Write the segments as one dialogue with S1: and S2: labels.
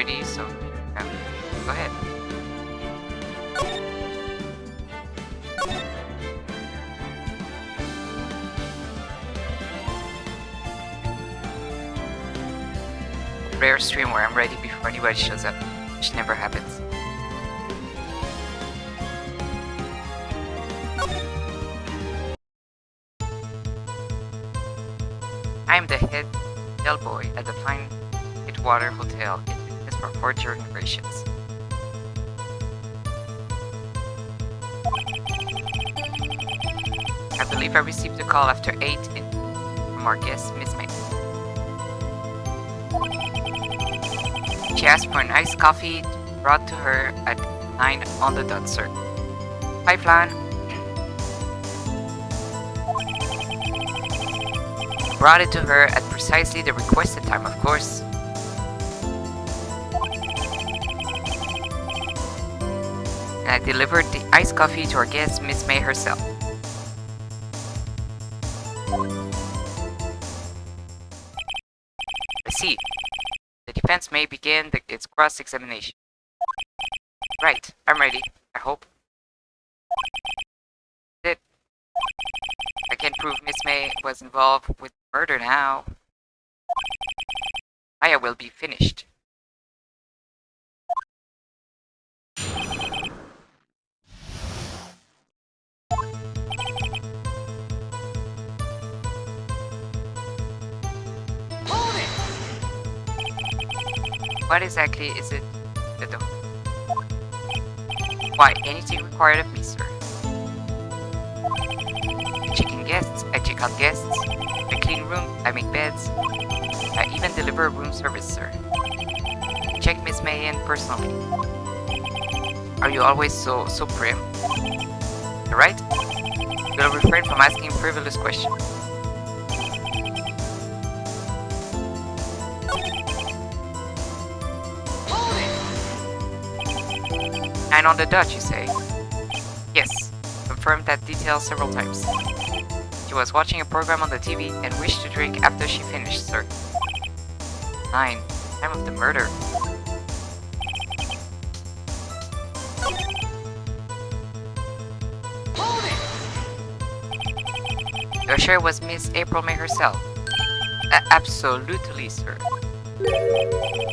S1: ready, so go ahead. Rare stream where I'm ready before anybody shows up, which never happens. I'm the head bellboy at the fine Water Hotel. It is for 4 generations. I believe I received a call after 8 from our guest, Miss May. She asked for an iced coffee brought to her at 9 on the dot, sir. Hi, Flan. Brought it to her at precisely the requested time, of course. And I delivered the iced coffee to our guest, Miss May herself. I see. The defense may begin its cross-examination. Right, I'm ready, I hope. That's it. I can prove Miss May was involved with murder now. I will be finished. What exactly is it? Why, anything required of me, sir. I check in guests, I check out guests, I clean room, I make beds, I even deliver room service, sir. Check Miss May in personally. Are you always so prim? You're right. You'll refrain from asking frivolous questions. And on the dot, you say? Yes. Confirmed that detail several times. She was watching a program on the TV and wished to drink after she finished, sir. 9. Time of the murder. You're sure it was Miss April May herself? Absolutely, sir.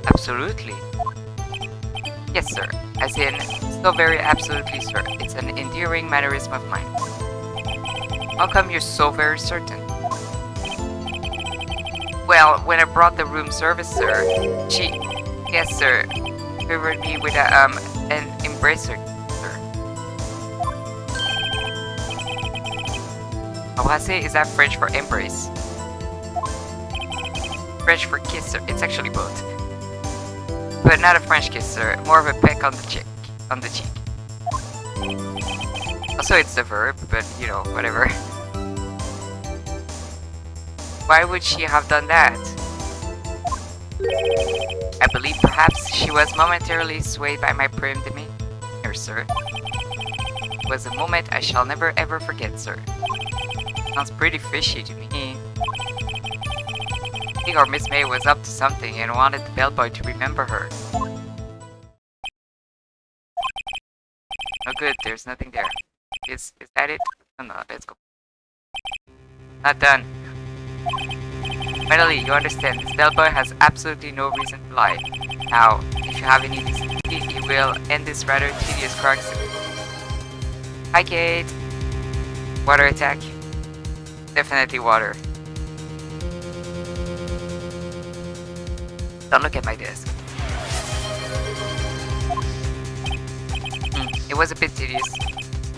S1: Absolutely. Yes, sir. As in, so very absolutely, sir. It's an endearing mannerism of mine. How come you're so very certain? Well, when I brought the room service, sir, she... Yes, sir. Favored me with an embracer, sir. Embrasser, is that French for embrace? French for kiss, sir. It's actually both. But not a French kiss, sir. More of a peck on the cheek. Also, it's the verb, but you know, whatever. Why would she have done that? I believe perhaps she was momentarily swayed by my prim demeanor, sir. It was a moment I shall never ever forget, sir. Sounds pretty fishy to me. I think our Miss May was up to something and wanted the bellboy to remember her. Oh good, there's nothing there. Is that it? Oh, no, let's go. Not done. Finally, you understand, this bellboy has absolutely no reason to lie. Now, if you have any decency, you will end this rather tedious crime. Hi Kate! Water attack? Definitely water. Don't look at my desk. It was a bit tedious.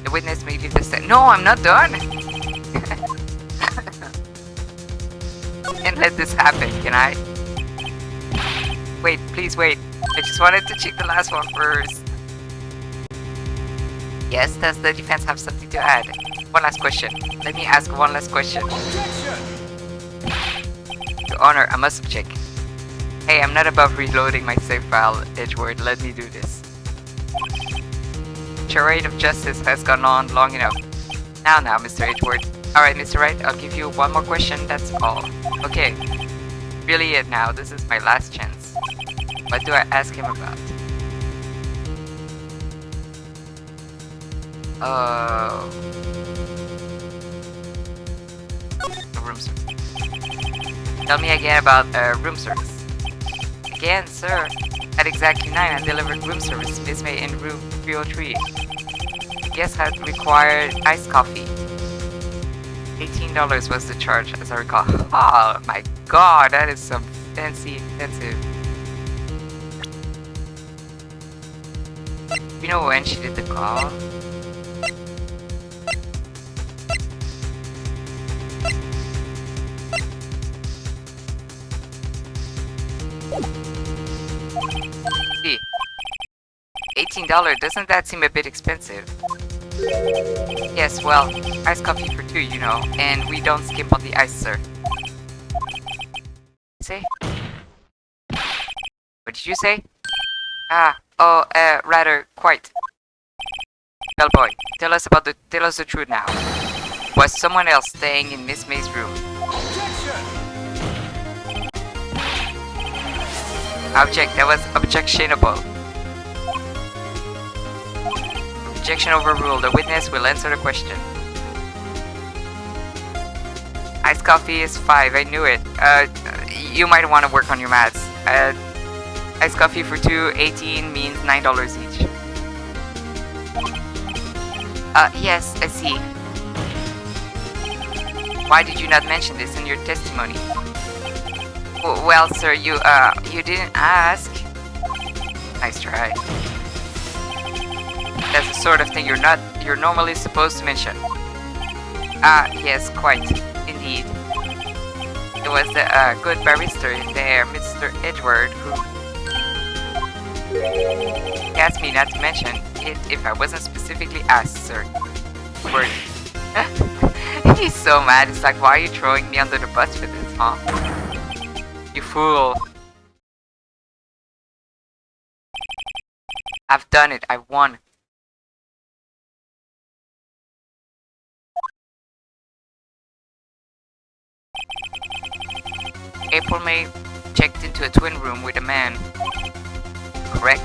S1: The witness may leave the stand. No, I'm not done! Can't let this happen, can I? Wait, please wait. I just wanted to check the last one first. Yes, does the defense have something to add? One last question. Let me ask one last question. Your Honor, I must check. Hey, I'm not above reloading my save file, Edgeworth. Let me do this. Charade of justice has gone on long enough. Now, Mr. Edgeworth. Alright, Mr. Wright, I'll give you one more question, that's all. Okay. Really it now, this is my last chance. What do I ask him about? Room service. Tell me again about room service. Again, sir. At exactly 9, I delivered room service. Miss May in room 303. Guest had required iced coffee. $18 was the charge, as I recall. Oh my god, that is some fancy expensive. You know when she did the call? See, $18, doesn't that seem a bit expensive? Yes, well, iced coffee for 2, you know, and we don't skimp on the ice, sir. Say? What did you say? Rather, quite. Bellboy, tell us the truth now. Was someone else staying in Miss May's room? Object, that was objectionable. Objection overruled. The witness will answer the question. Iced coffee is 5, I knew it. You might want to work on your maths. Iced coffee for 2, 18 means $9 each. Yes, I see. Why did you not mention this in your testimony? Well, sir, you didn't ask. Nice try. That's the sort of thing you're normally supposed to mention. Yes, quite. Indeed. It was the good barrister there, Mr. Edward, who asked me not to mention it if I wasn't specifically asked, sir. Word. He's so mad, it's like, why are you throwing me under the bus for this, huh? You fool. I've done it, I won. April May checked into a twin room with a man. Correct?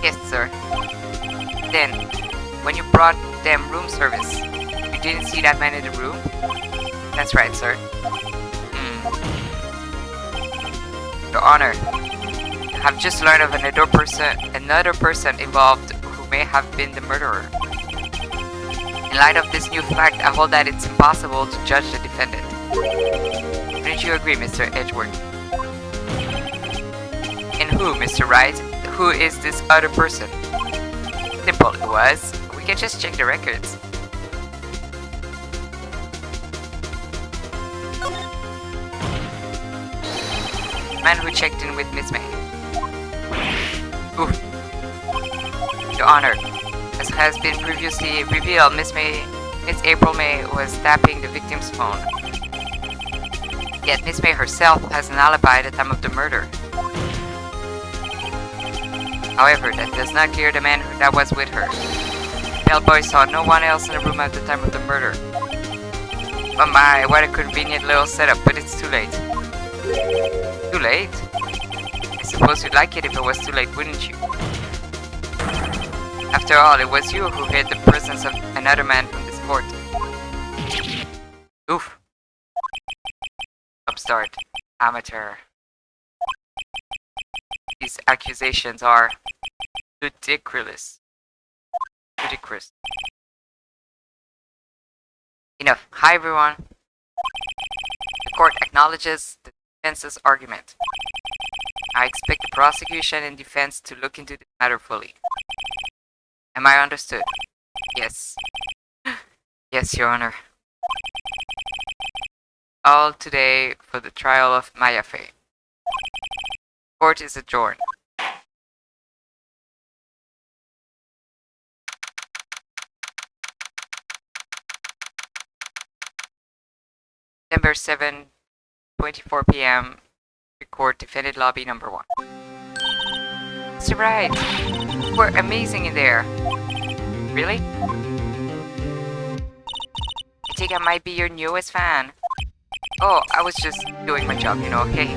S1: Yes, sir. Then, when you brought them room service, you didn't see that man in the room? That's right, sir. Your Honor, I have just learned of another person involved who may have been the murderer. In light of this new fact, I hold that it's impossible to judge the defendant. Wouldn't you agree, Mr. Edward? And who, Mr. Wright? Who is this other person? Simple, it was. We can just check the records. Man who checked in with Miss May. Oof. Your Honor, as has been previously revealed, Miss April May was tapping the victim's phone. Yet Miss May herself has an alibi at the time of the murder. However, that does not clear the man that was with her. Bellboy saw no one else in the room at the time of the murder. Oh my, what a convenient little setup, but it's too late. Too late? I suppose you'd like it if it was too late, wouldn't you? After all, it was you who hid the presence of another man from this court. Oof. Upstart. Amateur. These accusations are ludicrous. Ludicrous. Enough. Hi everyone. The court acknowledges the defense's argument. I expect the prosecution and defense to look into this matter fully. Am I understood? Yes. Yes, Your Honor. All today for the trial of Maya Fey. Court is adjourned. September 7, 24 p.m. Court defendant lobby number 1. Mr. Wright, you were amazing in there. Really? I think I might be your newest fan. Oh, I was just doing my job, you know, hey.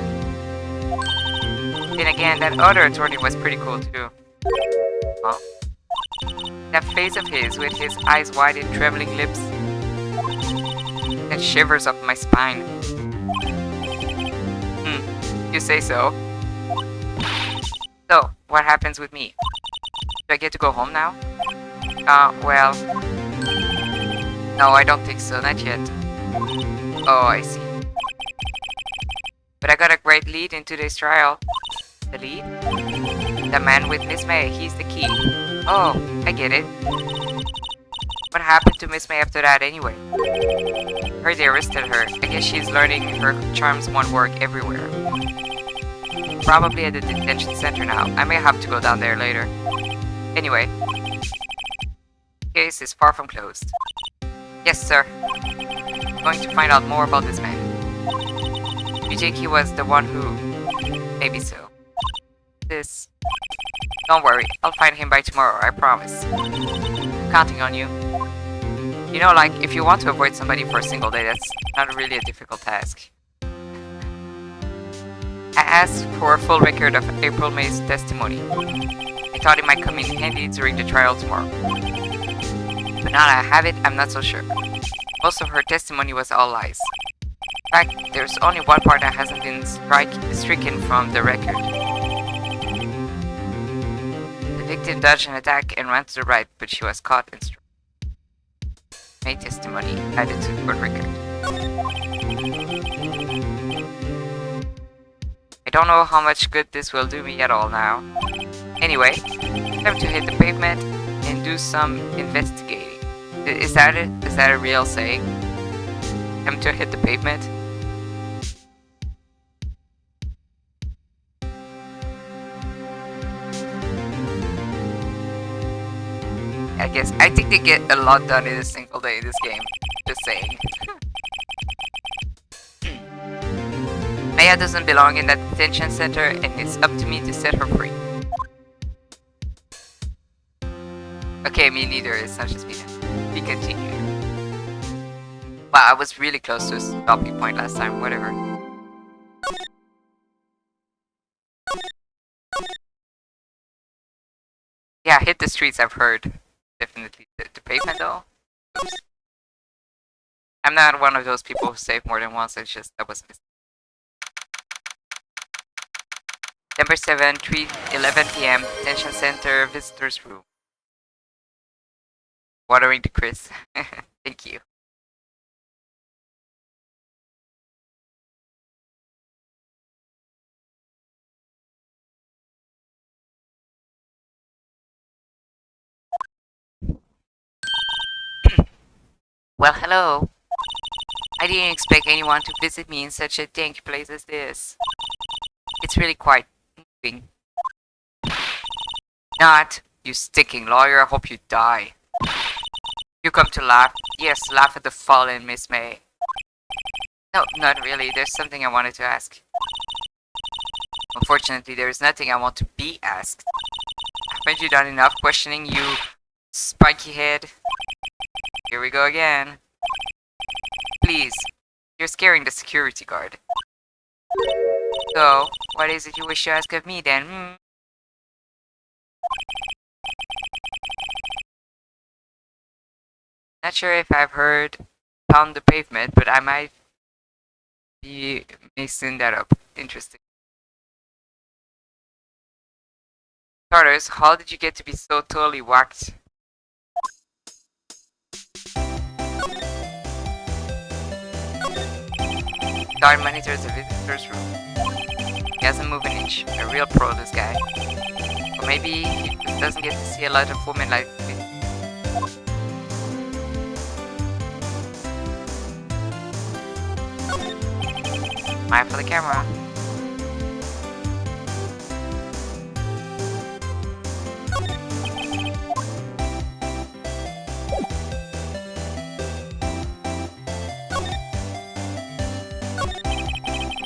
S1: Then again, that other attorney was pretty cool too. Huh? That face of his with his eyes wide and trembling lips sent shivers up my spine. You say so. So, what happens with me? Do I get to go home now? Well... No, I don't think so, not yet. Oh, I see. But I got a great lead in today's trial. The lead? The man with Miss May, he's the key. Oh, I get it. What happened to Miss May after that anyway? Heard they arrested her. I guess she's learning her charms won't work everywhere. Probably at the detention center now. I may have to go down there later. Anyway. Case is far from closed. Yes, sir. I'm going to find out more about this man. You think he was the one who... Maybe so. This... Don't worry, I'll find him by tomorrow, I promise. I'm counting on you. You know, like, if you want to avoid somebody for a single day, that's not really a difficult task. I asked for a full record of April May's testimony. I thought it might come in handy during the trial tomorrow. But now that I have it, I'm not so sure. Most of her testimony was all lies. In fact, there's only one part that hasn't been stricken from the record. The victim dodged an attack and ran to the right, but she was caught and struck. May testimony added to the court record. I don't know how much good this will do me at all now. Anyway, time to hit the pavement and do some investigating. Is that it? Is that a real saying? Time to hit the pavement? I think they get a lot done in a single day in this game. Just saying. Maya doesn't belong in that detention center and it's up to me to set her free. Okay, me neither, it's not just me. We continue. Wow, I was really close to a stopping point last time, whatever. Yeah, hit the streets, I've heard. Definitely. The pavement though? Oops. I'm not one of those people who save more than once, it's just, that was a mistake. September 7, 3:11 PM, Detention Center, Visitors Room. Watering to Chris. Thank you. Well, hello. I didn't expect anyone to visit me in such a dank place as this. It's really quite moving. Not, you stinking lawyer, I hope you die. You come to laugh? Yes, laugh at the fallen Miss May. No, not really. There's something I wanted to ask. Unfortunately, there is nothing I want to be asked. Haven't you done enough questioning, you spiky head? Here we go again. Please, you're scaring the security guard. So, what is it you wish to ask of me then? Not sure if I've heard pound the pavement, but I might be mixing that up. Interesting. Starters, how did you get to be so totally whacked? Guard monitors the visitor's room. He hasn't moved an inch. A real pro, this guy. Or maybe he just doesn't get to see a lot of women like me. Smile for the camera.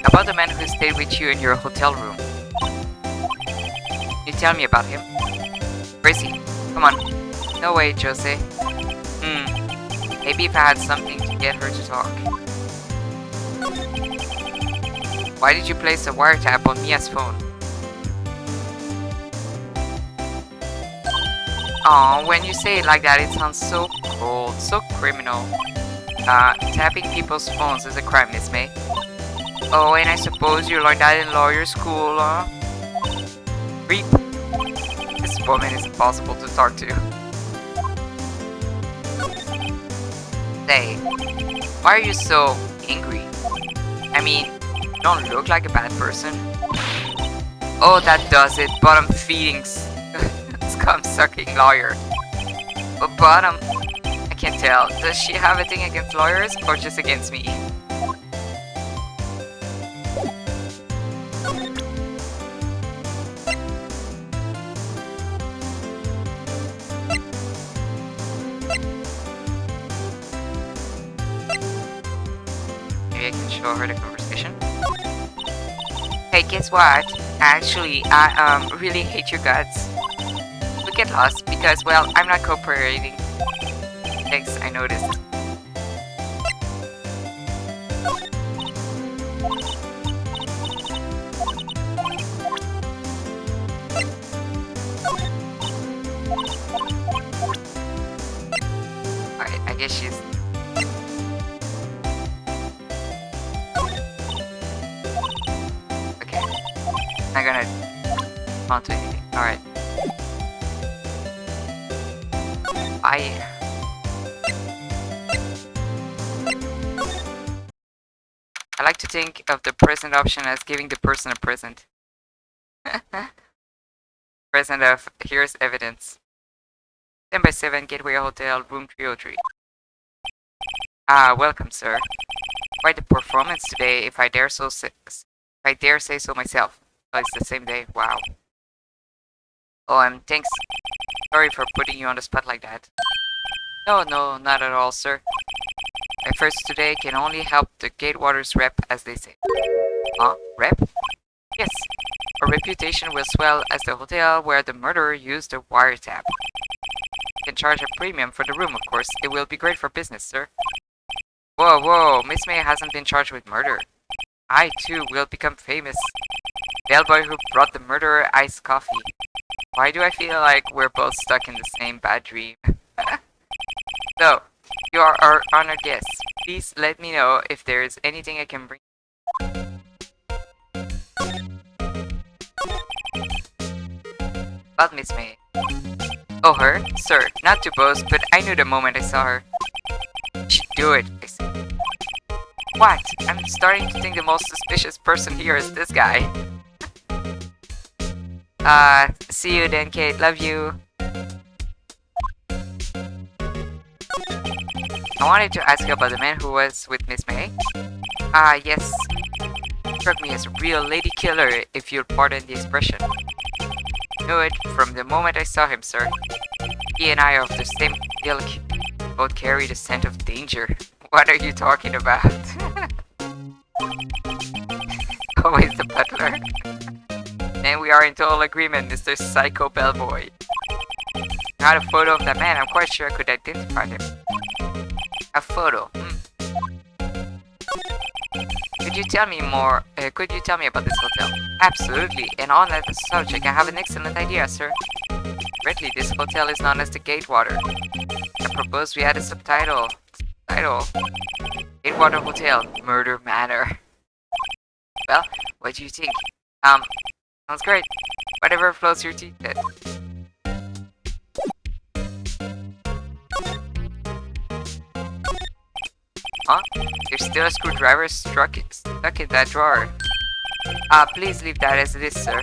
S1: About the man who stayed with you in your hotel room. Can you tell me about him? Gracie, come on. No way, Jose. Maybe if I had something to get her to talk. Why did you place a wiretap on Mia's phone? Oh, when you say it like that, it sounds so cold, so criminal. Tapping people's phones is a crime, Miss May. Oh, and I suppose you learned that in lawyer school, huh? Creep. This woman is impossible to talk to. Say, why are you so angry? I mean, you don't look like a bad person. Oh, that does it. Bottom feeding, scum sucking lawyer. But Bottom, I can't tell. Does she have a thing against lawyers or just against me? Maybe I can show her the conversation. Hey, guess what? Actually, I really hate your guts. We get lost because, well, I'm not cooperating. Thanks, I noticed. Alright, I guess she's... Okay. Not gonna respond to anything. Alright. I like to think of the present option as giving the person a present. Present of, here's evidence. 10 by 7 Gateway Hotel, room 303. Ah, welcome, sir. Quite the performance today, if I dare say so myself. Oh, it's the same day. Wow. Oh, thanks. Sorry for putting you on the spot like that. No, not at all, sir. My first today can only help the Gatewaters rep, as they say. Huh? Rep? Yes. Our reputation will swell as the hotel where the murderer used a wiretap. You can charge a premium for the room, of course. It will be great for business, sir. Whoa, Miss May hasn't been charged with murder. I, too, will become famous. Bellboy who brought the murderer iced coffee. Why do I feel like we're both stuck in the same bad dream? So, you are our honored guests. Please let me know if there is anything I can bring. About Miss May. Oh, her? Sir, not to boast, but I knew the moment I saw her. She'd do it, I said. What? I'm starting to think the most suspicious person here is this guy. See you then, Kate. Love you. I wanted to ask you about the man who was with Miss May. Yes. Struck me as a real lady killer, if you'll pardon the expression. Knew it from the moment I saw him, sir. He and I are of the same ilk. Both carry the scent of danger. What are you talking about? Always the butler. And we are in total agreement, Mr. Psycho Bellboy. I had a photo of that man. I'm quite sure I could identify him. A photo. Could you tell me more? Could you tell me about this hotel? Absolutely. And on that subject, I have an excellent idea, sir. Currently, this hotel is known as the Gatewater. I propose we add a subtitle. Gatewater Hotel, Murder Manor. Well, what do you think? Sounds great. Whatever floats your teeth. Huh? There's still a screwdriver stuck in that drawer. Please leave that as it is, sir.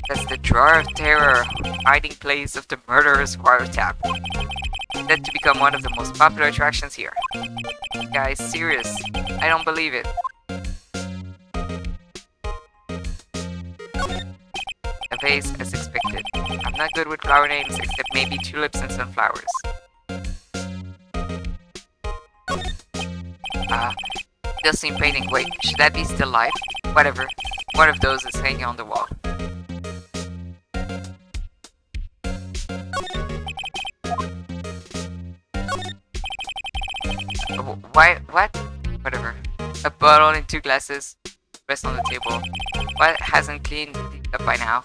S1: That's the drawer of terror, hiding place of the murderer's wiretap. Set to become one of the most popular attractions here. Guys, serious. I don't believe it. A vase, as expected. I'm not good with flower names, except maybe tulips and sunflowers. Still seen painting. Wait, should that be still life? Whatever. One of those is hanging on the wall. What? Whatever. A bottle and 2 glasses. Rest on the table. What hasn't cleaned these up by now?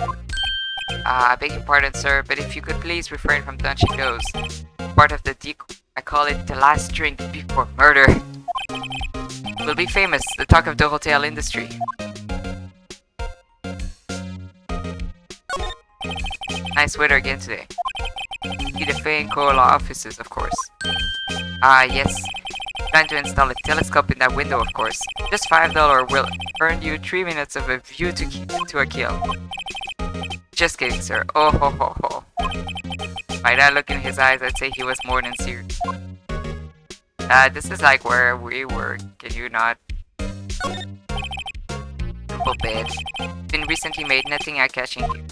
S1: I beg your pardon, sir, but if you could please refrain from touching those. Part of the decoy. I call it the last drink before murder. We'll be famous, the talk of the hotel industry. Nice weather again today. See the Fay and Cola offices, of course. Yes. Trying to install a telescope in that window, of course. Just $5 will earn you 3 minutes of a view to a kill. Just kidding, sir. Oh ho ho ho. By that look in his eyes, I'd say he was more than serious. This is like where we were. Can you not? Simple bed. Been recently made, nothing eye-catching here.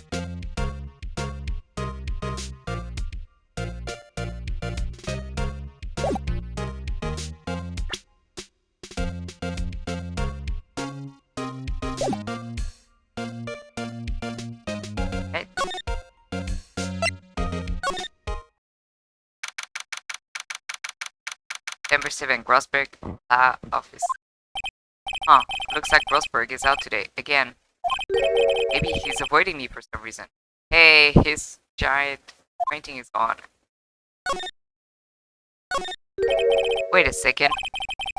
S1: Right. September 7, Grossberg, office. Huh, looks like Grossberg is out today, again. Maybe he's avoiding me for some reason. Hey, his giant painting is on. Wait a second.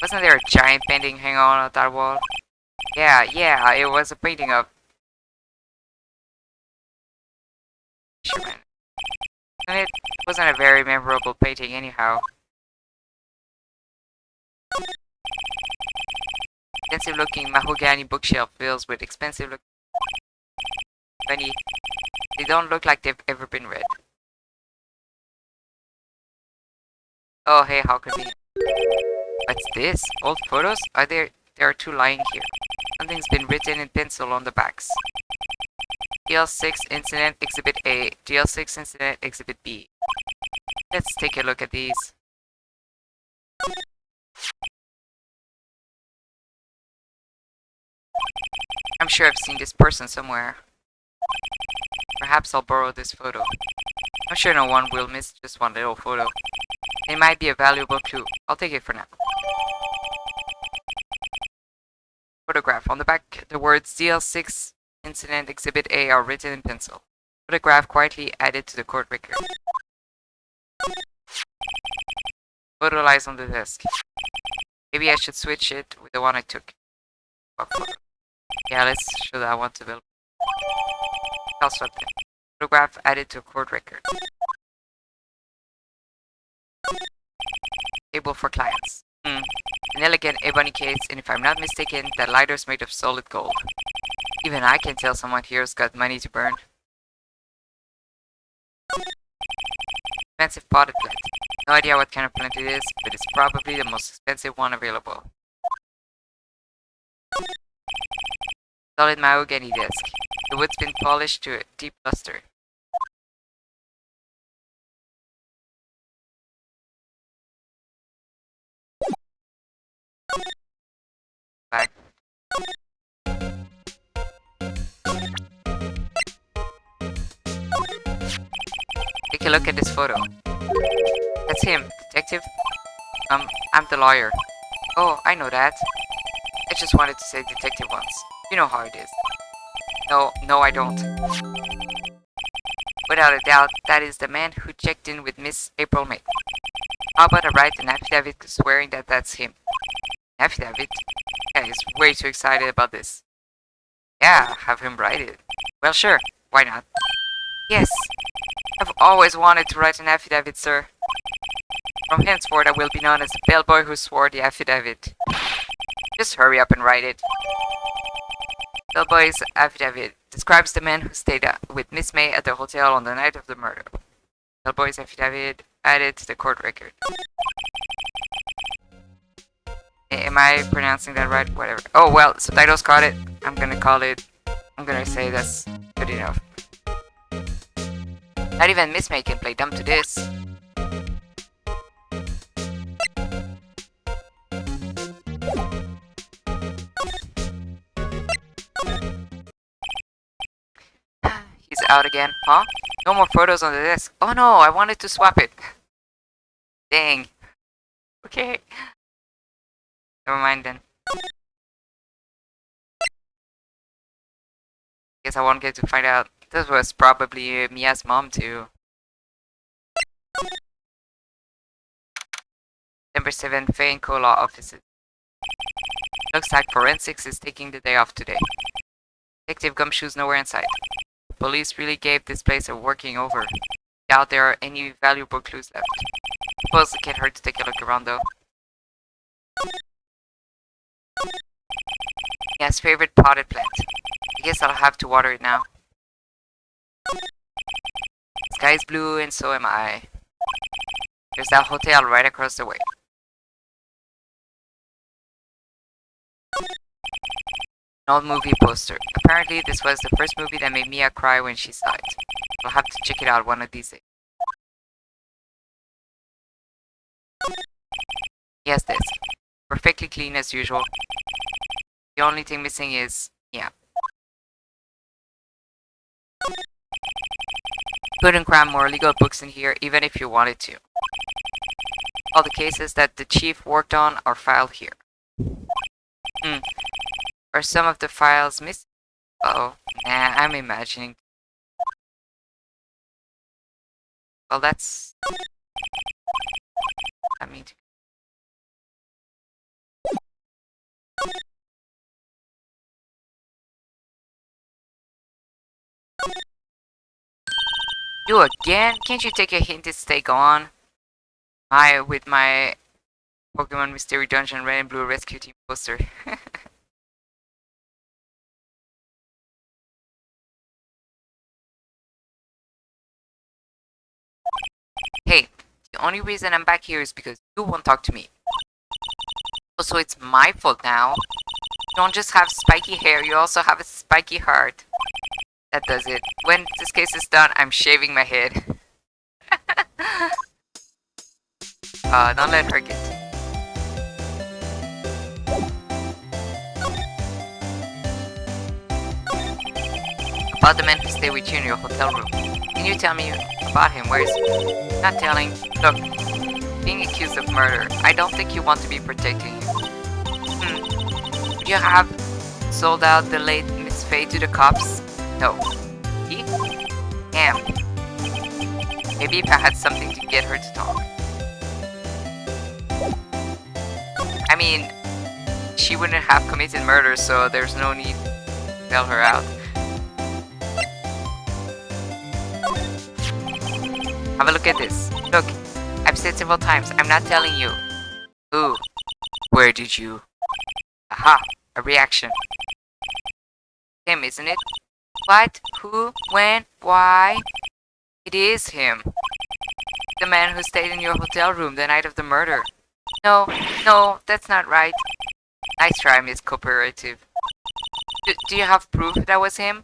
S1: Wasn't there a giant painting hanging on that wall? Yeah, it was a painting of fisherman. And it wasn't a very memorable painting anyhow. Expensive looking mahogany bookshelf fills with expensive looking funny. They don't look like they've ever been read. Oh hey, how convenient. What's this? Old photos? There are two lying here. Something's been written in pencil on the backs. DL6 Incident Exhibit A, DL6 Incident Exhibit B. Let's take a look at these. I'm sure I've seen this person somewhere. Perhaps I'll borrow this photo. I'm sure no one will miss just one little photo. It might be a valuable clue. I'll take it for now. Photograph. On the back, the words DL6 Incident Exhibit A are written in pencil. Photograph quietly added to the court record. Photo lies on the desk. Maybe I should switch it with the one I took. Yeah, let's show that one to Bill. I'll stop there. Photograph added to court record. Table for clients. An elegant ebony case, and if I'm not mistaken, that lighter's made of solid gold. Even I can tell someone here's got money to burn. Expensive potted plant. No idea what kind of plant it is, but it's probably the most expensive one available. Solid mahogany desk. The wood's been polished to a deep luster. Back. Take a look at this photo. That's him, detective. I'm the lawyer. Oh, I know that. I just wanted to say detective once. You know how it is. No, I don't. Without a doubt, that is the man who checked in with Miss April May. How about I write an affidavit swearing that that's him? Affidavit? Yeah, he's way too excited about this. Yeah, have him write it. Well, sure. Why not? Yes. I've always wanted to write an affidavit, sir. From henceforth, I will be known as the bellboy who swore the affidavit. Just hurry up and write it. Bellboy's affidavit describes the man who stayed with Miss May at the hotel on the night of the murder. Bellboy's affidavit added to the court record. Am I pronouncing that right? Whatever. Oh, well, subtitles caught it. I'm gonna say that's good enough. Not even Miss May can play dumb to this. He's out again. Huh? No more photos on the desk. Oh no, I wanted to swap it. Dang. Okay. Never mind then. Guess I won't get to find out That was probably Mia's mom too. Number 7, Fei and Co law offices. Looks like forensics is taking the day off today. Detective Gumshoe's nowhere in sight. Police really gave this place a working over. Doubt there are any valuable clues left. Suppose it can't hurt to take a look around though. Mia's favorite potted plant. I guess I'll have to water it now. Sky is blue and so am I. There's that hotel right across the way. An old movie poster. Apparently this was the first movie that made Mia cry when she saw it. I'll have to check it out one of these days. Yes, this. Perfectly clean as usual. The only thing missing is... yeah. Couldn't cram more legal books in here even if you wanted to. All the cases that the chief worked on are filed here. Are some of the files missing? Oh, nah, I'm imagining. Well, that's... I mean... You again? Can't you take a hint and stay gone? With my Pokemon Mystery Dungeon Red and Blue Rescue Team poster. Hey, the only reason I'm back here is because you won't talk to me. Also, it's my fault now. You don't just have spiky hair, you also have a spiky heart. That does it. When this case is done, I'm shaving my head. Don't let her get. About the man who stayed with you in your hotel room. Can you tell me about him? Where is he? Not telling. Look, being accused of murder. I don't think you want to be protecting him. Would you have sold out the late Miss Fay to the cops? No. He? Damn. Maybe if I had something to get her to talk. I mean, she wouldn't have committed murder, so there's no need to bail her out. Have a look at this. Look, I've said several times, I'm not telling you. Ooh, where did you? Aha, a reaction. Him, isn't it? What? Who? When? Why? It is him. The man who stayed in your hotel room the night of the murder. No, that's not right. Nice try, Miss Cooperative. Do you have proof that was him?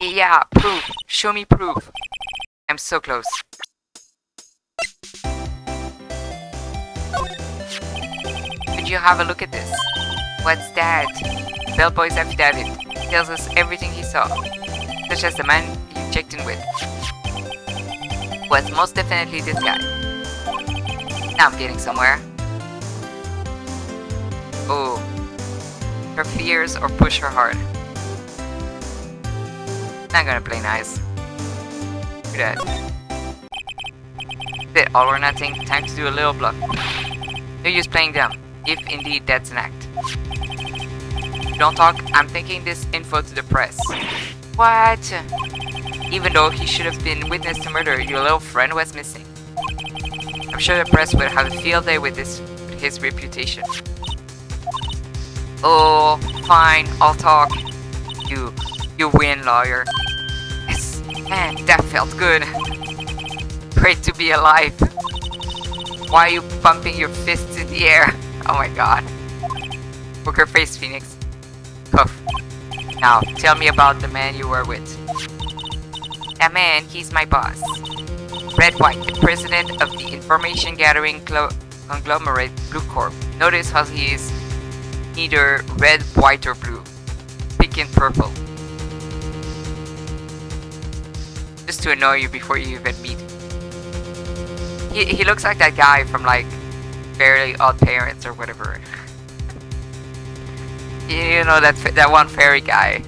S1: Yeah, proof. Show me proof. I'm so close. Could you have a look at this? What's that? Bellboy's affidavit. Tells us everything he saw. Such as the man you checked in with. Was most definitely this guy. Now I'm getting somewhere. Oh. Her fears or push her hard. Not gonna play nice. Look at that. Bit all or nothing. Time to do a little bluff. No use playing dumb, if indeed that's an act. Don't talk, I'm taking this info to the press. What? Even though he should have been witness to murder, your little friend was missing. I'm sure the press would have a field day with his reputation. Oh, fine, I'll talk. You win, lawyer. Yes, man, that felt good. Great to be alive. Why are you bumping your fists in the air? Oh my god. Poker face, Phoenix. Cuff. Now, tell me about the man you were with. That man, he's my boss. Red White, the president of the information gathering conglomerate Blue Corp. Notice how he is neither red, white, or blue. Pink and purple. Just to annoy you before you even meet him. He looks like that guy from like Fairly Odd Parents or whatever. You know that one fairy guy.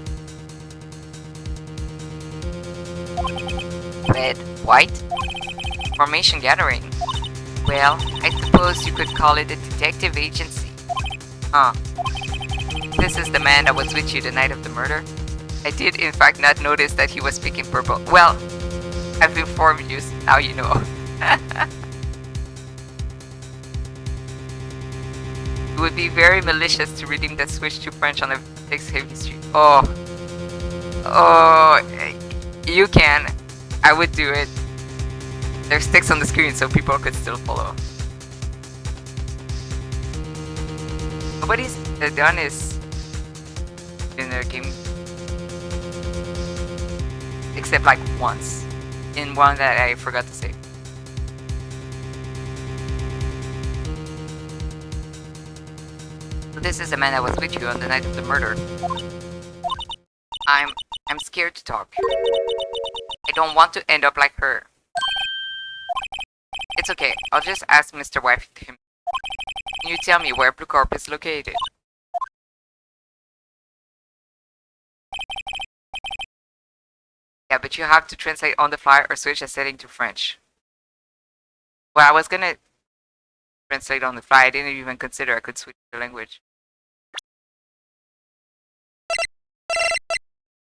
S1: Red, white? Formation gathering. Well, I suppose you could call it a detective agency. Huh. This is the man that was with you the night of the murder? I did in fact not notice that he was picking purple. Well, I've informed you, so now you know. It would be very malicious to redeem that switch to French on a text-heavy street. Oh, you can. I would do it. There's text on the screen so people could still follow. Nobody's done this in their game. Except like once. In one that I forgot to save. So this is the man that was with you on the night of the murder. I'm scared to talk. I don't want to end up like her. It's okay, I'll just ask Mr. Wife to him. Can you tell me where Blue Corp is located? Yeah, but you have to translate on the fly or switch a setting to French. Well, I was gonna translate on the fly. I didn't even consider I could switch the language.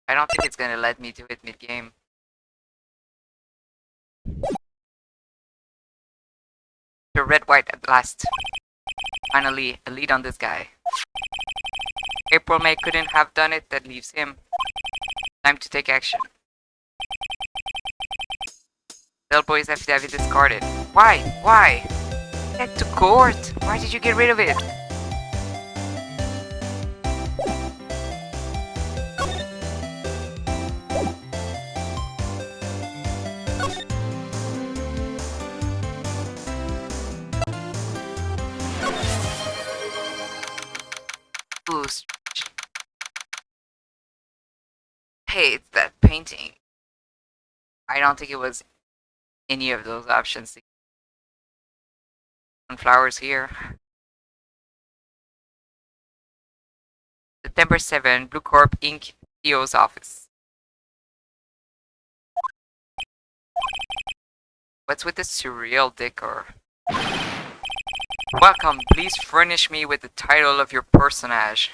S1: I don't think it's gonna let me do it mid-game. The red white at last. Finally, a lead on this guy. April May couldn't have done it, that leaves him. Time to take action. Del Boy's affidavit discarded. Why? Why? Head to court! Why did you get rid of it? Ooh, hey, it's that painting. I don't think it was any of those options. Flowers here. September 7, Blue Corp Inc. CEO's office. What's with the surreal decor? Welcome, please furnish me with the title of your personage.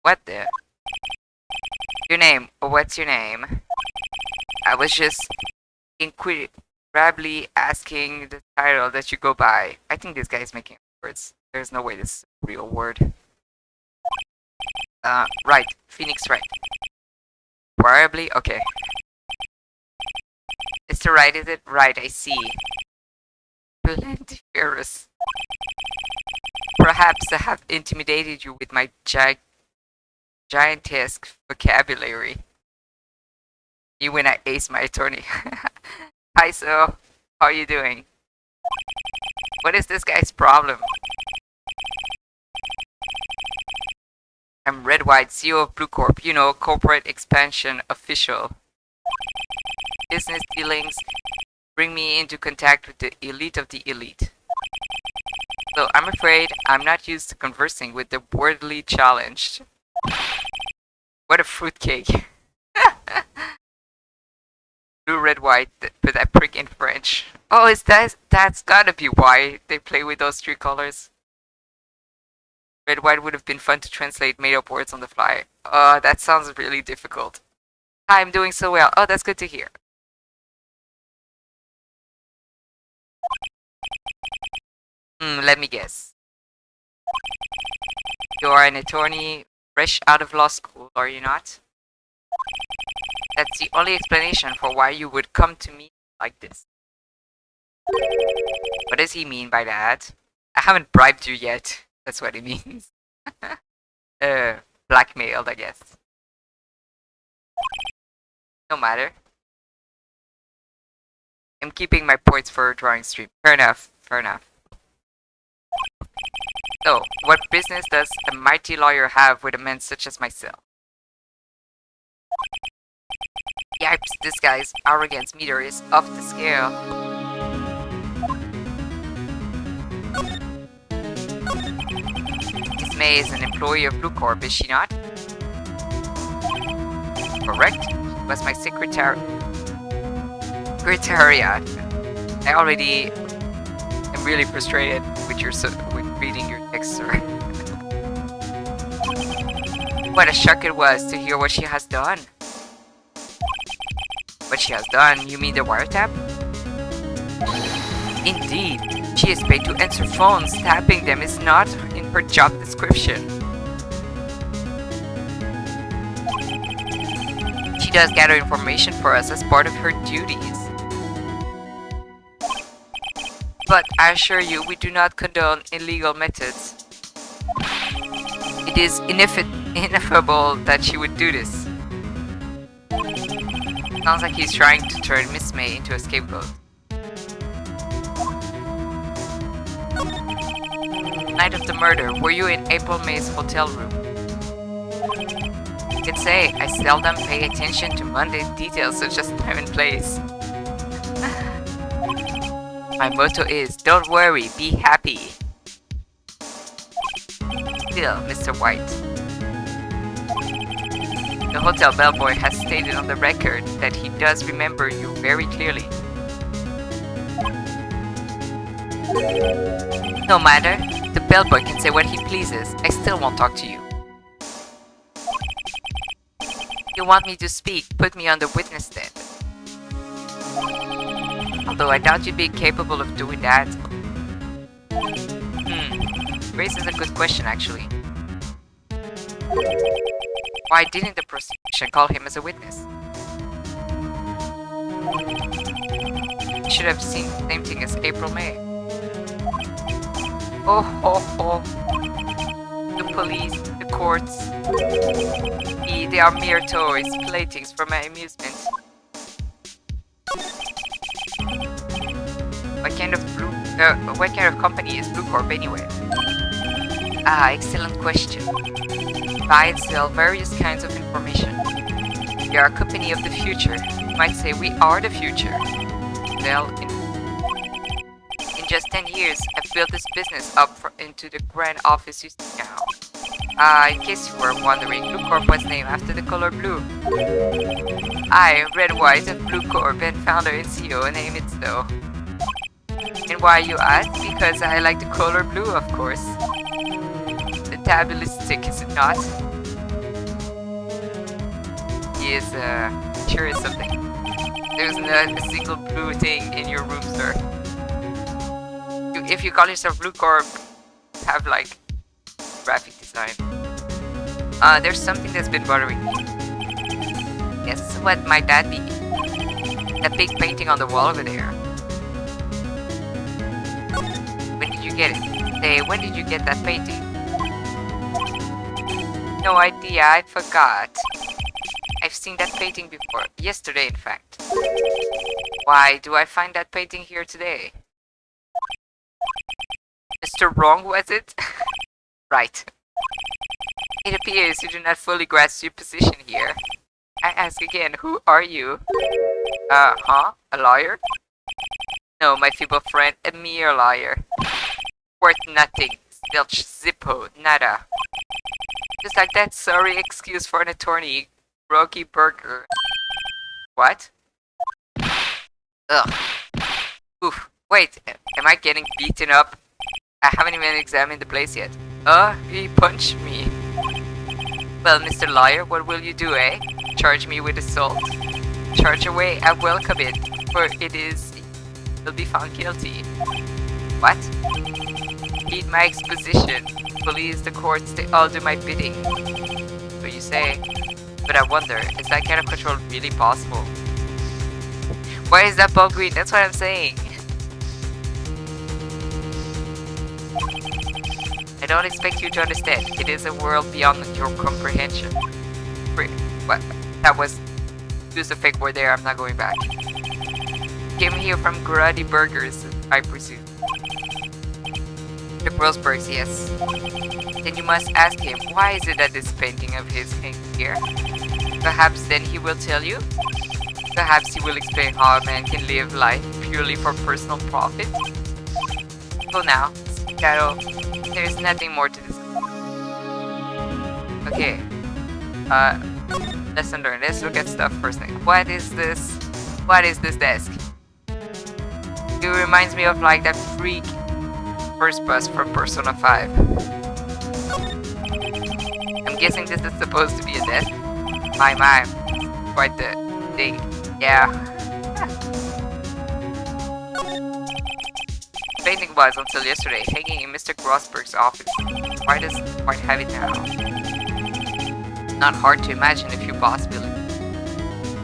S1: What the? Your name, what's your name? I was just inquisitively asking the title that you go by. I think this guy is making words. There's no way this is a real word. Right, Phoenix Wright. Probably, okay. Mr. Wright, is it? Right, I see. Plentiferious. Perhaps I have intimidated you with my giantesque vocabulary. You when I ace my attorney. Hi, so how are you doing? What is this guy's problem? I'm Red White, CEO of Blue Corp, you know, corporate expansion official. Business dealings bring me into contact with the elite of the elite. So I'm afraid I'm not used to conversing with the worldly challenged. What a fruitcake. Blue, red, white, but that prick in French. Oh, is that's gotta be why they play with those three colors. Red, white would have been fun to translate made up words on the fly. That sounds really difficult. Hi, I'm doing so well. Oh, that's good to hear. Let me guess. You're an attorney fresh out of law school, are you not? That's the only explanation for why you would come to me like this. What does he mean by that? I haven't bribed you yet. That's what it means. Blackmailed, I guess. No matter. I'm keeping my points for a drawing stream. Fair enough, fair enough. So, what business does a mighty lawyer have with a man such as myself? Yipes, this guy's arrogance meter is off the scale. Miss May is an employee of Blue Corp, is she not? Correct. She was my secretary. Great to hurry up. I already am really frustrated with with reading your text, sir. What a shock it was to hear what she has done. What she has done? You mean the wiretap? Indeed. She is paid to answer phones. Tapping them is not in her job description. She does gather information for us as part of her duties. But I assure you, we do not condone illegal methods. It is ineffable that she would do this. Sounds like he's trying to turn Miss May into a scapegoat. Night of the murder, were you in April May's hotel room? I can say I seldom pay attention to mundane details such as time and place. My motto is, don't worry, be happy. Still, Mr. White. The hotel bellboy has stated on the record that he does remember you very clearly. No matter, the bellboy can say what he pleases. I still won't talk to you. You want me to speak, put me on the witness stand. Although I doubt you'd be capable of doing that. Raises a good question, actually. Why didn't the prosecution call him as a witness? You should have seen the same thing as April May. Oh ho ho. The police, the courts. They are mere toys, playthings for my amusement. What kind of company is Blue Corp anyway? Ah, excellent question. Buy and sell various kinds of information. We are a company of the future. You might say we are the future. Well, in just 10 years, I've built this business up into the grand office you see now. In case you were wondering, Blue Corp was named after the color blue. I, Red White of Blue Corp and founder and CEO, name it so. And why you ask? Because I like the color blue, of course. The tabalistic, is it not? He is, curious something. There's not a single blue thing in your room, sir. If you call yourself Blue Corp, have like graphic design. There's something that's been bothering me. Yes, what might that be? That big painting on the wall over there. When did you get it? Say, when did you get that painting? No idea, I forgot. I've seen that painting before. Yesterday, in fact. Why do I find that painting here today? Mr. Wrong, was it? Right. It appears you do not fully grasp your position here. I ask again, who are you? A lawyer? No, my feeble friend, a mere liar. Worth nothing. Zilch, zippo, nada. Just like that sorry excuse for an attorney, Rocky Burger. What? Ugh. Oof. Wait, am I getting beaten up? I haven't even examined the place yet. He punched me. Well, Mr. Liar, what will you do, eh? Charge me with assault? Charge away, I welcome it, for you'll be found guilty. What? Heed my exposition. Police, the courts, they all do my bidding. So you say. But I wonder, is that kind of control really possible? Why is that ball green? That's what I'm saying. I don't expect you to understand. It is a world beyond your comprehension. What? That was just a fake word there. I'm not going back. Came here from Gruddy Burgers, I presume. The Grossbergs, yes. Then you must ask him, why is it that this painting of his hangs here? Perhaps then he will tell you? Perhaps he will explain how a man can live life purely for personal profit? So now, Caro, there's nothing more to discuss. Okay. Lesson learned. Let's look at stuff first. What is this? What is this desk? It reminds me of like that freak first boss from Persona 5. I'm guessing this is supposed to be a death. My, quite the thing. Yeah. Painting was until yesterday, hanging in Mr. Grossberg's office. Why does it quite have it now? Not hard to imagine if you boss Billy.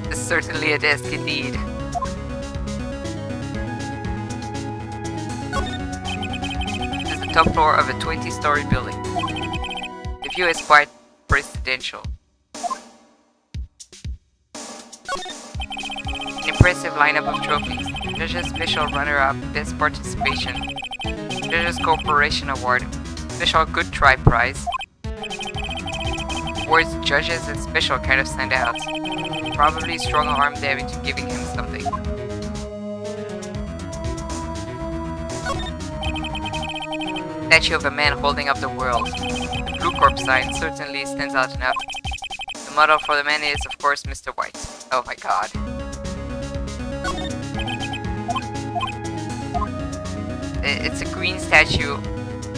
S1: This is certainly a desk indeed. This is the top floor of a 20-story building. The view is quite presidential. An impressive lineup of trophies. Judges Special Runner-Up, Best Participation, Judges Corporation Award, Special Good Try Prize. Awards judges and special kind of stand out. Probably strong-arm them into giving him something. Statue of a man holding up the world. The Blue Corp sign certainly stands out enough. The model for the man is, of course, Mr. White. Oh my god. It's a green statue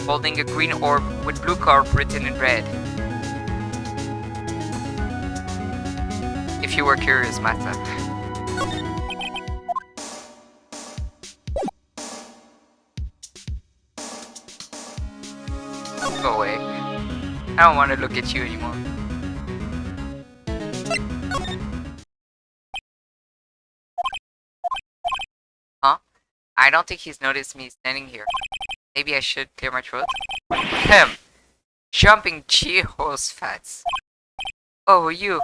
S1: holding a green orb with Blue Corp written in red. If you were curious, Mata. Go away. I don't want to look at you anymore. Huh? I don't think he's noticed me standing here. Maybe I should clear my throat? Ahem. Jumping Jehoshaphat. Oh, you.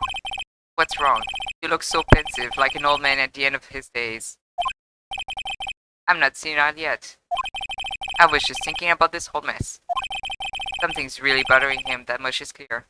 S1: What's wrong? You look so pensive, like an old man at the end of his days. I'm not senile yet. I was just thinking about this whole mess. Something's really bothering him, that much is clear.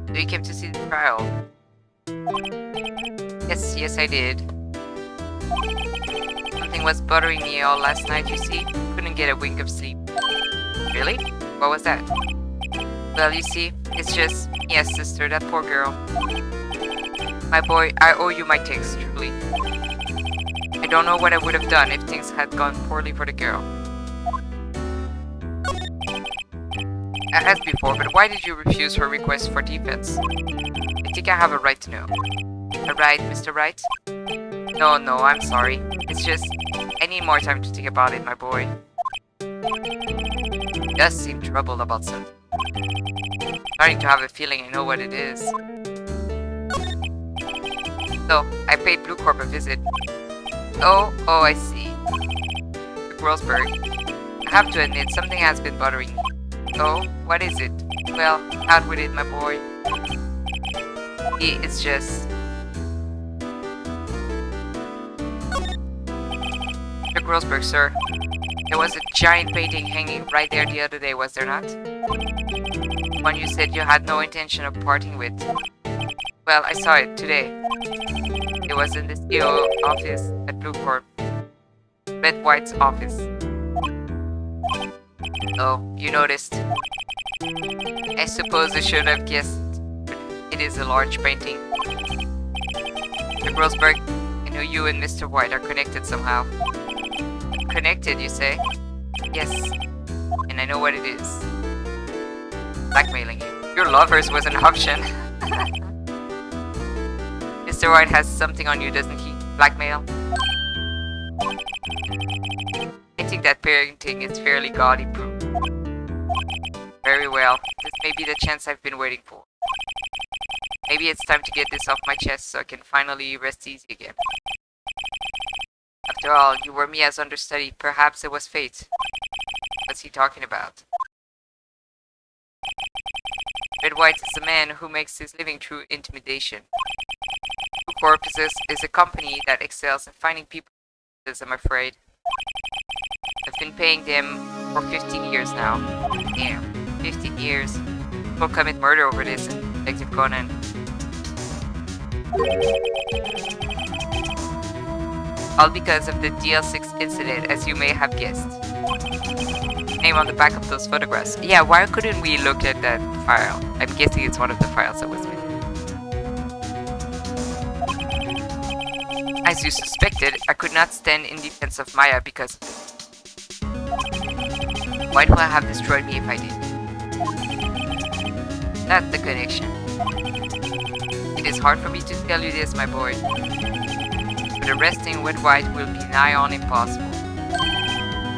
S1: So you came to see the trial? Yes, I did. Something was bothering me all last night, you see. Couldn't get a wink of sleep. Really? What was that? Well, you see, it's just... Yes, sister, that poor girl. My boy, I owe you my thanks, truly. I don't know what I would have done if things had gone poorly for the girl. As before, but why did you refuse her request for defense? I think I have a right to know. A right, Mr. Wright? No, I'm sorry. It's just... I need more time to think about it, my boy. He does seem troubled about something. Starting to have a feeling I know what it is. So, I paid Blue Corp a visit. Oh, I see. To Grossberg. I have to admit, something has been bothering me. Oh, what is it? Well, out with it, my boy. It's just... Mr. Grossberg, sir. There was a giant painting hanging right there the other day, was there not? One you said you had no intention of parting with. Well, I saw it today. It was in the CEO office at Blue Corp. Red White's office. Oh, you noticed. I suppose I should have guessed. It is a large painting. Mr. Grossberg, I know you and Mr. White are connected somehow. Connected, you say? Yes. And I know what it is. Blackmailing you. Your lovers was an option. Mr. White has something on you, doesn't he? Blackmail? I think that painting is fairly gaudy proof. Very well. This may be the chance I've been waiting for. Maybe it's time to get this off my chest so I can finally rest easy again. After all, you were me as understudy. Perhaps it was fate. What's he talking about? Red White is a man who makes his living through intimidation. Blue Corp is a company that excels in finding people, I'm afraid. I've been paying them for 15 years now. Damn, 15 years. People commit murder over this, Detective Conan. All because of the DL6 incident, as you may have guessed. Name on the back of those photographs. Yeah, why couldn't we look at that file? I'm guessing it's one of the files that was missing. As you suspected, I could not stand in defense of Maya because why would I have destroyed me if I did? That's the connection. It is hard for me to tell you this, my boy. But arresting Wet White will be nigh on impossible.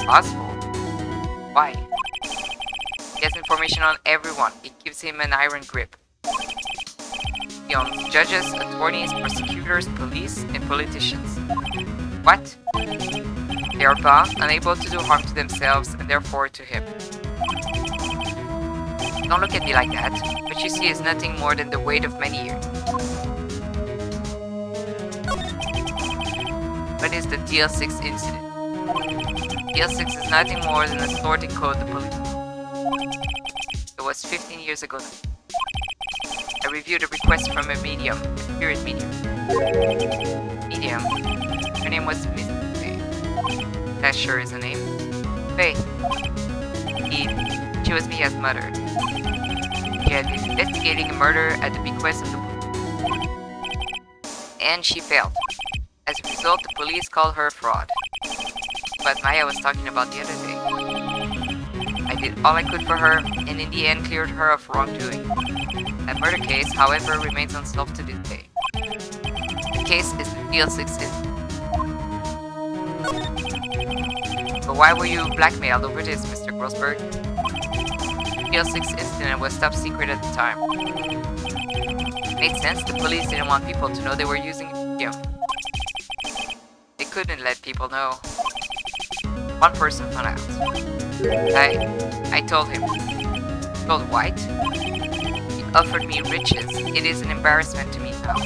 S1: Impossible? Why? He has information on everyone. It gives him an iron grip. He owns judges, attorneys, prosecutors, police, and politicians. What? They are bound, unable to do harm to themselves, and therefore to him. Don't look at me like that. What you see is nothing more than the weight of many years. What is the DL6 incident? DL6 is nothing more than a sorting code the police. It was 15 years ago. I reviewed a request from a medium, a spirit medium. Medium? Her name was Miss Faye. That sure is a name. Faye. She was Mia's mother. She had been investigating a murder at the bequest of the police. And she failed. As a result, the police called her a fraud. But Maya was talking about the other day. I did all I could for her, and in the end cleared her of wrongdoing. That murder case, however, remains unsolved to this day. The case is the DL6 incident. But why were you blackmailed over this, Mr. Grossberg? The DL6 incident was top secret at the time. It made sense. The police didn't want people to know they were using him. They couldn't let people know. One person found out. I told him. Told White? He offered me riches. It is an embarrassment to me now.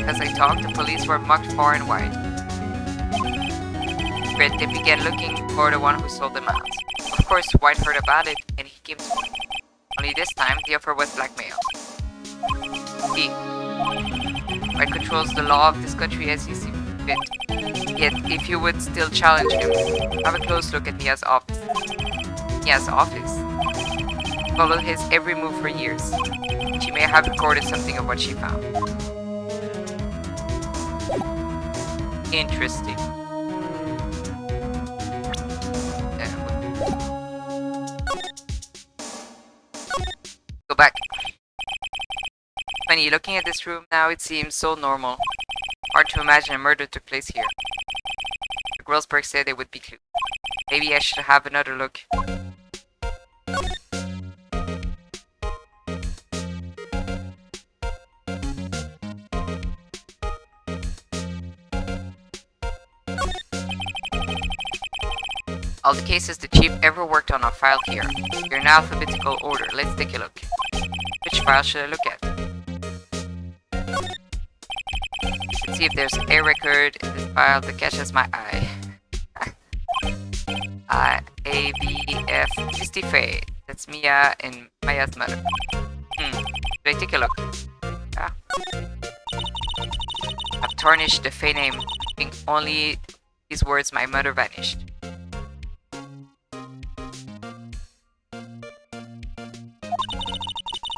S1: As I talked, the police were mucked far and wide. But they began looking for the one who sold them out. Of course, White heard about it, and he came to me. Only this time, the offer was blackmail. See, White controls the law of this country as he sees fit. Yet, if you would still challenge him, have a close look at Mia's office. Mia's office? Followed his every move for years. She may have recorded something of what she found. Interesting. Go back. Funny, looking at this room now, it seems so normal. Hard to imagine a murder took place here. The Grossberg said they would be clues. Maybe I should have another look. All the cases the chief ever worked on are filed here. They're in alphabetical order. Let's take a look. Which file should I look at? Let's see if there's a record in this file that catches my eye. A-B-F, Misty Faye. That's Mia and Maya's mother. Should I take a look? Yeah. I've tarnished the Faye name, leaving only these words: my mother vanished.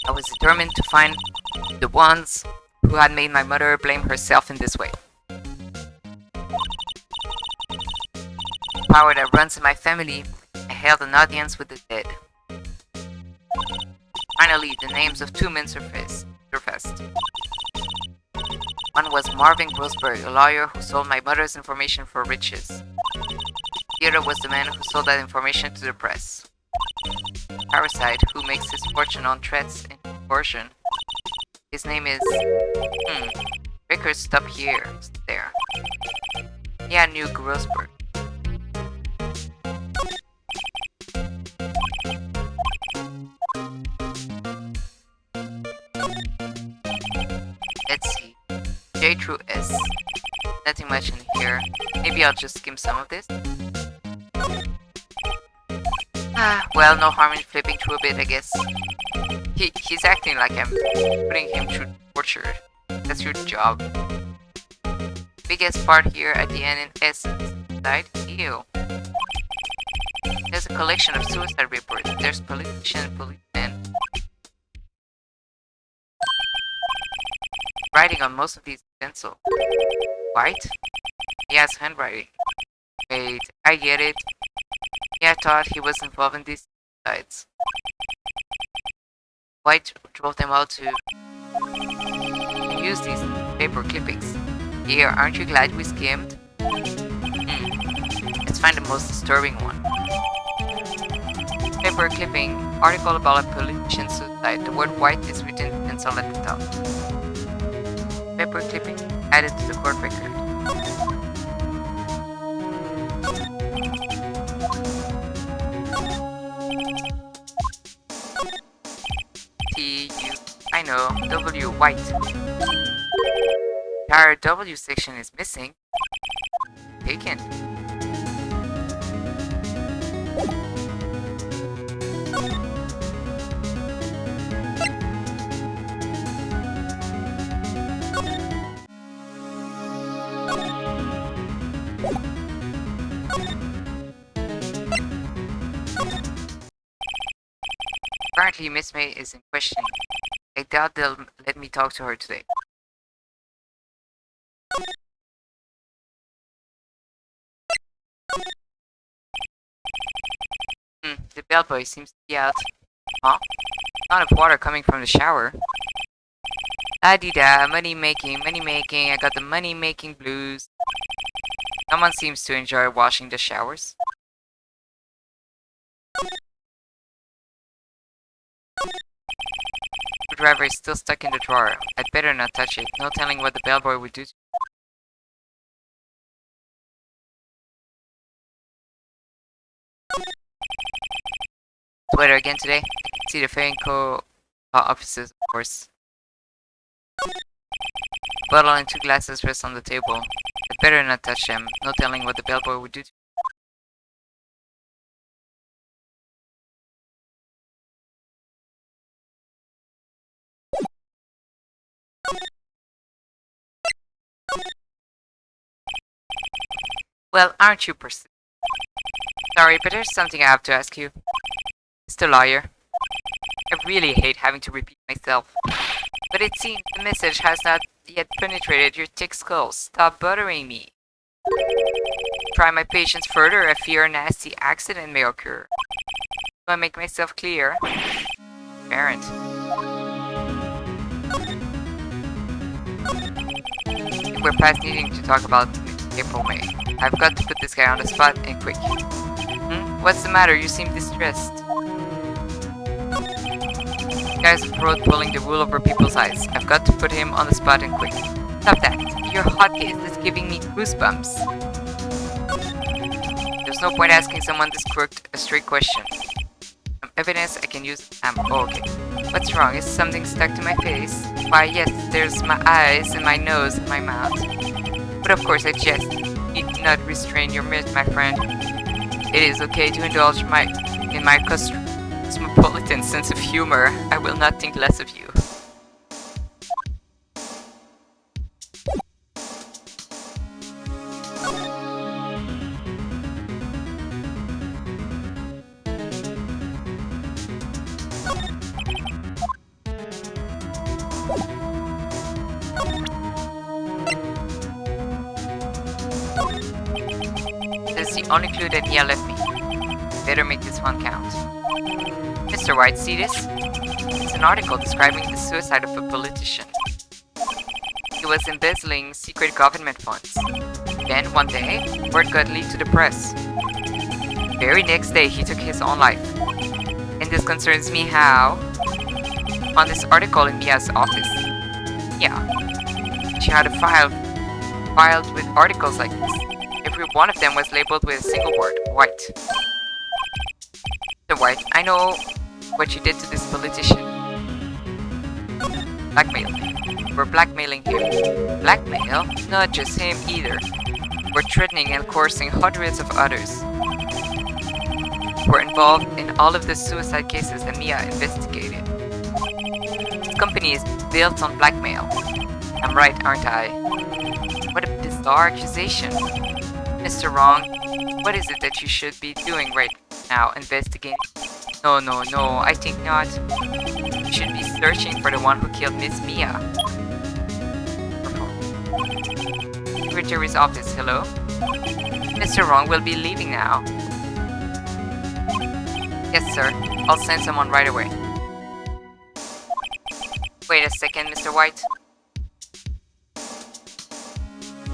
S1: I was determined to find the ones who had made my mother blame herself in this way. The power that runs in my family, I held an audience with the dead. Finally, the names of two men surfaced. One was Marvin Grossberg, a lawyer who sold my mother's information for riches. The other was the man who sold that information to the press. Parasite, who makes his fortune on threats and coercion. His name is... Records stop here. There. Yeah, I knew Grossberg. Let's see. J through S. Nothing much in here. Maybe I'll just skim some of this. Well, no harm in flipping through a bit, I guess. He's acting like I'm putting him through torture. That's your job. Biggest part here at the end in S side. Ew. There's a collection of suicide reports. There's politician, policeman. Writing on most of these pencil. White? He has handwriting. Wait, I get it. Yeah, I thought he was involved in these suicides. White drove them all to use these paper clippings. Here, aren't you glad we skimmed? Let's find the most disturbing one. Paper clipping, article about a politician suicide. The word white is written in pencil at the top. Paper clipping, added to the court record. T-U, I know, W, white. Our W section is missing. Taken. Apparently Miss May is in questioning. I doubt they'll let me talk to her today. The bellboy seems to be out. Huh? Sound of water coming from the shower. La-di-da, money making, I got the money making blues. Someone seems to enjoy washing the showers. Screwdriver is still stuck in the drawer. I'd better not touch it. No telling what the bellboy would do to weather again today. I can see the Feinco offices, of course. A bottle and 2 glasses rest on the table. I'd better not touch them. No telling what the bellboy would do to Well, aren't you persistent? Sorry, but there's something I have to ask you. Mr. Lawyer. I really hate having to repeat myself. But it seems the message has not yet penetrated your thick skull. Stop bothering me. Try my patience further, I fear a nasty accident may occur. Do I make myself clear? Parent. We're past needing to talk about April, May. I've got to put this guy on the spot and quick. What's the matter? You seem distressed. This guy's a pro pulling the wool over people's eyes. I've got to put him on the spot and quick. Stop that. Your hot gaze is giving me goosebumps. There's no point asking someone this crooked a straight question. Some evidence I can use. Okay. What's wrong? Is something stuck to my face? Why, yes, there's my eyes and my nose and my mouth. But of course I jest. You do not restrain your mirth, my friend. It is okay to indulge in my cosmopolitan sense of humor. I will not think less of you. That's the only clue that Nia left me. Better make this one count. Mr. White, see this? It's an article describing the suicide of a politician. He was embezzling secret government funds. Then, one day, word got leaked to the press. The very next day, he took his own life. And this concerns me how? On this article in Mia's office. Yeah. She had a file filed with articles like this. Every one of them was labeled with a single word, white. The white, I know what you did to this politician. Blackmail. We're blackmailing him. Blackmail? Not just him either. We're threatening and coercing hundreds of others. We're involved in all of the suicide cases that Mia investigated. This company is built on blackmail. I'm right, aren't I? What a bizarre accusation. Mr. Wrong, what is it that you should be doing right now? Investigating? No, I think not. You should be searching for the one who killed Miss Mia. Secretary's office, hello? Mr. Wrong will be leaving now. Yes, sir. I'll send someone right away. Wait a second, Mr. White.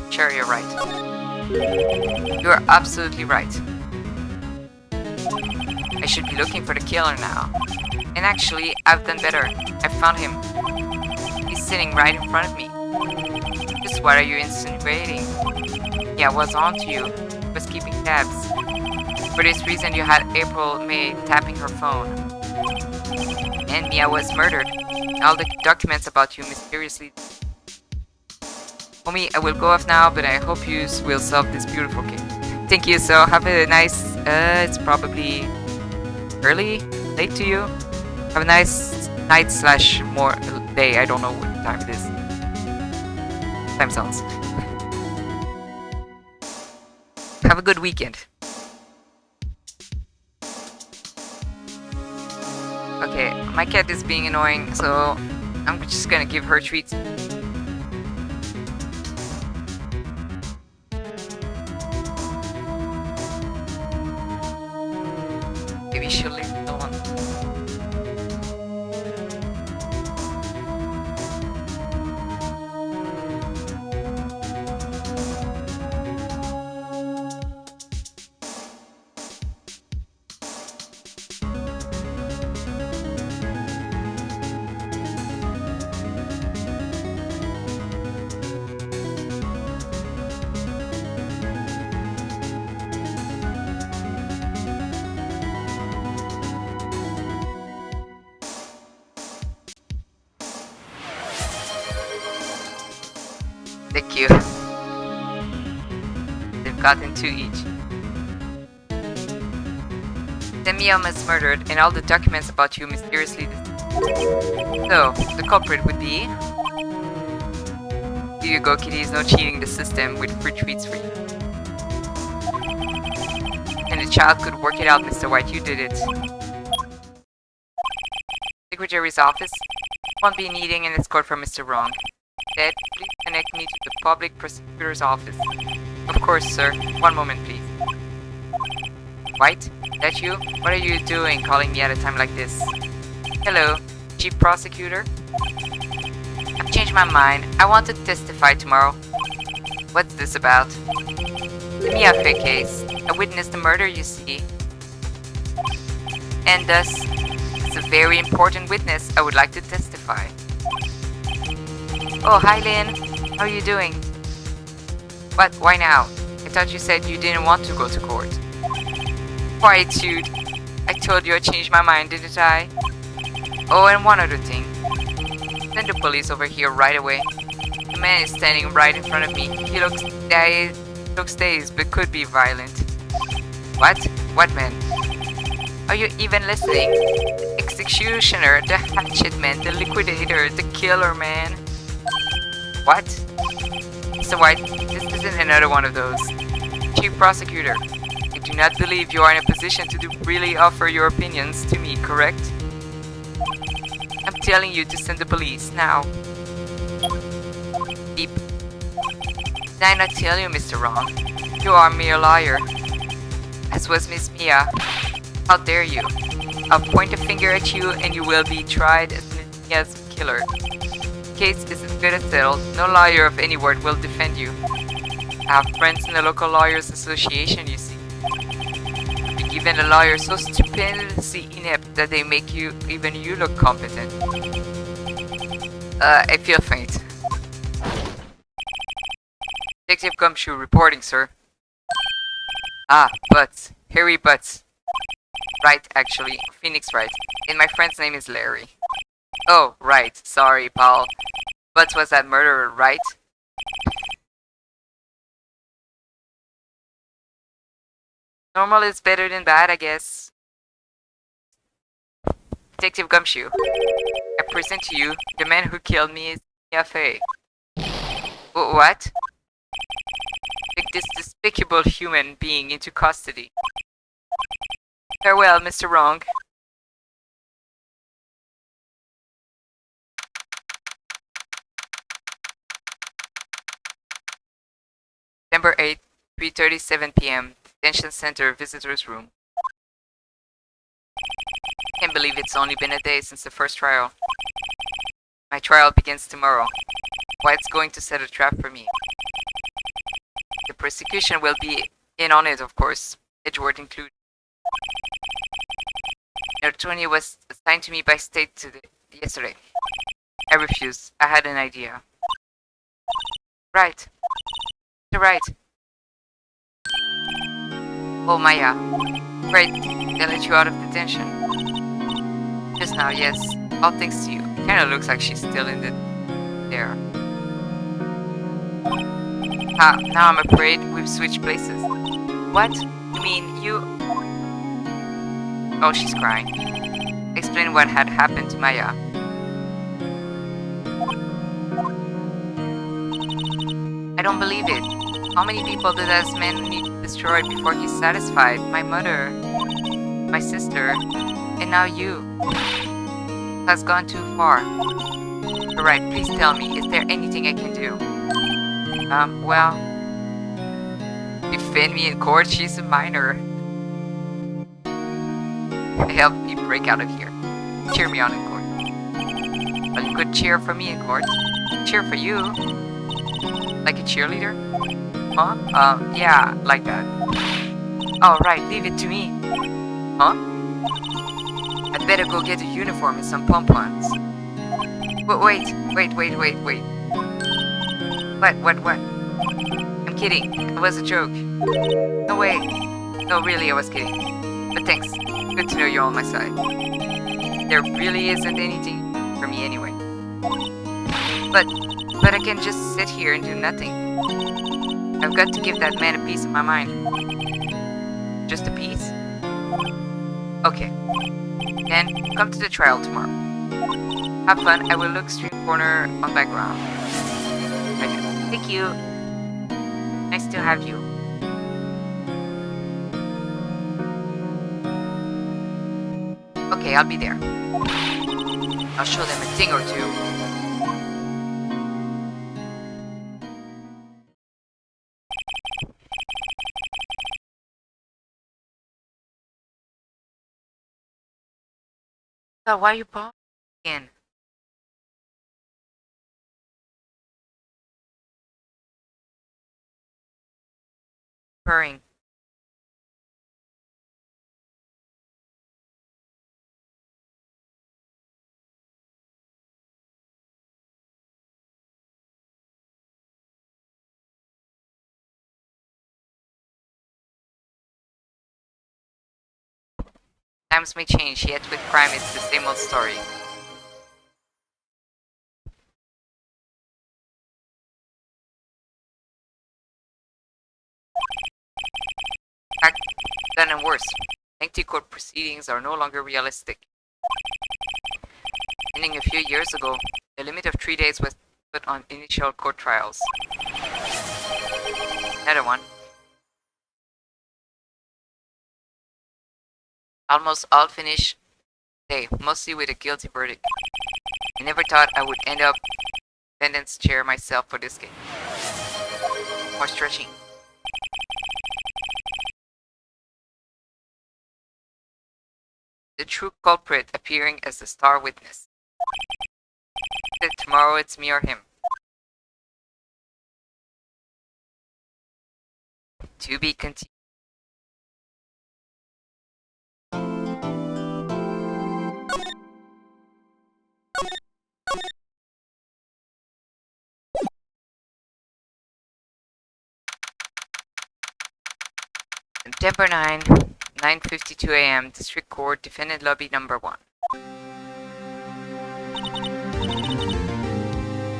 S1: Sure, you're right. You're absolutely right. I should be looking for the killer now. And actually, I've done better. I found him. He's sitting right in front of me. Just what are you insinuating? Yeah, I was on to you. I was keeping tabs. For this reason, you had April May tapping her phone. And Mia was murdered. All the documents about you mysteriously. Homie, I will go off now, but I hope you will solve this beautiful case. Thank you, so have a nice, it's probably early, late to you. Have a nice night / more day, I don't know what time it is. Time zones. Have a good weekend. Okay, my cat is being annoying, so I'm just gonna give her treats. Maybe she'll leave me alone. Thank you. They've gotten 2 each. Mia was murdered and all the documents about you mysteriously disappeared. So, the culprit would be... Here you go, kitties, no cheating the system with free treats for you. And the child could work it out, Mr. White, you did it. Secretary's office. Won't be needing an escort from Mr. Wrong. Ed, please connect me to the public prosecutor's office. Of course, sir. One moment, please. White? That you? What are you doing calling me at a time like this? Hello, Chief Prosecutor? I've changed my mind. I want to testify tomorrow. What's this about? The Miafe case. I witnessed the murder, you see. And thus, as a very important witness, I would like to testify. Oh, hi Lynn. How are you doing? What? Why now? I thought you said you didn't want to go to court. Quietude. I told you I changed my mind, didn't I? Oh, and one other thing. Send the police over here right away. The man is standing right in front of me. He looks dazed, but could be violent. What? What man? Are you even listening? The executioner, the hatchet man, the liquidator, the killer man. What? Mr. White, this isn't another one of those. Chief Prosecutor, I do not believe you are in a position to really offer your opinions to me, correct? I'm telling you to send the police, now. Beep. Did I not tell you, Mr. Wrong? You are a mere liar. As was Miss Mia. How dare you? I'll point a finger at you and you will be tried as Miss Mia's killer. Case is as good as settled. No lawyer of any word will defend you. I have friends in the local lawyers association, you see. Be given a lawyer so stupendously inept that they make you, even you, look competent. I feel faint. Detective Gumshoe reporting, sir. Ah, Butts. Harry Butts. Right, actually. Phoenix Wright. And my friend's name is Larry. Oh, right. Sorry, pal. Butts was that murderer, right? Normal is better than bad, I guess. Detective Gumshoe. I present to you the man who killed me is Miafe. What? this despicable human being into custody. Farewell, Mr. Wrong. September 8, 3:37 p.m. Detention Center Visitors Room. Can't believe it's only been a day since the first trial. My trial begins tomorrow. White's going to set a trap for me. The prosecution will be in on it, of course, Edgeworth included. An attorney was assigned to me by state yesterday. I refused. I had an idea. Right. You're right. Oh, Maya. Great. They let you out of detention. Just now, yes. All thanks to you. Kinda looks like she's still in there. Now I'm afraid we've switched places. What? You mean you... Oh, she's crying. Explain what had happened to Maya. I don't believe it. How many people did this man need to destroy before he's satisfied? My mother, my sister, and now you. Has gone too far. Alright, please tell me, is there anything I can do? Well... Defend me in court, she's a minor. Help me break out of here. Cheer me on in court. Well, you could cheer for me in court. Cheer for you. Like a cheerleader? Huh? Yeah, like that. Oh, right, leave it to me. Huh? I'd better go get a uniform and some pom-poms. Wait. What? I'm kidding. It was a joke. No way. No, really, I was kidding. But thanks. Good to know you're on my side. There really isn't anything for me anyway. But I can just sit here and do nothing. I've got to give that man a piece of my mind. Just a piece? Okay. Then come to the trial tomorrow. Have fun. I will look stream corner on background. Thank you. Nice to have you. Okay, I'll be there. I'll show them a thing or two. So why are you pausing again? Purring. Times may change, yet with crime it's the same old story. Fact, done and worse. Lengthy court proceedings are no longer realistic. Ending a few years ago, the limit of 3 days was put on initial court trials. Another one. Almost all finished day, mostly with a guilty verdict. I never thought I would end up defendant's chair myself for this game. More stretching. The true culprit appearing as the star witness. Tomorrow it's me or him. To be continued. September 9, 9:52 a.m. District Court, Defendant Lobby Number 1.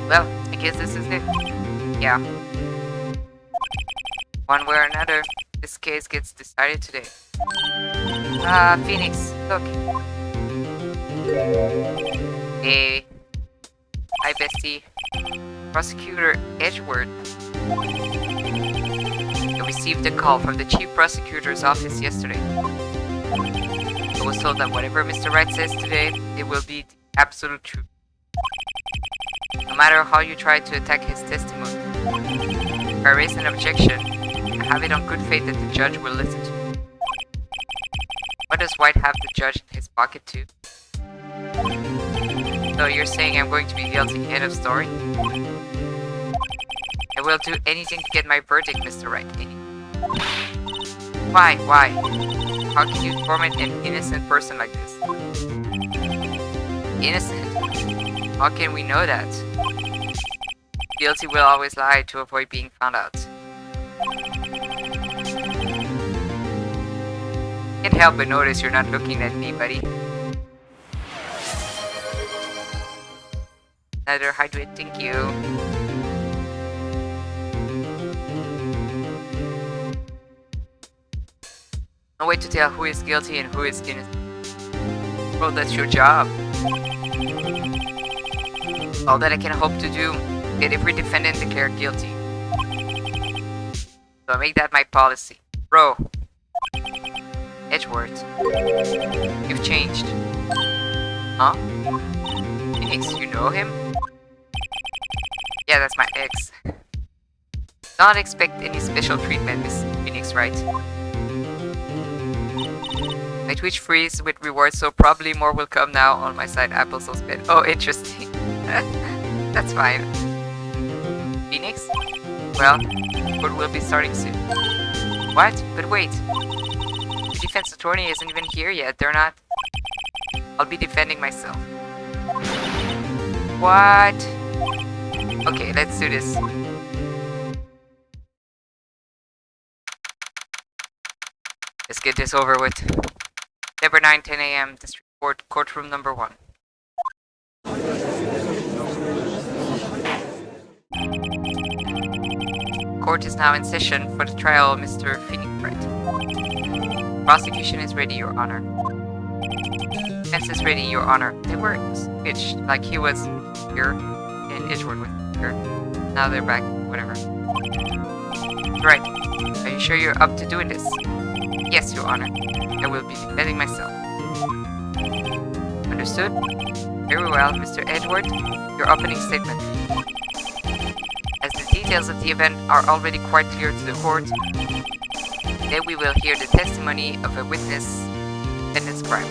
S1: Well, I guess this is it. Yeah. One way or another, this case gets decided today. Phoenix, look. Hey. Hi, bestie. Prosecutor Edgeworth. received a call from the Chief Prosecutor's office yesterday. I was told that whatever Mr. Wright says today, it will be the absolute truth. No matter how you try to attack his testimony, if I raise an objection, I have it on good faith that the judge will listen to me. What does White have the judge in his pocket too? So you're saying I'm going to be guilty, end of story? I will do anything to get my verdict, Mr. Wright. Why? Why? How can you torment an innocent person like this? Innocent? How can we know that? Guilty will always lie to avoid being found out. Can't help but notice you're not looking at me, buddy. Another hydrate, thank you. No way to tell who is guilty and who is innocent. Well, that's your job. All that I can hope to do, get every defendant declared guilty. So I make that my policy. Bro. Edgeworth. You've changed. Huh? Phoenix, you know him? Yeah, that's my ex. Not expect any special treatment, Miss Phoenix, right? My Twitch freeze with rewards, so probably more will come now on my side applesauce bit. Oh, interesting. That's fine. Phoenix? Well, court will be starting soon. What? But wait. The defense attorney isn't even here yet, they're not. I'll be defending myself. What? Okay, let's do this. Let's get this over with. December 9, 10 a.m. District Court, courtroom number 1. Court is now in session for the trial of Mr. Phoenix Wright. Prosecution is ready, Your Honor. Defense is ready, Your Honor. They were switched, like he was here and Edgeworth was here. Now they're back, whatever. Right. Are you sure you're up to doing this? Yes, Your Honor. I will be defending myself. Understood? Very well, Mr. Edgeworth. Your opening statement. As the details of the event are already quite clear to the court, today we will hear the testimony of a witness in this crime.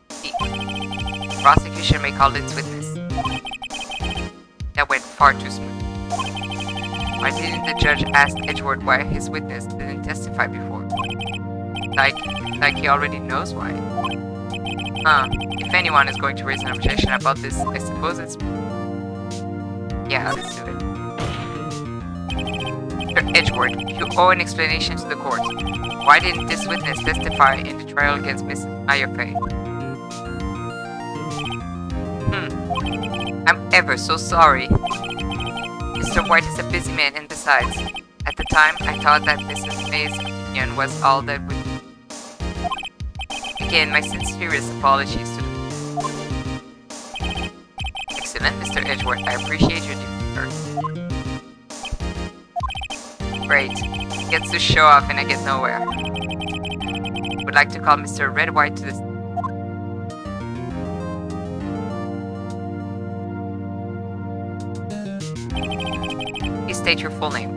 S1: The prosecution may call its witness. That went far too smooth. Why didn't the judge ask Edgeworth why his witness didn't testify before? Like he already knows why. If anyone is going to raise an objection about this, I suppose it's... Yeah, let's do it. Mr. Edgeworth, you owe an explanation to the court. Why didn't this witness testify in the trial against Miss IFA? I'm ever so sorry. Mr. White is a busy man, and besides, at the time I thought that Mrs. May's opinion was all that would... Again, my sincerest apologies to the... Excellent, Mr. Edgeworth. I appreciate your demeanor. Great. He gets to show off and I get nowhere. Would like to call Mr. Red White to this... Please state your full name.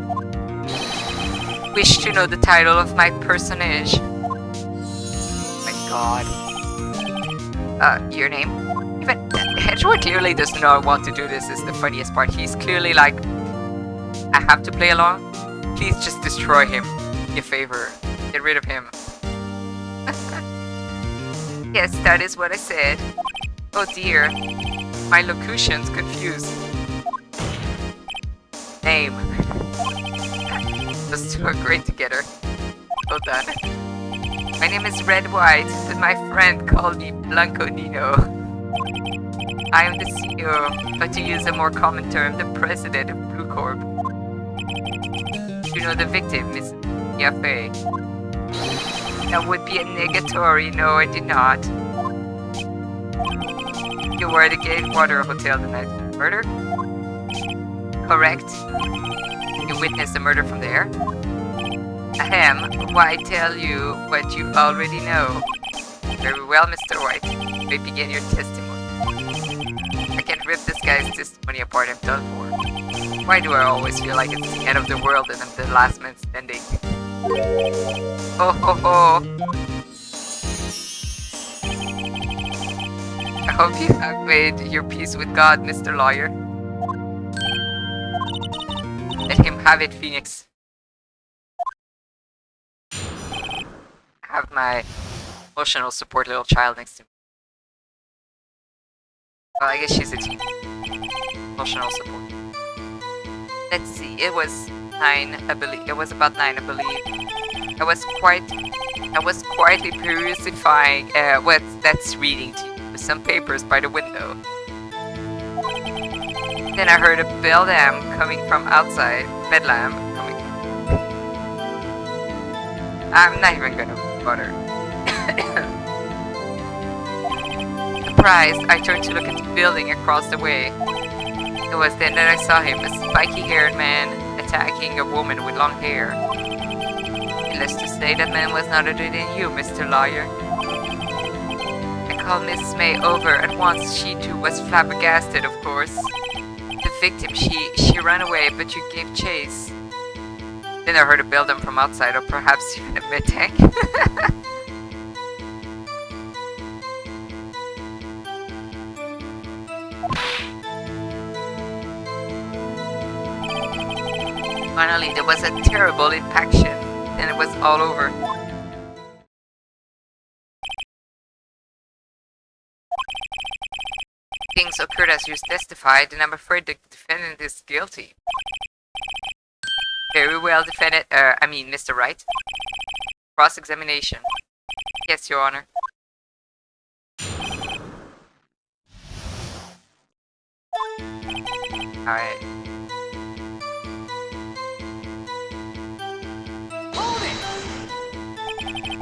S1: Wish to know the title of my personage. My god. Your name? Even Edgeworth clearly does not want to do this, is the funniest part. He's clearly like, I have to play along? Please just destroy him. Do me a favor. Get rid of him. Yes, that is what I said. Oh dear. My locution's confused. Name. Those two are great together. Well done. My name is Red White, but my friend called me Blanco Nino. I am the CEO, but to use a more common term, the president of Blue Corp. You know the victim, Miss Yafe. That would be a negatory. No, I did not. You were at the Gatewater Hotel the night of the murder? Correct. You witnessed the murder from there? Ahem, why tell you what you already know? Very well, Mr. White. You may begin your testimony. I can't rip this guy's testimony apart. I'm done for. Why do I always feel like it's the end of the world and I'm the last man standing? Oh ho ho! I hope you have made your peace with God, Mr. Lawyer. Let him have it, Phoenix. Have my emotional support little child next to me. Well, I guess she's a teen. Emotional support. Let's see, it was 9, I believe. It was about 9, I believe. I was quietly perusifying, that's reading to you, some papers by the window. Then I heard a bedlam coming from outside. Bedlam coming. I'm not even gonna bother. Surprised, I turned to look at the building across the way. It was then that I saw him, a spiky-haired man attacking a woman with long hair. Needless to say, that man was none other than you, Mr. Lawyer. I called Miss May over at once. She too was flabbergasted, of course. The victim, she ran away, but you gave chase. Then I heard a bedlam from outside, or perhaps even a mid-tank. Finally, there was a terrible impaction. Then it was all over. Things occurred as you testified, and I'm afraid the defendant is guilty. Very well, defendant. Mr. Wright. Cross-examination. Yes, Your Honor. Alright.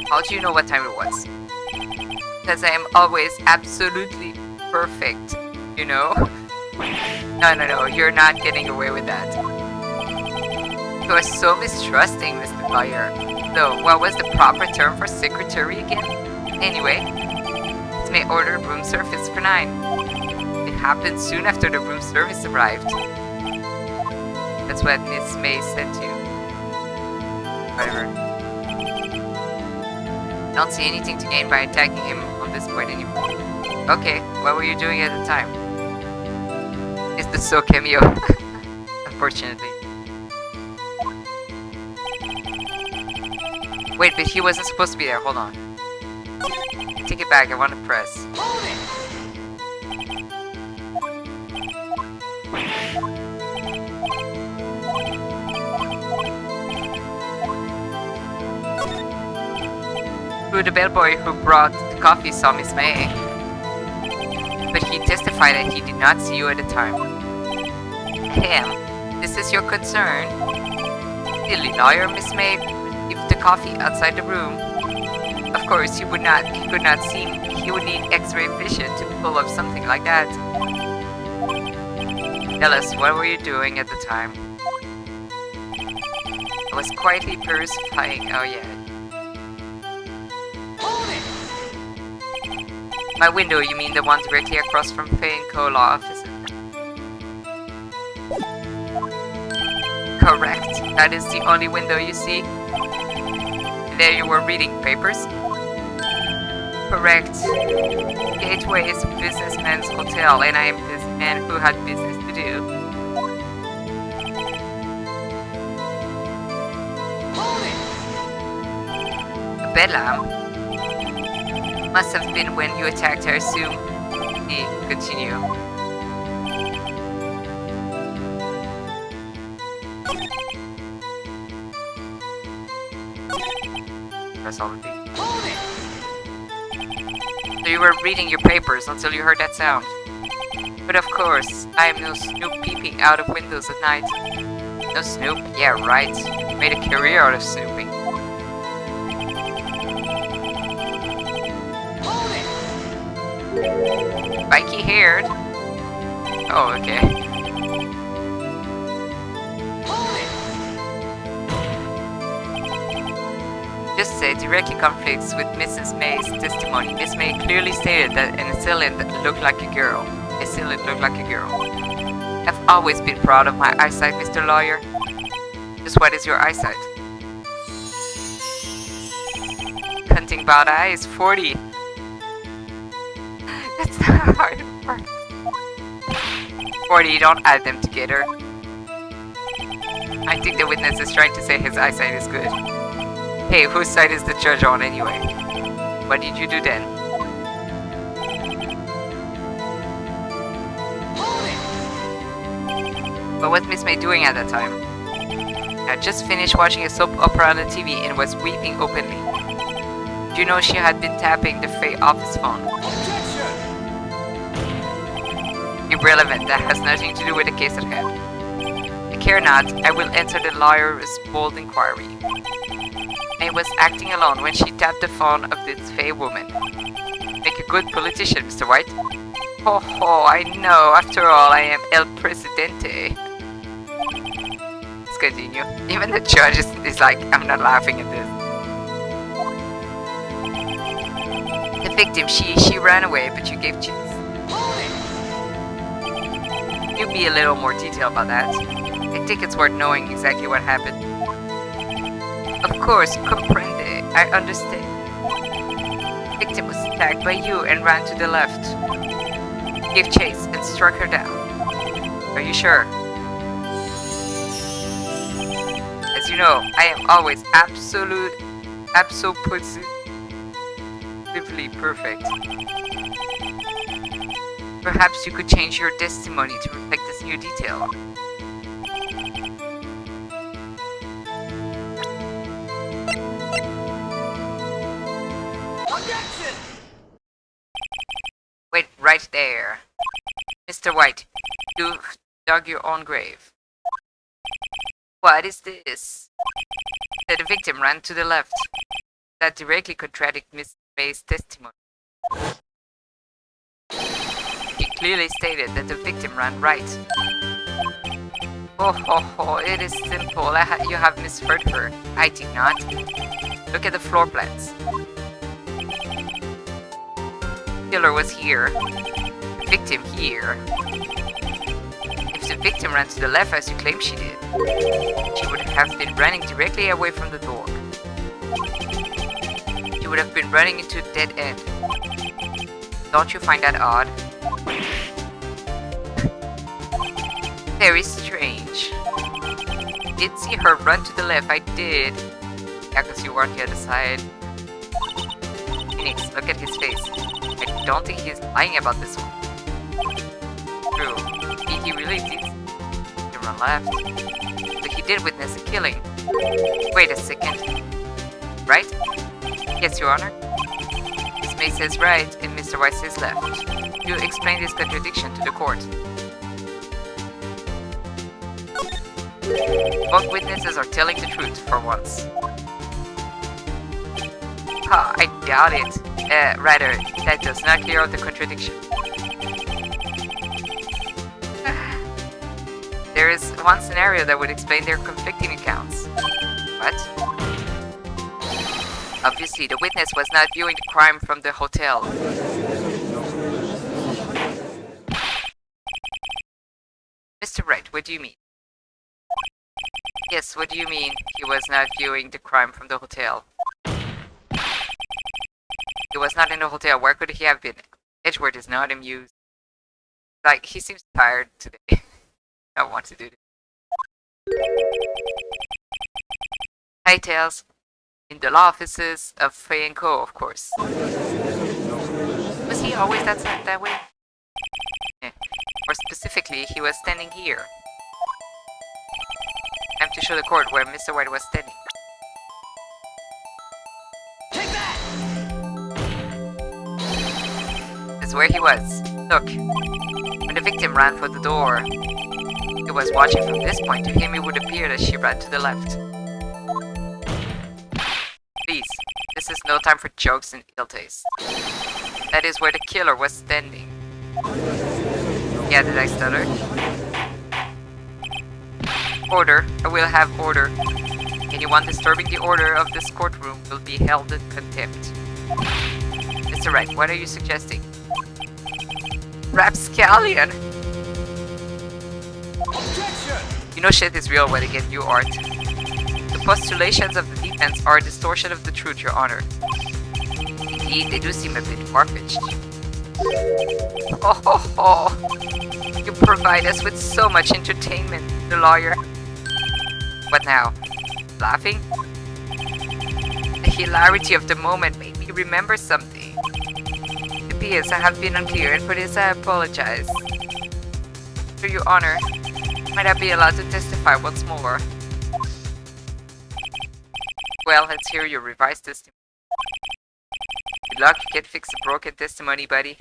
S1: How do you know what time it was? Because I am always absolutely perfect, you know? No, you're not getting away with that. You are so mistrusting, Mr. Lawyer. So, what was the proper term for secretary again? Anyway, Miss May ordered room service for 9. It happened soon after the room service arrived. That's what Miss May said to you. Whatever. Don't see anything to gain by attacking him on this point anymore. Okay, what were you doing at the time? It's the So cameo. Unfortunately. Wait, but he wasn't supposed to be there. Hold on. Take it back. I want to press. Who the bellboy who brought the coffee saw Miss May. But he testified that he did not see you at the time. Ahem, this is your concern? Silly lawyer, Miss May received the coffee outside the room. Of course, he could not see me. He would need X-ray vision to pull off something like that. Tell us, what were you doing at the time? I was quietly perusifying. Oh yeah. My window, you mean the one directly across from Fay & Co. law office? Correct. That is the only window you see. And there you were reading papers? Correct. Gateway is a businessman's hotel, and I am this man who had business to do. A bedlam? Must have been when you attacked her, I assume. Continue. Press all the B. So you were reading your papers until you heard that sound. But of course, I am no snoop peeping out of windows at night. No snoop? Yeah, right. You made a career out of snooping. Spiky haired? Oh, okay. Just say directly conflicts with Mrs. May's testimony. Miss May clearly stated that an assailant looked like a girl. I've always been proud of my eyesight, Mr. Lawyer. Just what is your eyesight? Hunting about eyes, 40. That's the hard part. 40, don't add them together. I think the witness is trying to say his eyesight is good. Hey, whose side is the judge on anyway? What did you do then? What was Miss May doing at that time? I just finished watching a soap opera on the TV and was weeping openly. Do you know she had been tapping the Faye office phone? Irrelevant, that has nothing to do with the case at hand. I care not, I will answer the lawyer's bold inquiry. May was acting alone when she tapped the phone of this Faye woman. Make a good politician, Mr. White. Ho ho, I know, after all, I am El Presidente. Let's continue. Even the judge is like, I'm not laughing at this. The victim, she ran away, but you gave chase. You be a little more detailed about that. I think it's worth knowing exactly what happened. Of course, comprende. I understand. The victim was attacked by you and ran to the left. You gave chase and struck her down. Are you sure? As you know, I am always absolutely perfect. Perhaps you could change your testimony to reflect this new detail. Objection! Wait, right there. Mr. White, you dug your own grave. What is this? That the victim ran to the left. That directly contradicts Miss May's testimony. He clearly stated that the victim ran right. Oh ho ho, it is simple. You have misheard her. I did not. Look at the floor plans. The killer was here. The victim here. If the victim ran to the left as you claim she did, she would have been running directly away from the door. She would have been running into a dead end. Don't you find that odd? Very strange. I did see her run to the left, I did. Yeah, because you were on the other side. Phoenix, look at his face. I don't think he's lying about this one. True. He really did. He ran left. So he did witness a killing. Wait a second. Right? Yes, Your Honor. Miss May says right and Mr. White says left. You explain this contradiction to the court. Both witnesses are telling the truth for once. Ha, I doubt it. Rather, that does not clear out the contradiction. There is one scenario that would explain their conflicting accounts. What? Obviously, the witness was not viewing the crime from the hotel. Mr. Wright, what do you mean? Yes, what do you mean he was not viewing the crime from the hotel? He was not in the hotel. Where could he have been? Edgeworth is not amused. Like, he seems tired today. I don't want to do this. Hi, Tails. In the law offices of Faye & Co., of course. Was he always that way? Yeah. Or specifically, he was standing here. I have to show the court where Mr. White was standing. Take that! That's where he was. Look. When the victim ran for the door, he was watching from this point. To him, it would appear that she ran to the left. Please, this is no time for jokes and ill taste. That is where the killer was standing. Yeah, did I stutter? Order. I will have order. Anyone disturbing the order of this courtroom will be held in contempt. Mr. Wright, what are you suggesting? Rapscallion! You know shit is real when again you aren't. The postulations of the defense are a distortion of the truth, Your Honor. Indeed, they do seem a bit far-fetched. Oh ho ho! You provide us with so much entertainment, the lawyer. What now? Laughing? The hilarity of the moment made me remember something. It appears I have been unclear, and for this I apologize. To Your Honor, might I be allowed to testify once more? Well, let's hear your revised testimony. Good luck, you can fix a broken testimony, buddy.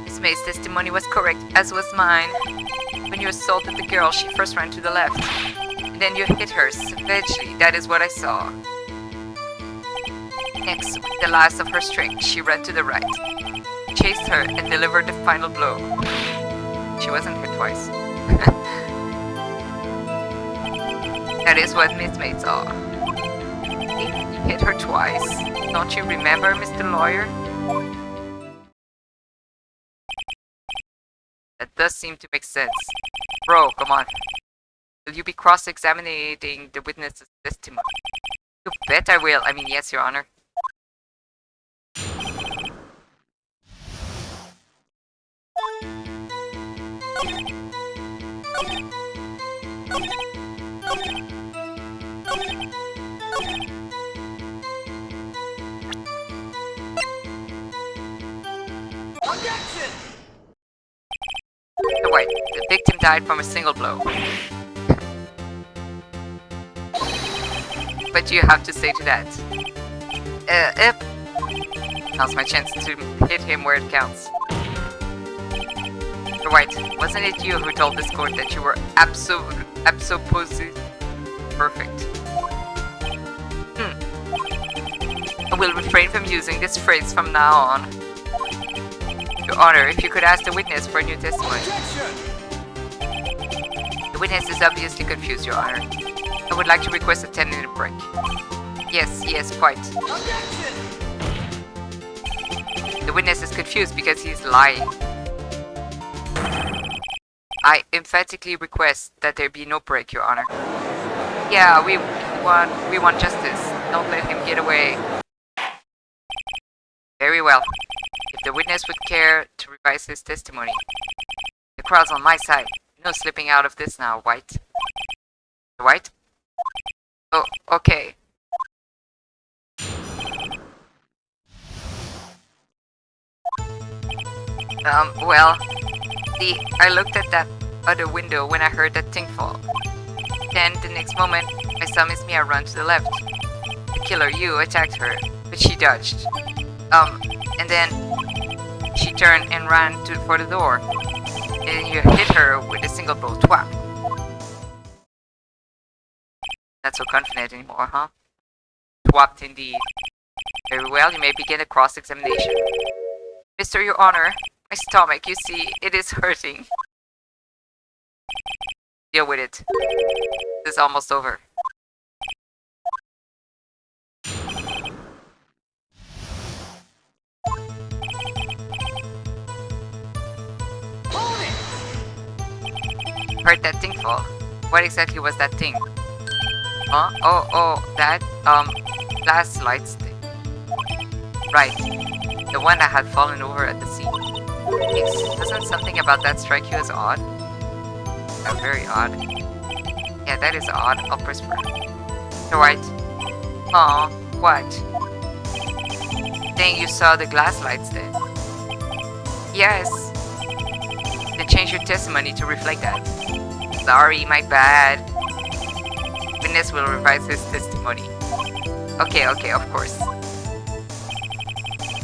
S1: Miss May's testimony was correct, as was mine. When you assaulted the girl, she first ran to the left. And then you hit her savagely, that is what I saw. Next, with the last of her strength, she ran to the right, chased her, and delivered the final blow. She wasn't hit twice. That is what Miss May saw. You hit her twice. Don't you remember, Mr. Lawyer? That does seem to make sense. Bro, come on. Will you be cross-examining the witness's testimony? You bet I will. I mean, yes, Your Honor. No, wait, the victim died from a single blow. What do you have to say to that? Now's my chance to hit him where it counts. White, wasn't it you who told this court that you were absolutely perfect? I will refrain from using this phrase from now on. Your Honor, if you could ask the witness for a new testimony. The witness is obviously confused, Your Honor. I would like to request a 10-minute break. Yes, quite. The witness is confused because he's lying. I emphatically request that there be no break, Your Honor. Yeah, we want justice. Don't let him get away. Very well. If the witness would care to revise his testimony. The crowd's on my side. No slipping out of this now, White. White? Oh, okay. Well, see, I looked at that other window when I heard that thing fall. Then, the next moment, I saw Miss Mia run to the left. The killer, you, attacked her, but she dodged. And then she turned and ran for the door. And you hit her with a single blow. Twap. Not so confident anymore, huh? Twapped indeed. Very well, you may begin a cross-examination. Mr. Your Honor, my stomach, you see, it is hurting. Deal with it. This is almost over. Heard that thing fall. What exactly was that thing? Huh? Oh, that, glass lights thing. Right. The one that had fallen over at the scene. Yes, doesn't something about that strike you as odd? Very odd. Yeah, that is odd. I'll press for it. Alright. Aw, what? Saying you saw the glass lights then? Yes. Then change your testimony to reflect that. Sorry, my bad. Witness will revise his testimony. Okay, of course.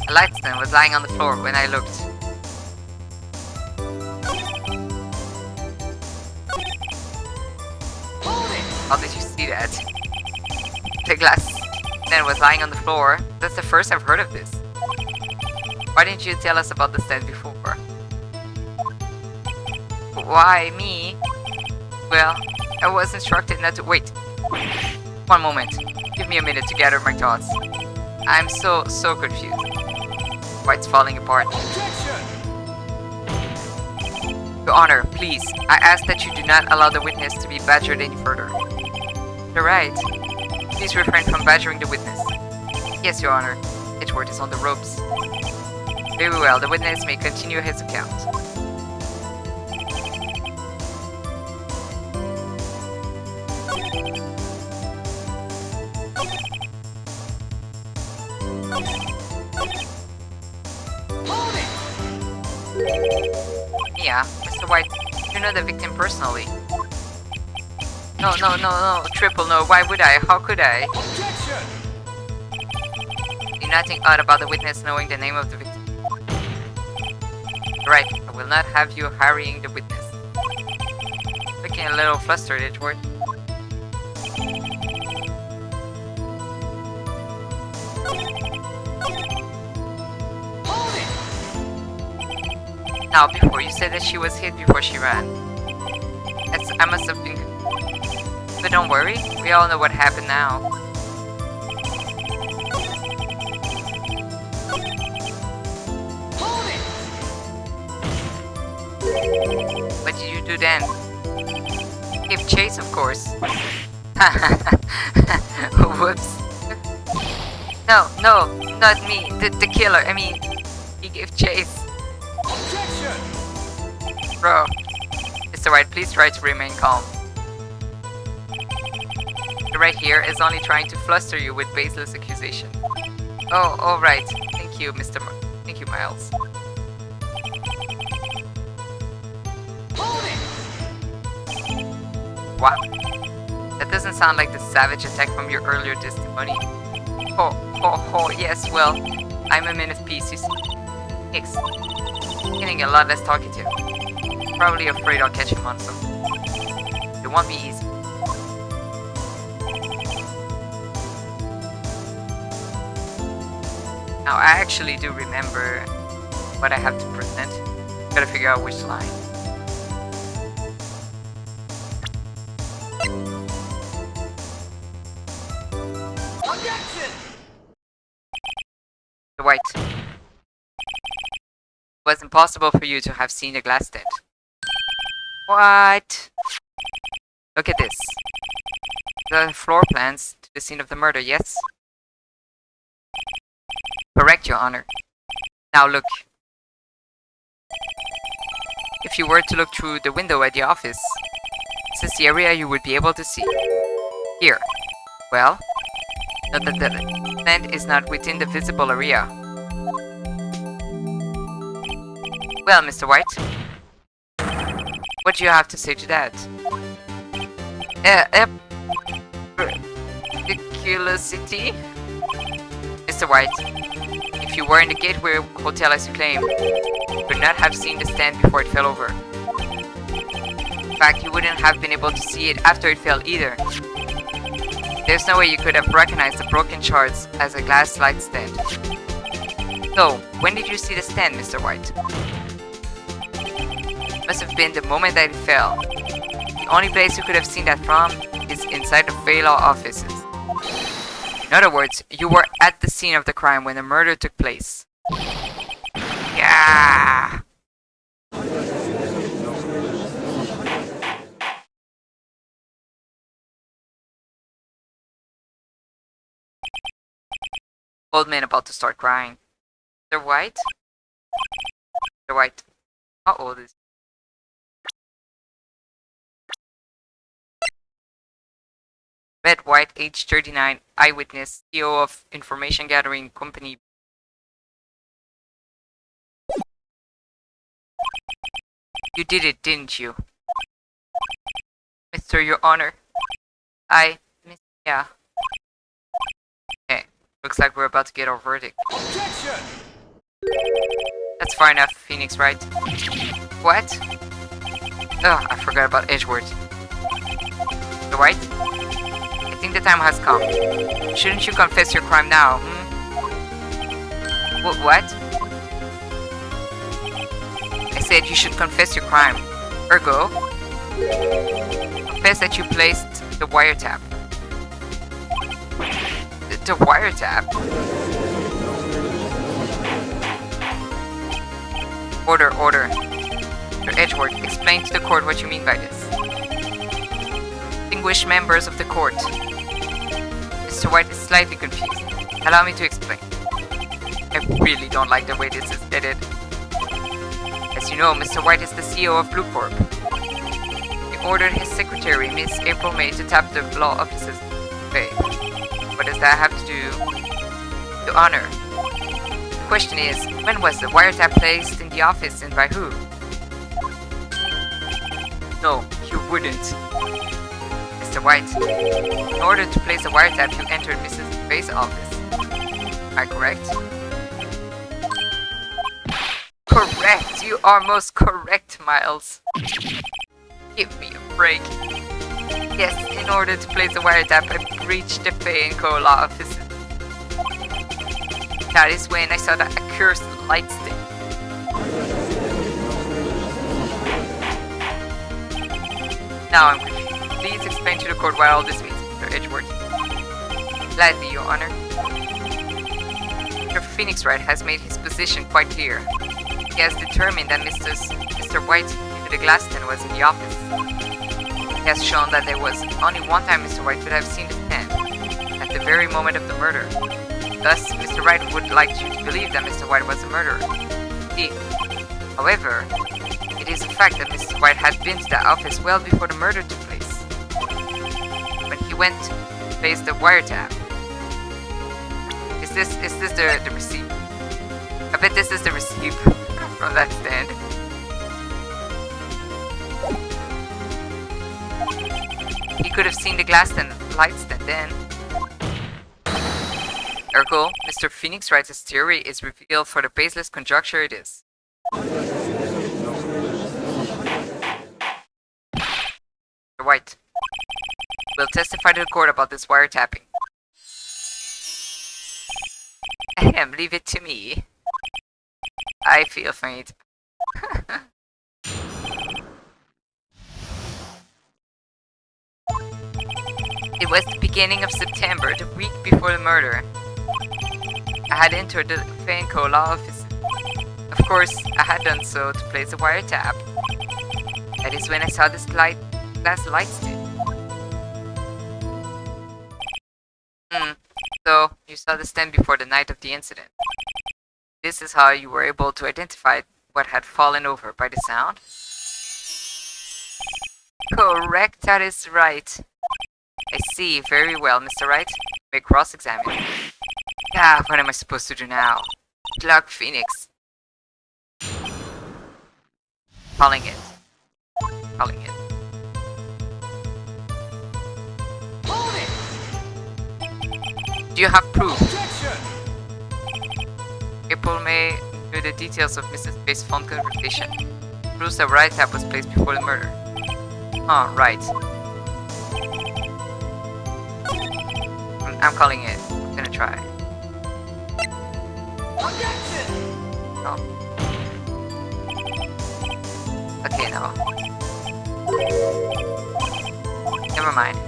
S1: A light stand was lying on the floor when I looked. How did you see that? The glass stand was lying on the floor. That's the first I've heard of this. Why didn't you tell us about the stand before? Why me? Well, I was instructed not to wait. One moment. Give me a minute to gather my thoughts. I'm so confused. White's falling apart. Your Honor, please, I ask that you do not allow the witness to be badgered any further. You're right. Please refrain from badgering the witness. Yes, Your Honor. Edgeworth is on the ropes. Very well, the witness may continue his account. Mia, Mr. White, you know the victim personally. No, triple no, why would I? How could I? Do nothing odd about the witness knowing the name of the victim. Right, I will not have you harrying the witness. Looking a little flustered, Edgeworth. Now, before, you said that she was hit before she ran. I must have been... But don't worry, we all know what happened now. What did you do then? Give chase, of course. Whoops. No, not me. The killer. I mean, he gave chase. Bro. Mr. White, please try to remain calm. The right here is only trying to fluster you with baseless accusation. Oh, alright. Thank you, Thank you, Miles. Wow. That doesn't sound like the savage attack from your earlier testimony. Yes, well, I'm a man of peace, you see. Thanks. Getting a lot less talkative. Probably afraid I'll catch him on something. It won't be easy. Now, I actually do remember what I have to present. Gotta figure out which line. Objection! The White. It was impossible for you to have seen the glass dead. What? Look at this. The floor plans to the scene of the murder, yes? Correct, Your Honor. Now look. If you were to look through the window at the office, this is the area you would be able to see. Here. Well, note that the stand is not within the visible area. Well, Mr. White, what do you have to say to that? Ridiculosity? Mr. White, if you were in the Gateway Hotel as you claim, you could not have seen the stand before it fell over. In fact, you wouldn't have been able to see it after it fell either. There's no way you could have recognized the broken shards as a glass light stand. So, when did you see the stand, Mr. White? Must have been the moment that it fell. The only place you could have seen that from is inside the Fey Law offices. In other words, you were at the scene of the crime when the murder took place. Yeah! Old man about to start crying. Mr. White? Mr. White, how old is he? Red White, age 39, eyewitness, CEO of information gathering company. You did it, didn't you? Mr. Your Honor. Yeah. Okay, looks like we're about to get our verdict. Objection! That's far enough, Phoenix, right? What? Ugh, I forgot about Edgeworth. The White? I think the time has come. Shouldn't you confess your crime now, What? I said you should confess your crime. Ergo, confess that you placed the wiretap. The wiretap? Order. Mr. Edgeworth, explain to the court what you mean by this. Distinguished members of the court. Mr. White is slightly confused. Allow me to explain. I really don't like the way this is edited. As you know, Mr. White is the CEO of Blue Corp. He ordered his secretary, Miss April May, to tap the law office's pay. What does that have to do to honor? The question is, when was the wiretap placed in the office and by who? No, you wouldn't. Mr. White, in order to place a wiretap, you entered Mrs. Bay's office. Am I correct? Correct! You are most correct, Miles. Give me a break. Yes, in order to place a wiretap, I breached the Fay & Co. law offices. That is when I saw that accursed light stick. Now I'm confused. Please explain to the court what all this means, Mr. Edgeworth. Gladly, Your Honor. Mr. Phoenix Wright has made his position quite clear. He has determined that Mr. White into the glass stand was in the office. He has shown that there was only one time Mr. White could have seen the stand, at the very moment of the murder. Thus, Mr. Wright would like you to believe that Mr. White was a murderer. However, it is a fact that Mr. White had been to that office well before the murder took place. When he went to place the wiretap. Is this the receipt? I bet this is the receipt from that stand. He could have seen the glass stand, light stand then. Ergo, Mr. Phoenix Wright's theory is revealed for the baseless conjecture it is. Mr. White will testify to the court about this wiretapping. Ahem, leave it to me. I feel faint. It was the beginning of September, the week before the murder. I had entered the Fay & Co. law office. Of course, I had done so to place a wiretap. That is when I saw this glass light stick. So, you saw the stand before the night of the incident. This is how you were able to identify what had fallen over by the sound? Correct, that is right. I see, very well, Mr. Wright. May cross-examine. Ah, what am I supposed to do now? Good luck, Phoenix. Calling it.
S2: Hold it!
S1: Do you have proof?
S2: Objection!
S1: April May knew the details of Mrs. Bay's phone conversation. Proves that wiretap was placed before the murder. Oh, right. I'm calling it. I'm gonna try.
S2: Objection!
S1: Oh. Okay, no. Never mind.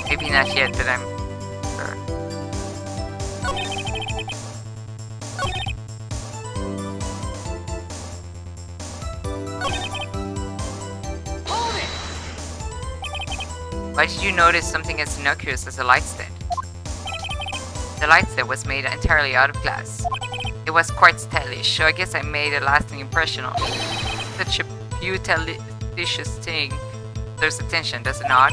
S1: Maybe not yet, but I'm sure.
S2: Hold it!
S1: Why did you notice something as innocuous as a light stand? The light stand was made entirely out of glass. It was quite stylish, so I guess I made a lasting impression on it. Such a beautilicious thing. There's attention, does it not?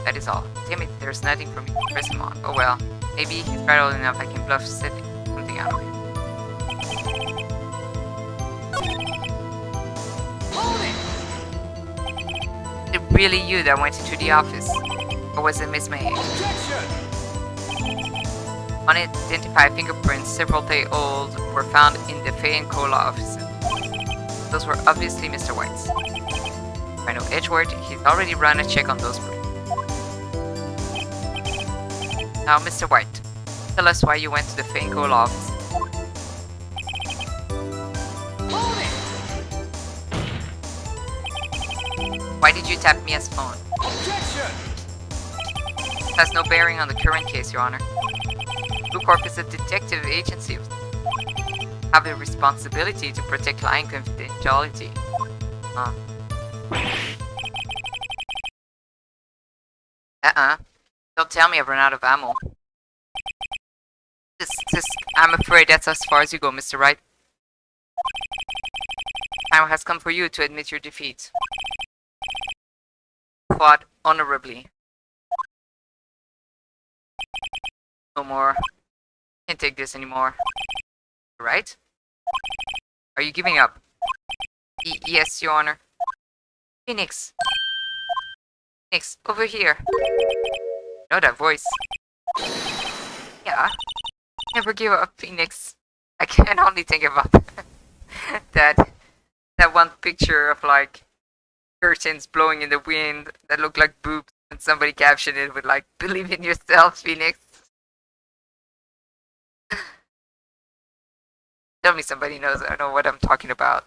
S1: That is all. Damn it, there's nothing for me to press him on. Oh well, maybe he's bright old enough I can bluff something out of him.
S2: Hold it!
S1: Is it really you that went into the office? Or was it Miss May?
S2: Objection!
S1: Unidentified fingerprints, several days old, were found in the Fay & Co. law offices. Those were obviously Mr. White's. If I know Edgeworth, he's already run a check on those prints. Now, Mr. White, tell us why you went to the Fay & Co. law office. Why did you tap Mia's phone?
S2: Objection!
S1: It has no bearing on the current case, Your Honor. Blue Corp is a detective agency. Have a responsibility to protect client confidentiality. Don't tell me I've run out of ammo. I'm afraid that's as far as you go, Mr. Wright. Time has come for you to admit your defeat. Fought honorably. No more. Can't take this anymore. Right? Are you giving up? Yes, Your Honor. Phoenix. Phoenix, over here. Know that voice. Yeah. Never give up, Phoenix. I can only think about that one picture of like curtains blowing in the wind that look like boobs, and somebody captioned it with like, "Believe in yourself, Phoenix." Tell me somebody knows. I know what I'm talking about.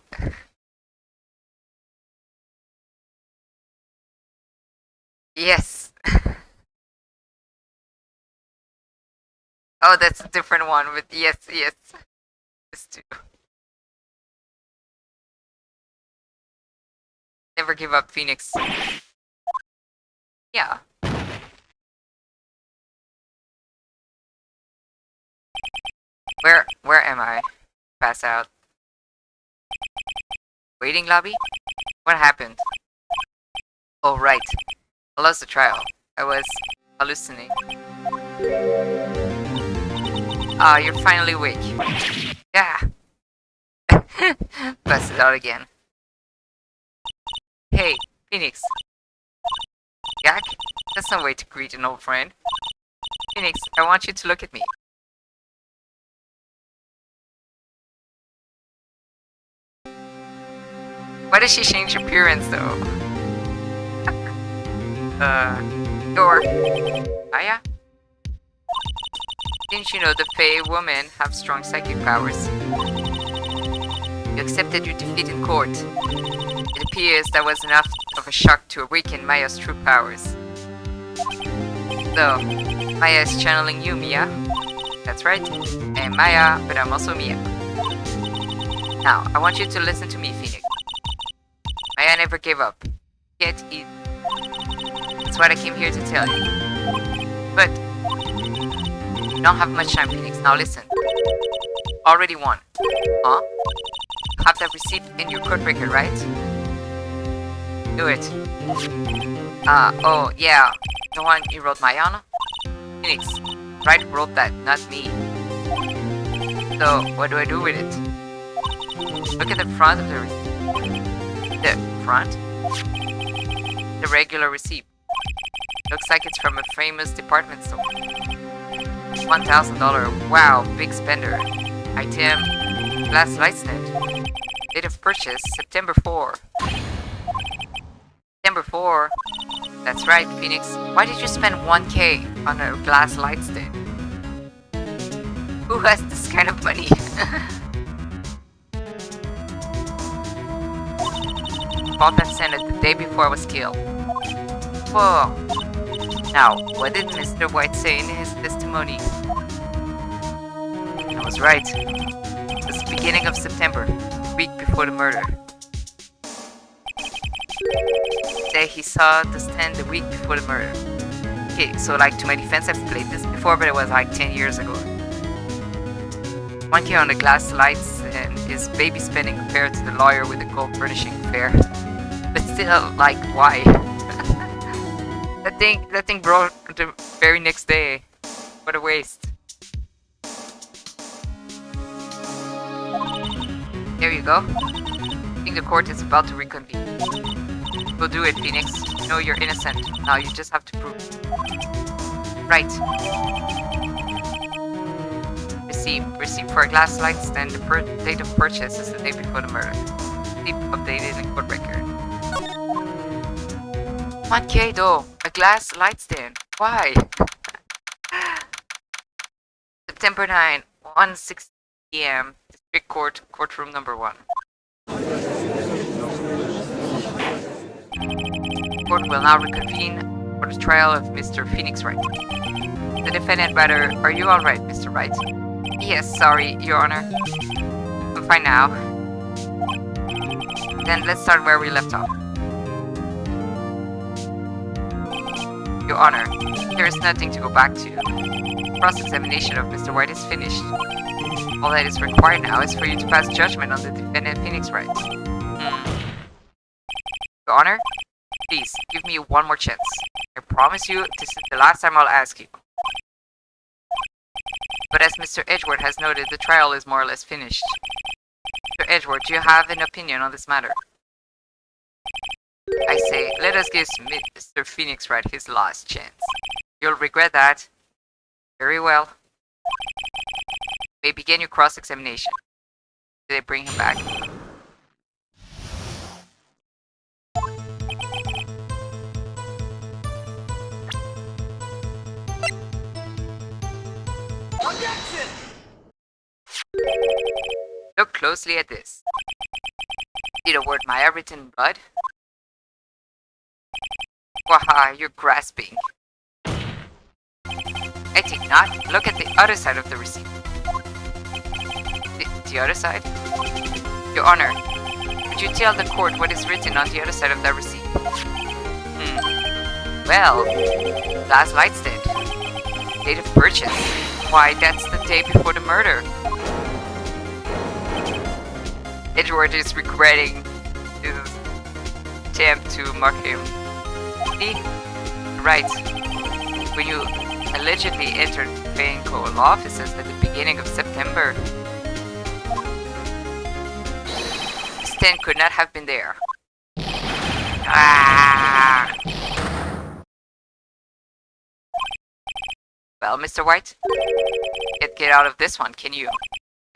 S1: Yes. Oh, that's a different one with yes. This too. Never give up, Phoenix. Yeah. Where am I? Pass out. Waiting lobby? What happened? Oh, right. I lost the trial. I was hallucinating. Ah, you're finally awake. Yeah. Bust it out again. Hey, Phoenix. Gak? That's no way to greet an old friend. Phoenix, I want you to look at me. Why does she change appearance though? Door. Aya? Didn't you know the Fae women have strong psychic powers? You accepted your defeat in court. It appears that was enough of a shock to awaken Maya's true powers. So, Maya is channeling you, Mia. That's right. I am Maya, but I'm also Mia. Now, I want you to listen to me, Phoenix. Maya never gave up. Yet, that's what I came here to tell you. But, you don't have much time, Phoenix. Now listen. Already won. Huh? You have that receipt in your court record, right? Do it. Oh, yeah. The one you wrote Maya on? Phoenix. Wright wrote that, not me. So, what do I do with it? Look at the front of the receipt. The front? The regular receipt. Looks like it's from a famous department store. $1,000. Wow, big spender. Item, glass light stand. Date of purchase, September 4. September 4? That's right, Phoenix. Why did you spend 1K on a glass light stand? Who has this kind of money? Bought that stand the day before I was killed. Whoa. Now, what did Mr. White say in his testimony? I was right. It was the beginning of September, the week before the murder. Say he saw the stand the week before the murder. Okay, so like to my defense, I've played this before, but it was like 10 years ago. 1K on the glass lights and is baby spending compared to the lawyer with the gold furnishing affair. But still, like, why? That thing broke the very next day. What a waste. There you go. I think the court is about to reconvene. We'll do it, Phoenix. You know you're innocent. Now you just have to prove it. Right. Receipt for a glass light stand. The date of purchase is the day before the murder. Receipt updated in court record. 1K though. A glass light stand. Why? September 9, 1:60 p.m. District Court, courtroom number 1. Court will now reconvene for the trial of Mr. Phoenix Wright. The defendant rather, are you alright, Mr. Wright? Yes, sorry, Your Honor. I'm fine now. Then let's start where we left off. Your Honor, there is nothing to go back to. Cross-examination of Mr. White is finished. All that is required now is for you to pass judgment on the defendant Phoenix Wright. Your Honor, please, give me one more chance. I promise you, this is the last time I'll ask you. But as Mr. Edgeworth has noted, the trial is more or less finished. Mr. Edgeworth, do you have an opinion on this matter? I say, let us give Mr. Phoenix Wright his last chance. You'll regret that. Very well. You may begin your cross-examination. Did they bring him back?
S2: Objection!
S1: Look closely at this. See the word Maya written in blood? Waha, you're grasping. I think not. Look at the other side of the receipt. The other side? Your Honor, could you tell the court what is written on the other side of that receipt? Well, last light's dead. Date of purchase. Why, that's the day before the murder. Edgeworth is regretting his attempt to mock him. See? Right. When you allegedly entered Banco law offices at the beginning of September, this tent could not have been there. Ah! Well, Mr. White, get out of this one, can you?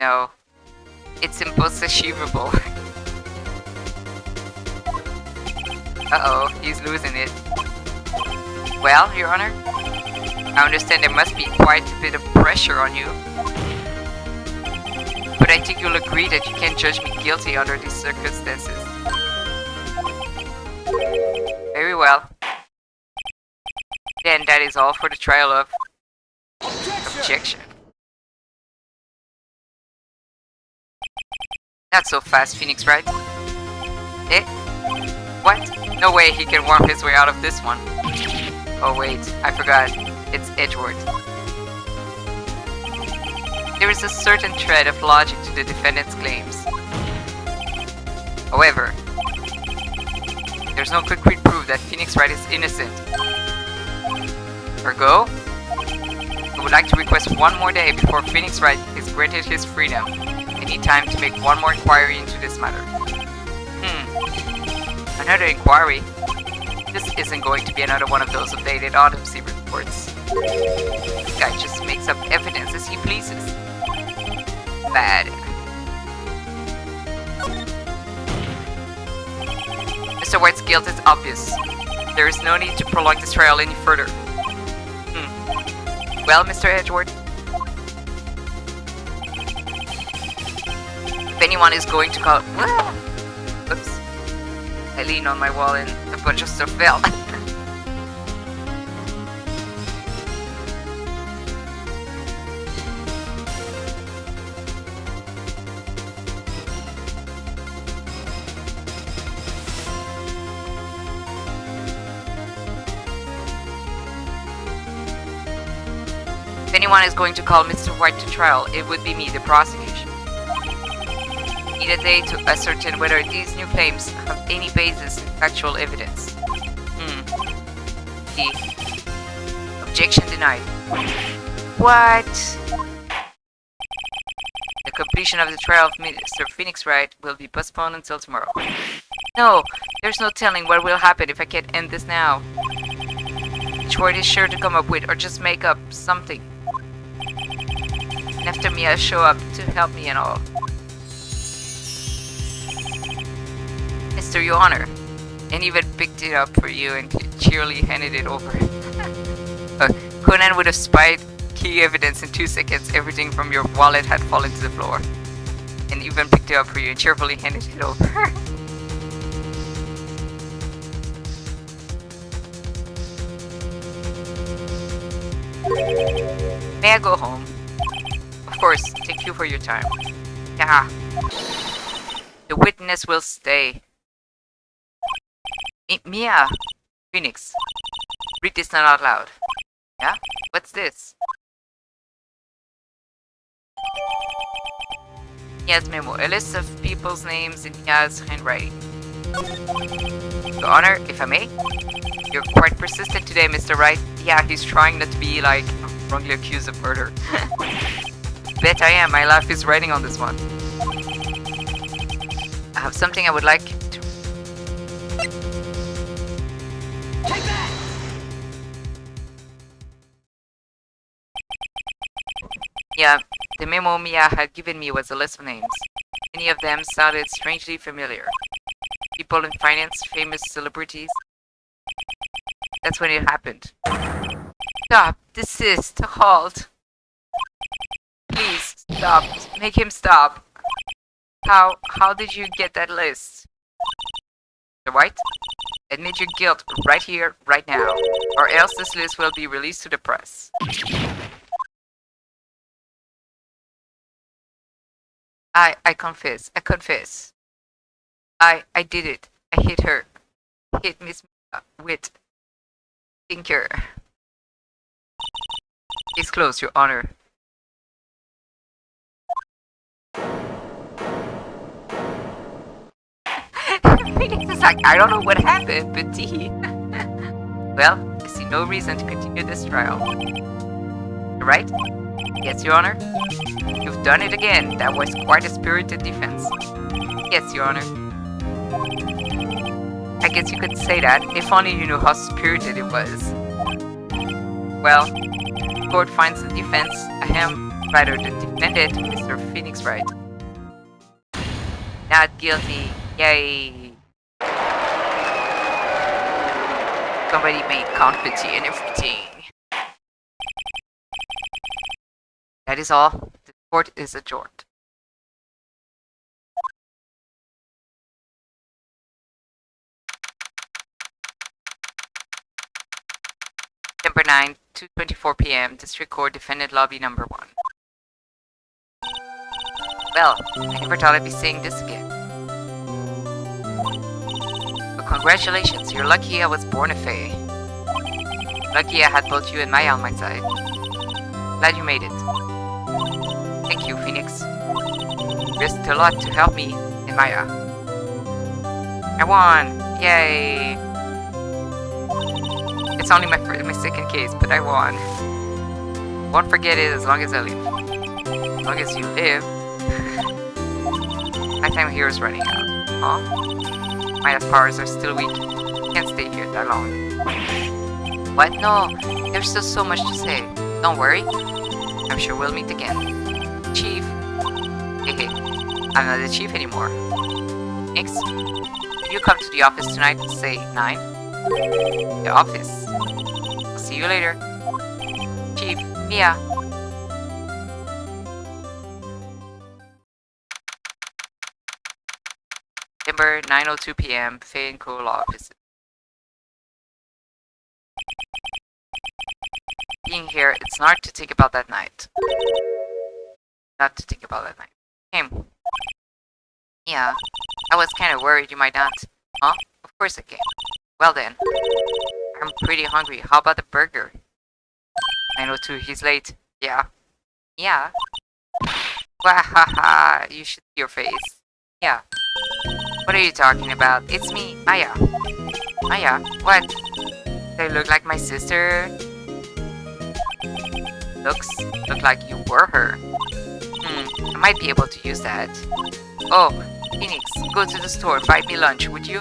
S1: No. It's impossible. Uh-oh, he's losing it. Well, Your Honor, I understand there must be quite a bit of pressure on you. But I think you'll agree that you can't judge me guilty under these circumstances. Very well. Then that is all for the trial of objection. Not so fast, Phoenix Wright. Eh? What? No way he can worm his way out of this one. Oh wait, I forgot. It's Edgeworth. There is a certain thread of logic to the defendant's claims. However, there's no concrete proof that Phoenix Wright is innocent. Ergo, I would like to request one more day before Phoenix Wright is granted his freedom. I need time to make one more inquiry into this matter. Another inquiry? This isn't going to be another one of those updated autopsy reports. This guy just makes up evidence as he pleases. Bad. Mr. White's guilt is obvious. There is no need to prolong this trial any further. Well, Mr. Edgeworth, if anyone is going to call... Oops. I leaned on my wall and a bunch of stuff fell. If anyone is going to call Mr. White to trial, it would be me, the prosecution. Need a day to ascertain whether these new claims have any basis in factual evidence. D. Objection denied. What? The completion of the trial of Mr. Phoenix Wright will be postponed until tomorrow. No, there's no telling what will happen if I can't end this now. Edgeworth is sure to come up with or just make up something. And after me, I'll show up to help me and all. Mr. Your Honor, and even picked it up for you and cheerily handed it over. Conan would have spied key evidence in 2 seconds. Everything from your wallet had fallen to the floor. And even picked it up for you and cheerfully handed it over. May I go home? Of course, thank you for your time. Yeah. The witness will stay. Mia! Phoenix. Read this out loud. Yeah? What's this? Mia's memo. A list of people's names in Mia's handwriting. Your Honor, if I may? You're quite persistent today, Mr. Wright. Yeah, he's trying not to be, like, wrongly accused of murder. Bet I am. My life is writing on this one. I have something I would like to...
S2: Take that!
S1: Yeah, the memo Mia had given me was a list of names. Many of them sounded strangely familiar. People in finance, famous celebrities. That's when it happened. Stop! Desist! Halt! Please, stop! Make him stop! How did you get that list? Mr. White? Admit your guilt right here, right now, or else this list will be released to the press. I confess. I confess. I did it. I hit her. Hit Miss with Tinker. Case closed, Your Honor. Phoenix is like, I don't know what happened, but tea. Well, I see no reason to continue this trial. Right? Yes, Your Honor. You've done it again. That was quite a spirited defense. Yes, Your Honor. I guess you could say that, if only you knew how spirited it was. Well, the court finds the defense, rather the defendant, Mr. Phoenix Wright. Not guilty. Yay. Somebody made confetti and everything. That is all. The court is adjourned. September 9, 2:24 p.m. District Court, Defendant Lobby Number 1. Well, I never thought I'd be saying this again. But congratulations, you're lucky I was born a fae. Lucky I had both you and Maya on my side. Glad you made it. Thank you, Phoenix. You risked a lot to help me and Maya. I won! Yay! It's only my second case, but I won. Won't forget it as long as I live. As long as you live. My time here is running out. Huh? Maya's powers are still weak. Can't stay here that long. What? No, there's still so much to say. Don't worry. I'm sure we'll meet again. Chief. Hey, I'm not the chief anymore. Nix, will you come to the office tonight, say 9? The office. I'll see you later. Chief, Mia. September 9:02 p.m. Faye & Co. Law Office. Being here, it's not to think about that night. Not to think about that night. Came. Yeah, I was kind of worried you might not. Huh? Of course I came. Well then. I'm pretty hungry. How about the burger? 9:02, he's late. Yeah. Yeah. Wahaha, you should see your face. Yeah. What are you talking about? It's me, Maya. Maya? What? Do I look like my sister? Look like you were her. I might be able to use that. Oh, Phoenix, go to the store, buy me lunch, would you?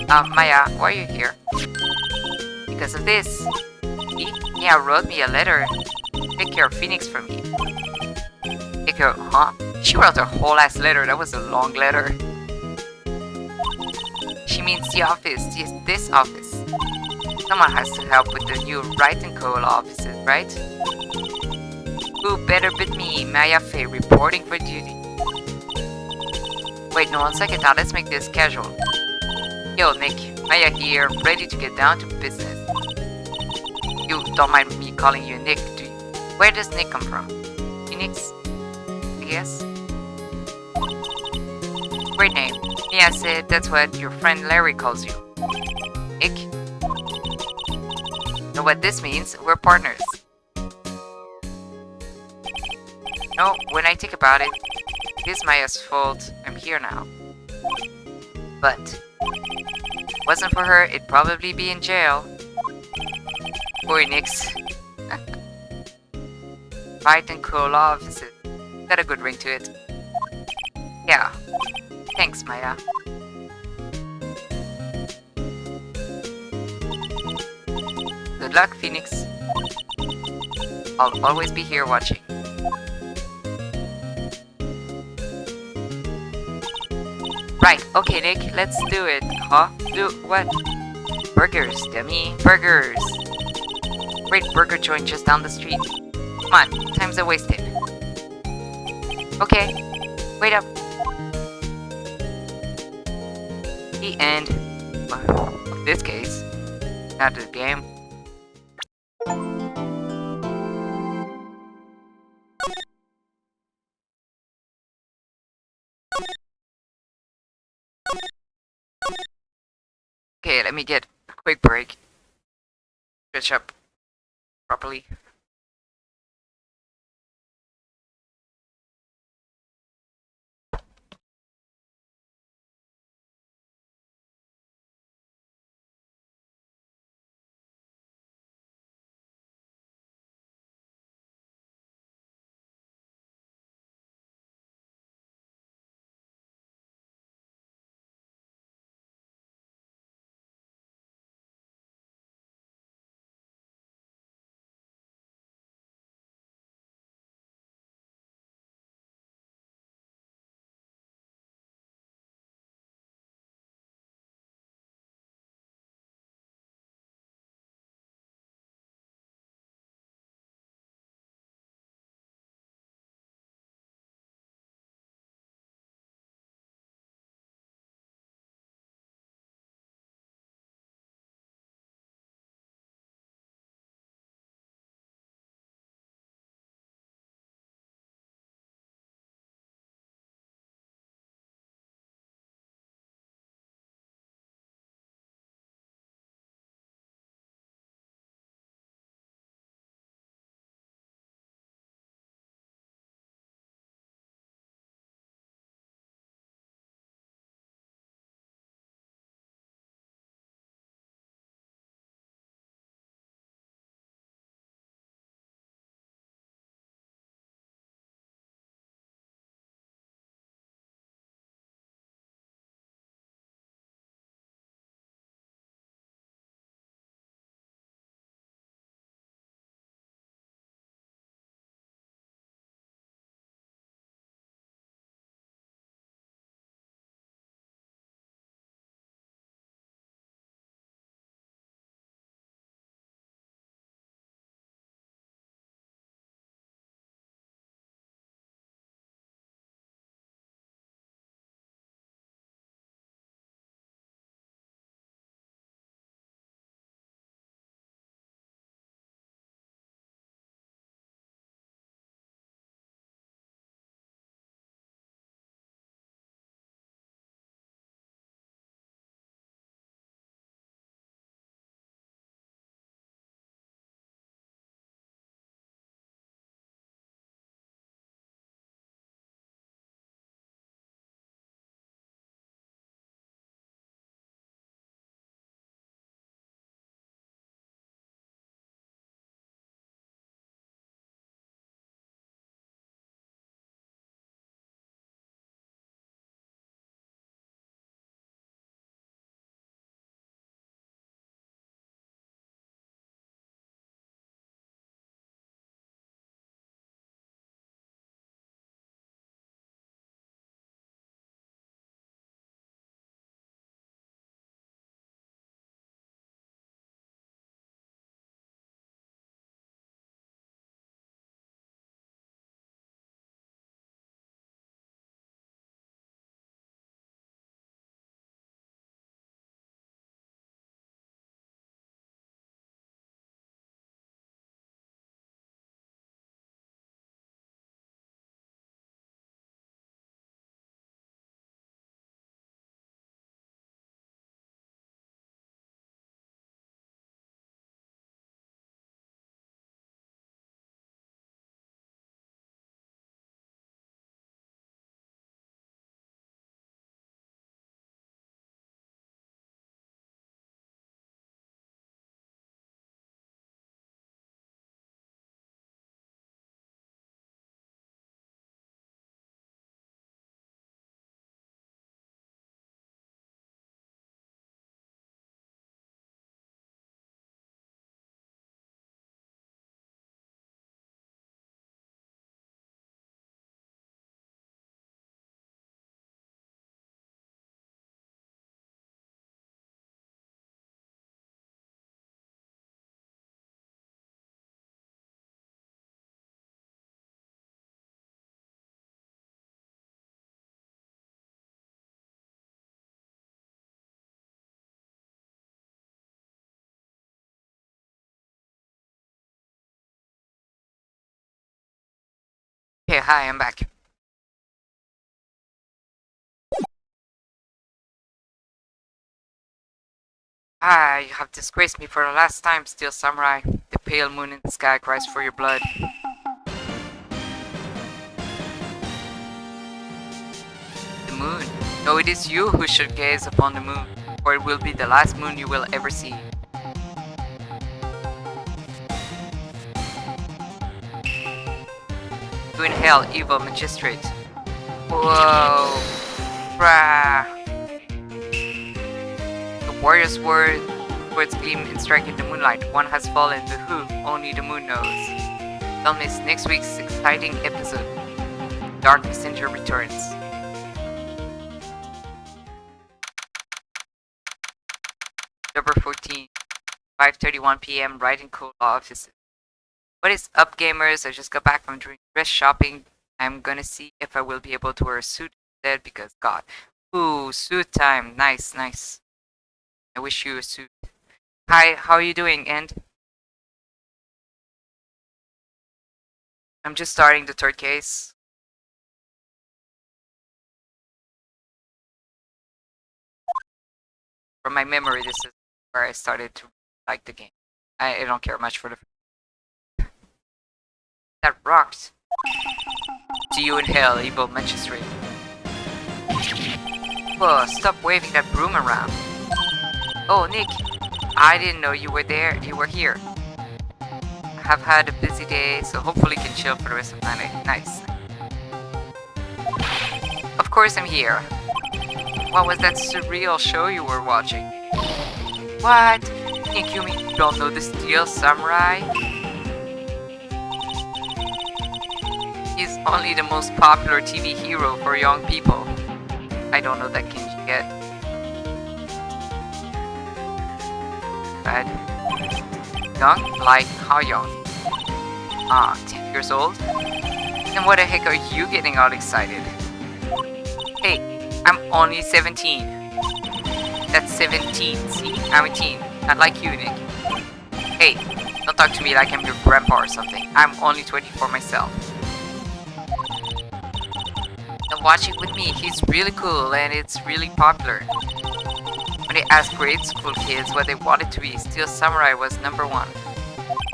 S1: Maya, why are you here? Because of this. Mia wrote me a letter. Take care of Phoenix for me. Take care, huh? She wrote a whole ass letter, that was a long letter. She means the office, this office. Someone has to help with the new Wright & Co. offices, right? Who better but me, Maya Faye, reporting for duty. Wait, no, on second thought, let's make this casual. Yo, Nick, Maya here, ready to get down to business. You don't mind me calling you Nick, do you? Where does Nick come from? Phoenix? I guess? Great name. Yes, that's what your friend Larry calls you. Nick? Know what this means? We're partners. No, when I think about it, it is Maya's fault I'm here now. But, wasn't for her, it'd probably be in jail. Boy, Nix. Fight and cool off, got a good ring to it. Yeah. Thanks, Maya. Good luck, Phoenix. I'll always be here watching. Right, okay, Nick, let's do it. Huh? Do what? Burgers, dummy. Burgers! Great burger joint just down the street. Come on, time's a wasted. Okay, wait up. The end of this case. Not the game. Okay, let me get a quick break. Stretch up properly. hi, I'm back. Ah, you have disgraced me for the last time, Steel Samurai. The pale moon in the sky cries for your blood. The moon? No, it is you who should gaze upon the moon, for it will be the last moon you will ever see. You in hell, evil magistrate. Whoa. Brah. The warrior's words gleam and strike in the moonlight. One has fallen, but who? Only the moon knows. Don't miss next week's exciting episode. Dark Messenger returns. October 14, 5:31 p.m. Right in Cola office. What is up, gamers? I just got back from doing dress shopping. I'm gonna see if I will be able to wear a suit instead because God. Ooh, suit time. Nice, nice. I wish you a suit. Hi, how are you doing, End? I'm just starting the third case. From my memory, this is where I started to like the game. I don't care much for the... That rocked. See you in hell, evil magistrate. Whoa, stop waving that broom around. Oh, Nick. I didn't know you were there. You were here. I have had a busy day, so hopefully can chill for the rest of the night. Nice. Of course I'm here. What was that surreal show you were watching? What? Nick, you mean you don't know the Steel Samurai? He's only the most popular TV hero for young people. I don't know that Kenji yet. Bad. Young? Like how young? Ah, 10 years old? Then what the heck are you getting all excited? Hey, I'm only 17. That's 17, see? I'm a teen, not like you, Nick. Hey, don't talk to me like I'm your grandpa or something. I'm only 24 myself. Now watch it with me, he's really cool and it's really popular. When they asked grade school kids what they wanted to be, Steel Samurai was number one.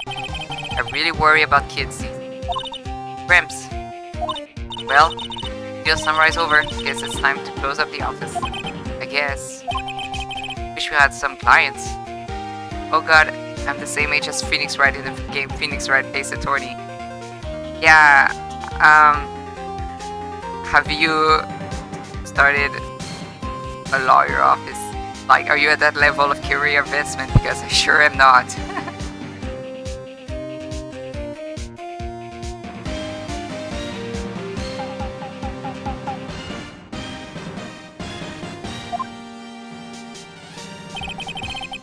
S1: I really worry about kids these days. Gramps. Well, Steel Samurai's over. Guess it's time to close up the office. I guess. Wish we had some clients. Oh god, I'm the same age as Phoenix Wright in the game Phoenix Wright Ace Attorney. Yeah, have you started a lawyer office? Like, are you at that level of career investment? Because I sure am not.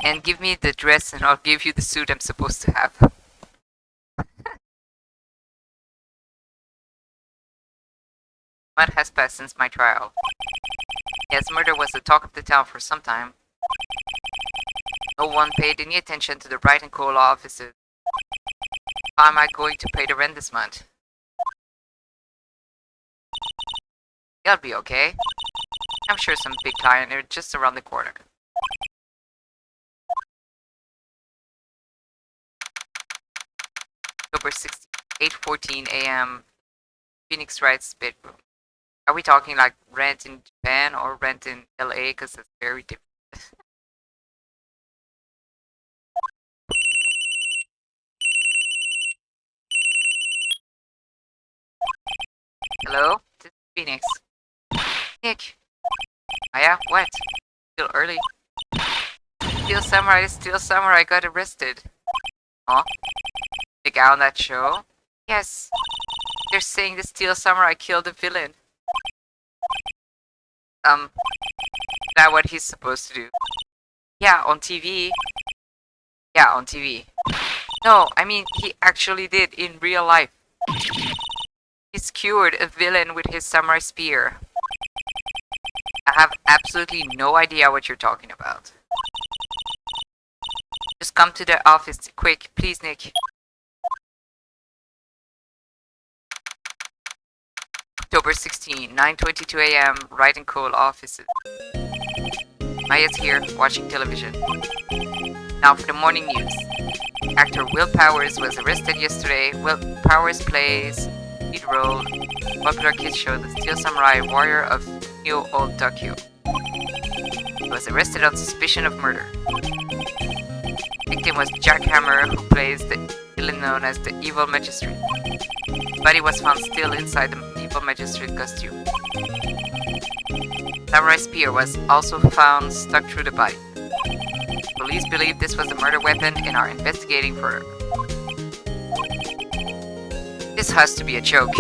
S1: And give me the dress and I'll give you the suit I'm supposed to have. What has passed since my trial? Yes, murder was the talk of the town for some time. No one paid any attention to the Bright and Cola offices. How am I going to pay the rent this month? It'll be okay. I'm sure some big client are just around the corner. October 16, 8:14 a.m. Phoenix Wright's bedroom. Are we talking like rent in Japan or rent in LA? Because it's very different. Hello? This is Phoenix. Nick. Oh yeah? What? Still early. Steel Samurai got arrested. Huh? The guy on that show? Yes. They're saying the Steel Samurai killed the villain. Is that what he's supposed to do? Yeah, on TV. Yeah, on TV. No, I mean, he actually did in real life. He skewered a villain with his samurai spear. I have absolutely no idea what you're talking about. Just come to the office quick, please, Nick. October 16, 9:22 a.m. Writing Coal offices. Maya's here, watching television. Now for the morning news. Actor Will Powers was arrested yesterday. Will Powers plays lead role popular kids show The Steel Samurai Warrior of New Old Tokyo. He was arrested on suspicion of murder. Victim was Jack Hammer, who plays the villain known as the Evil Magistrate. His body was found still inside the Evil Magistrate costume. Samurai spear was also found stuck through the body. Police believe this was a murder weapon and are investigating further. This has to be a joke.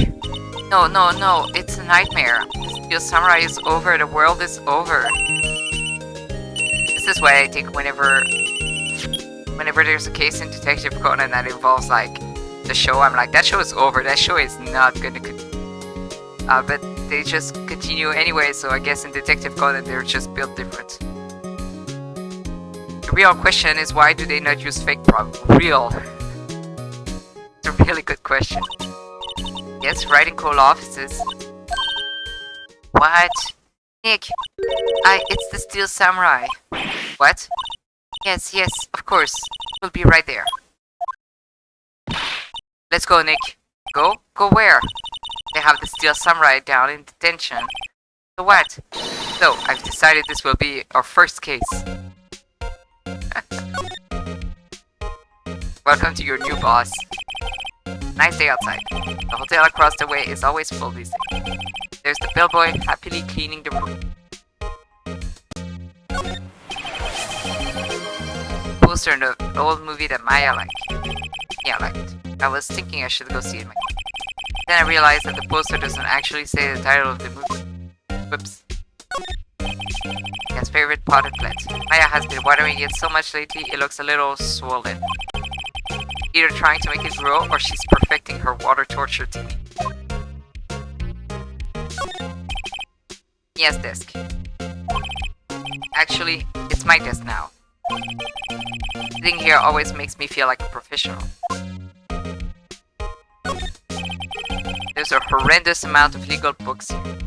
S1: No, no, no, it's a nightmare. The Steel Samurai is over, the world is over. This is why I think whenever there's a case in Detective Conan that involves like the show, I'm like, that show is over, that show is not gonna continue. But they just continue anyway, so I guess in Detective Conan they're just built different. The real question is, why do they not use fake real? It's a really good question. Yes, writing coal offices. What? Nick, it's the Steel Samurai. What? Yes, yes, of course. We'll be right there. Let's go, Nick. Go? Go where? They have the Steel Samurai down in detention. So what? So, I've decided this will be our first case. Welcome to your new boss. Nice day outside. The hotel across the way is always full these days. There's the bellboy happily cleaning the room. Poster in the old movie that Maya liked. Yeah, I liked. I was thinking I should go see it. Then I realized that the poster doesn't actually say the title of the movie. Whoops. His favorite potted plant. Maya has been watering it so much lately, it looks a little swollen. Either trying to make it grow, or she's perfecting her water torture technique. Yes, desk. Actually, it's my desk now. Sitting here always makes me feel like a professional. There's a horrendous amount of legal books here.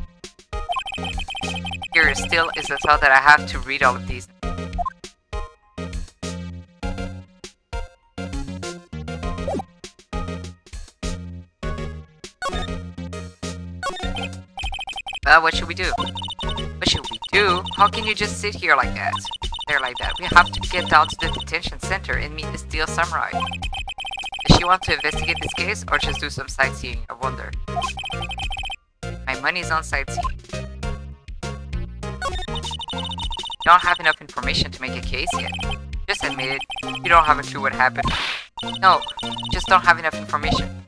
S1: Here still is the thought that I have to read all of these. Well, what should we do? What should we do? How can you just sit here like that? There like that. We have to get down to the detention center and meet the Steel Samurai. Does she want to investigate this case or just do some sightseeing? I wonder. My money's on sightseeing. You don't have enough information to make a case yet. Just admit it. You don't have a clue what happened. No, just don't have enough information.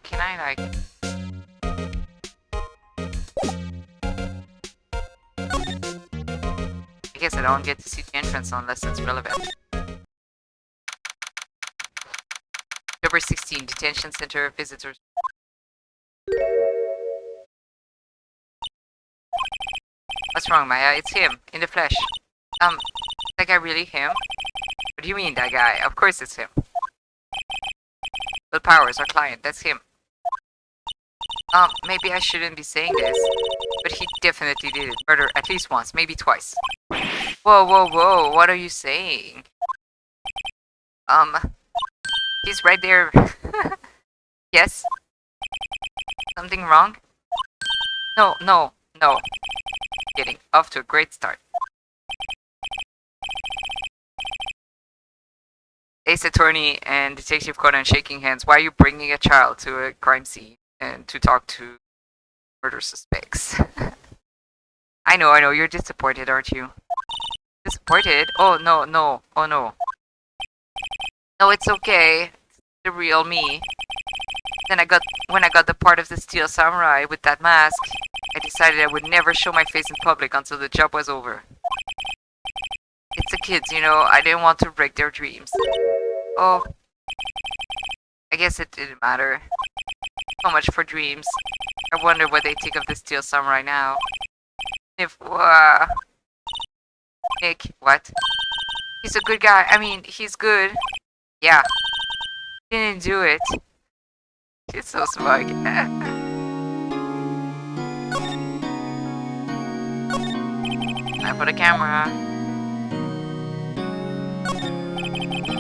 S1: Can I like... I guess I don't get to see the entrance unless it's relevant. October 16, Detention Center Visitors. What's wrong, Maya? It's him, in the flesh. That guy really him? What do you mean, that guy? Of course it's him. Will Powers, our client, that's him. Maybe I shouldn't be saying this, but he definitely did it. Murder at least once, maybe twice. Whoa, whoa, whoa, what are you saying? He's right there. Yes? Something wrong? No, no, no. Getting off to a great start. Ace Attorney and Detective Conan shaking hands. Why are you bringing a child to a crime scene and to talk to murder suspects? I know, you're disappointed, aren't you? Disappointed? Oh, no, no, oh no. No, it's okay. It's the real me. Then when I got the part of the Steel Samurai with that mask, I decided I would never show my face in public until the job was over. It's the kids, you know, I didn't want to break their dreams. Oh, I guess it didn't matter. So much for dreams. I wonder what they think of the Steel Samurai now. If, Nick, what? He's a good guy. I mean, he's good. Yeah. He didn't do it. He's so smug. Time for the camera.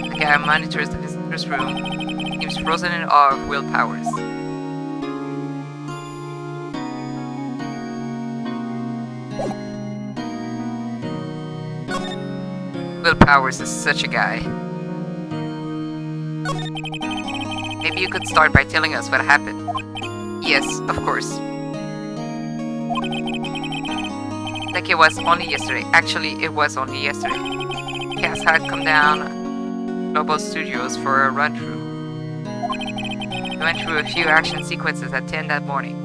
S1: The guy monitors the visitor's room. Seems frozen in awe of Will Powers. Will Powers is such a guy. Maybe you could start by telling us what happened. Yes, of course. Like it was only yesterday. Actually, it was only yesterday. Cass had come down Global Studios for a run-through. We went through a few action sequences at 10 that morning.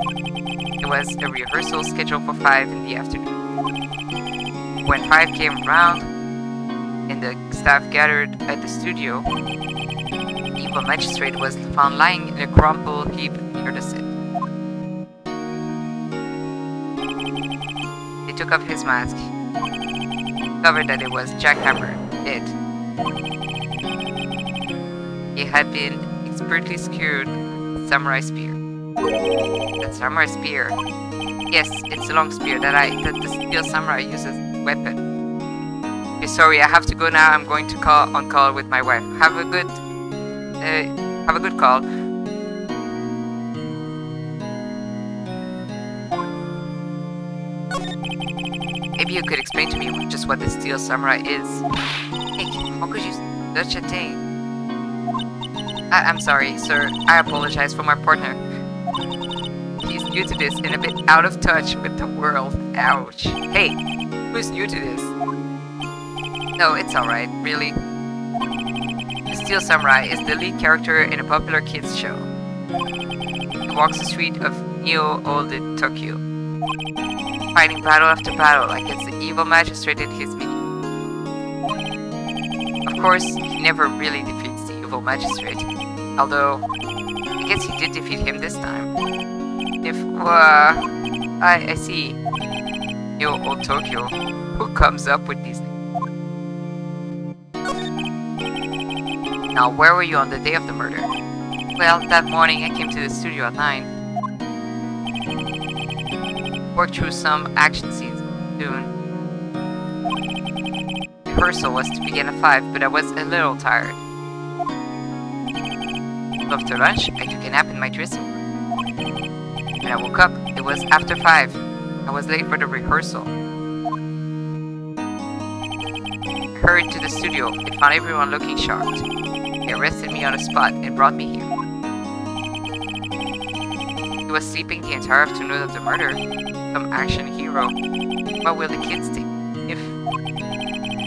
S1: It was a rehearsal scheduled for 5 in the afternoon. When 5 came around, and the staff gathered at the studio, the evil magistrate was found lying in a crumpled heap near the set. They took off his mask, discovered that it was Jackhammer, dead. He had been expertly skewered with samurai spear. The samurai spear? Yes, it's a long spear that the steel samurai uses as a weapon. Okay, sorry, I have to go now. I'm going to call on call with my wife. Have a good call. Maybe you could explain to me just what the steel samurai is. Hey, how could you say such a thing? I'm sorry, sir. I apologize for my partner. He's new to this and a bit out of touch with the world. Ouch. Hey, who's new to this? No, it's alright, really. The Steel Samurai is the lead character in a popular kids show. He walks the street of Neo-Old Tokyo, fighting battle after battle like it's the evil magistrate in his mini. Of course, he never really defeats the evil magistrate, although I guess he did defeat him this time. I see. Neo-Old Tokyo. Who comes up with these things? Now, where were you on the day of the murder? Well, that morning I came to the studio at 9. Worked through some action scenes soon. Rehearsal was to begin at 5, but I was a little tired. After lunch, I took a nap in my dressing room. When I woke up, it was after 5. I was late for the rehearsal. I hurried to the studio and found everyone looking shocked. They arrested me on the spot and brought me here. He was sleeping the entire afternoon of the murder. Some action hero. What will the kids think?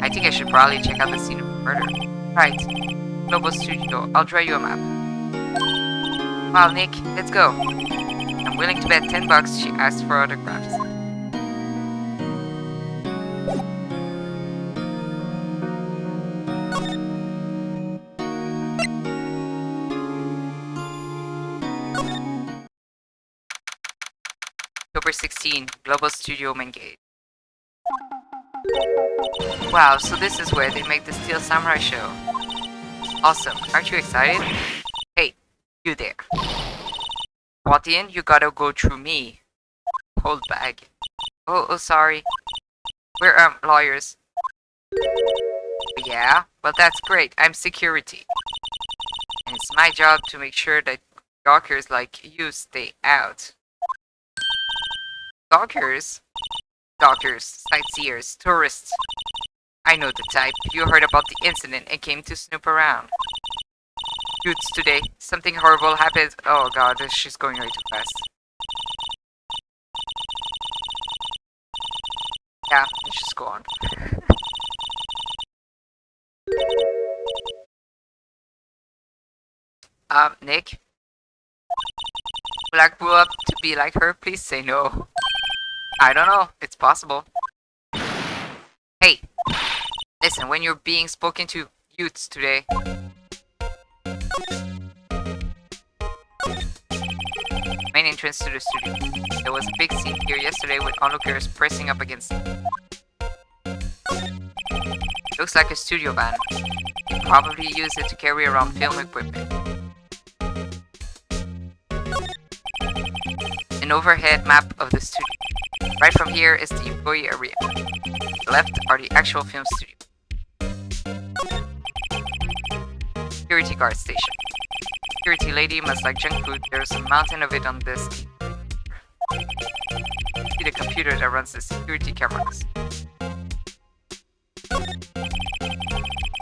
S1: I think I should probably check out the scene of the murder. Right. Global Studio. I'll draw you a map. Wow, Nick, let's go. I'm willing to bet $10 she asked for autographs. October 16, Global Studio main gate. Wow, so this is where they make the Steel Samurai show. Awesome, aren't you excited? Hey, you there. Want in? You gotta go through me. Hold bag. Oh, sorry. We're, lawyers. Yeah? Well, that's great. I'm security. And it's my job to make sure that gawkers like you stay out. Gawkers? Gawkers, sightseers, tourists. I know the type. You heard about the incident and came to snoop around. Shoots today. Something horrible happened. Oh god, she's going way too fast. Yeah, let's just go on. Nick? Will I grow up to be like her? Please say no. I don't know. It's possible. Hey! Listen, when you're being spoken to youths today... Main entrance to the studio. There was a big scene here yesterday with onlookers pressing up against it. Looks like a studio van. You probably use it to carry around film equipment. An overhead map of the studio. Right from here is the employee area. To the left are the actual film studio. Security guard station. Security lady must like junk food. There's a mountain of it on this. See the computer that runs the security cameras.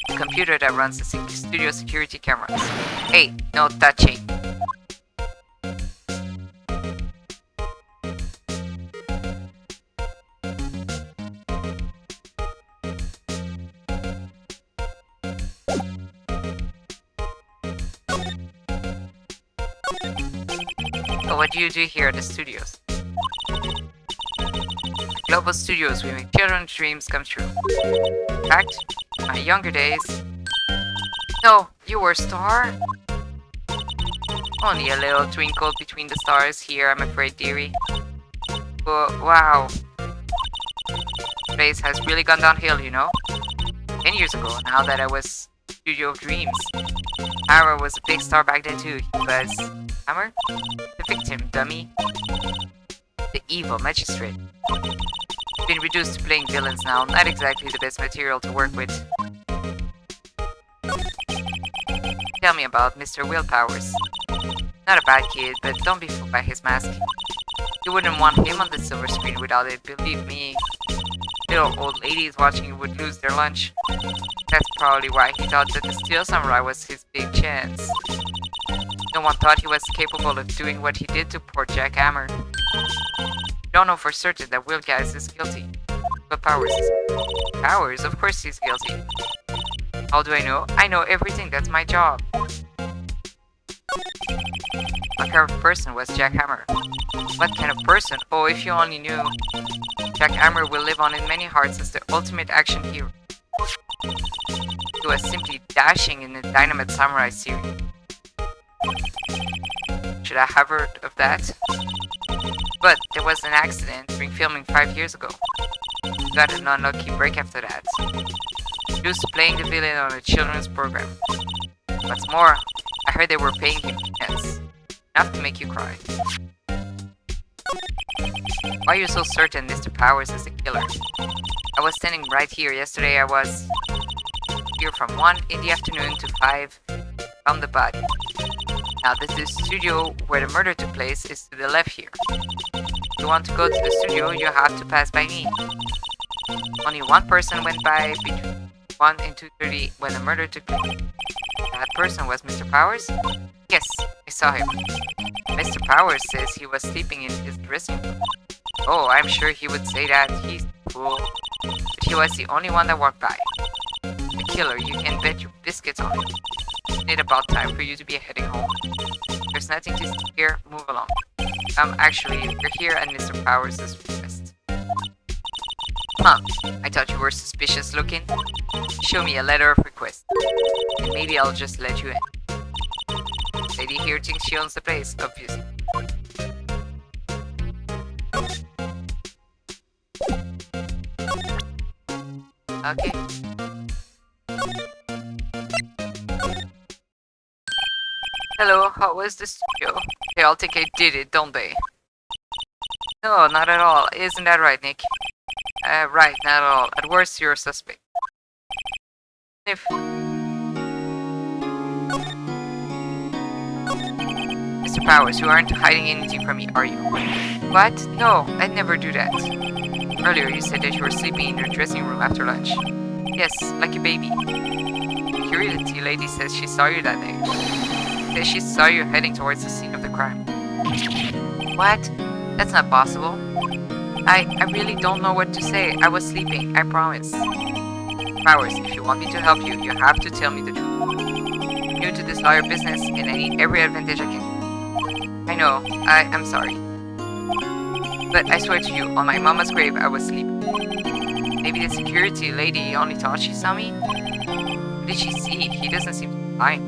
S1: The computer that runs the studio security cameras. Hey, no touching. So what do you do here at the studios? Global Studios, we make children's dreams come true. In fact, in my younger days... No, you were a star? Only a little twinkle between the stars here, I'm afraid, dearie. But wow. Space has really gone downhill, you know? 10 years ago, now that I was Studio of Dreams. Hammer was a big star back then too. He was... Hammer? The victim, dummy. The evil magistrate. Been reduced to playing villains now, not exactly the best material to work with. Tell me about Mr. Willpowers. Not a bad kid, but don't be fooled by his mask. You wouldn't want him on the silver screen without it, believe me. Little old ladies watching it would lose their lunch. That's probably why he thought that the Steel Samurai was his big chance. No one thought he was capable of doing what he did to poor Jack Hammer. We don't know for certain that Will Guys is guilty. But Powers is. Powers? Of course he's guilty. How do I know? I know everything, that's my job. What kind of person was Jack Hammer? What kind of person? Oh, if you only knew. Jack Hammer will live on in many hearts as the ultimate action hero. He was simply dashing in the Dynamite Samurai series. Should I have heard of that? But there was an accident during filming 5 years ago. Got an unlucky break after that. Used to playing the villain on a children's program. What's more, I heard they were paying him peanuts. Enough to make you cry. Why are you so certain Mr. Powers is the killer? I was standing right here yesterday. I was here from 1 in the afternoon to 5. Found the body. Now the studio where the murder took place is to the left here. If you want to go to the studio, you have to pass by me. Only one person went by between 1 and 2:30 when the murder took place. That person was Mr. Powers? Yes, I saw him. Mr. Powers says he was sleeping in his dressing room. Oh, I'm sure he would say that. He's a fool. But he was the only one that walked by. The killer, you can bet your biscuits on it. Isn't it about time for you to be heading home? There's nothing to see here, move along. Actually, you're here at Mr. Powers' request. Huh, I thought you were suspicious looking. Show me a letter of request. And maybe I'll just let you in. Lady here thinks she owns the place, obviously. Okay. Hello, how was the studio? They all think I did it, don't they? No, not at all. Isn't that right, Nick? Right, not at all. At worst, you're a suspect. If... Mr. Powers, you aren't hiding anything from me, are you? What? No, I'd never do that. Earlier, you said that you were sleeping in your dressing room after lunch. Yes, like a baby. The security lady says she saw you that day. Says she saw you heading towards the scene of the crime. What? That's not possible. I really don't know what to say. I was sleeping, I promise. Powers, if you want me to help you, you have to tell me the truth. I'm new to this lawyer business and I need every advantage I can. I know, I'm sorry. But I swear to you, on my mama's grave, I was sleeping. Maybe the security lady only thought she saw me? What did she see? He doesn't seem to be lying.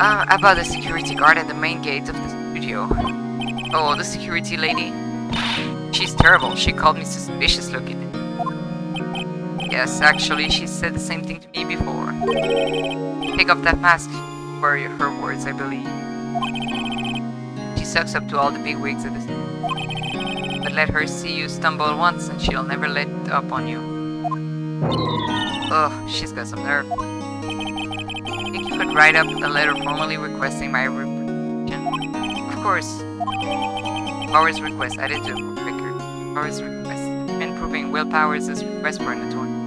S1: About the security guard at the main gate of the studio. Oh, the security lady? She's terrible. She called me suspicious looking. Yes, actually, she said the same thing to me before. Take off that mask, were her words, I believe. She sucks up to all the big wigs at this. But let her see you stumble once and she'll never let up on you. Ugh, she's got some nerve. Think you could write up a letter formally requesting my representation? Of course. Powers request added to the record. Powers request. And proving Willpower's request for an attorney.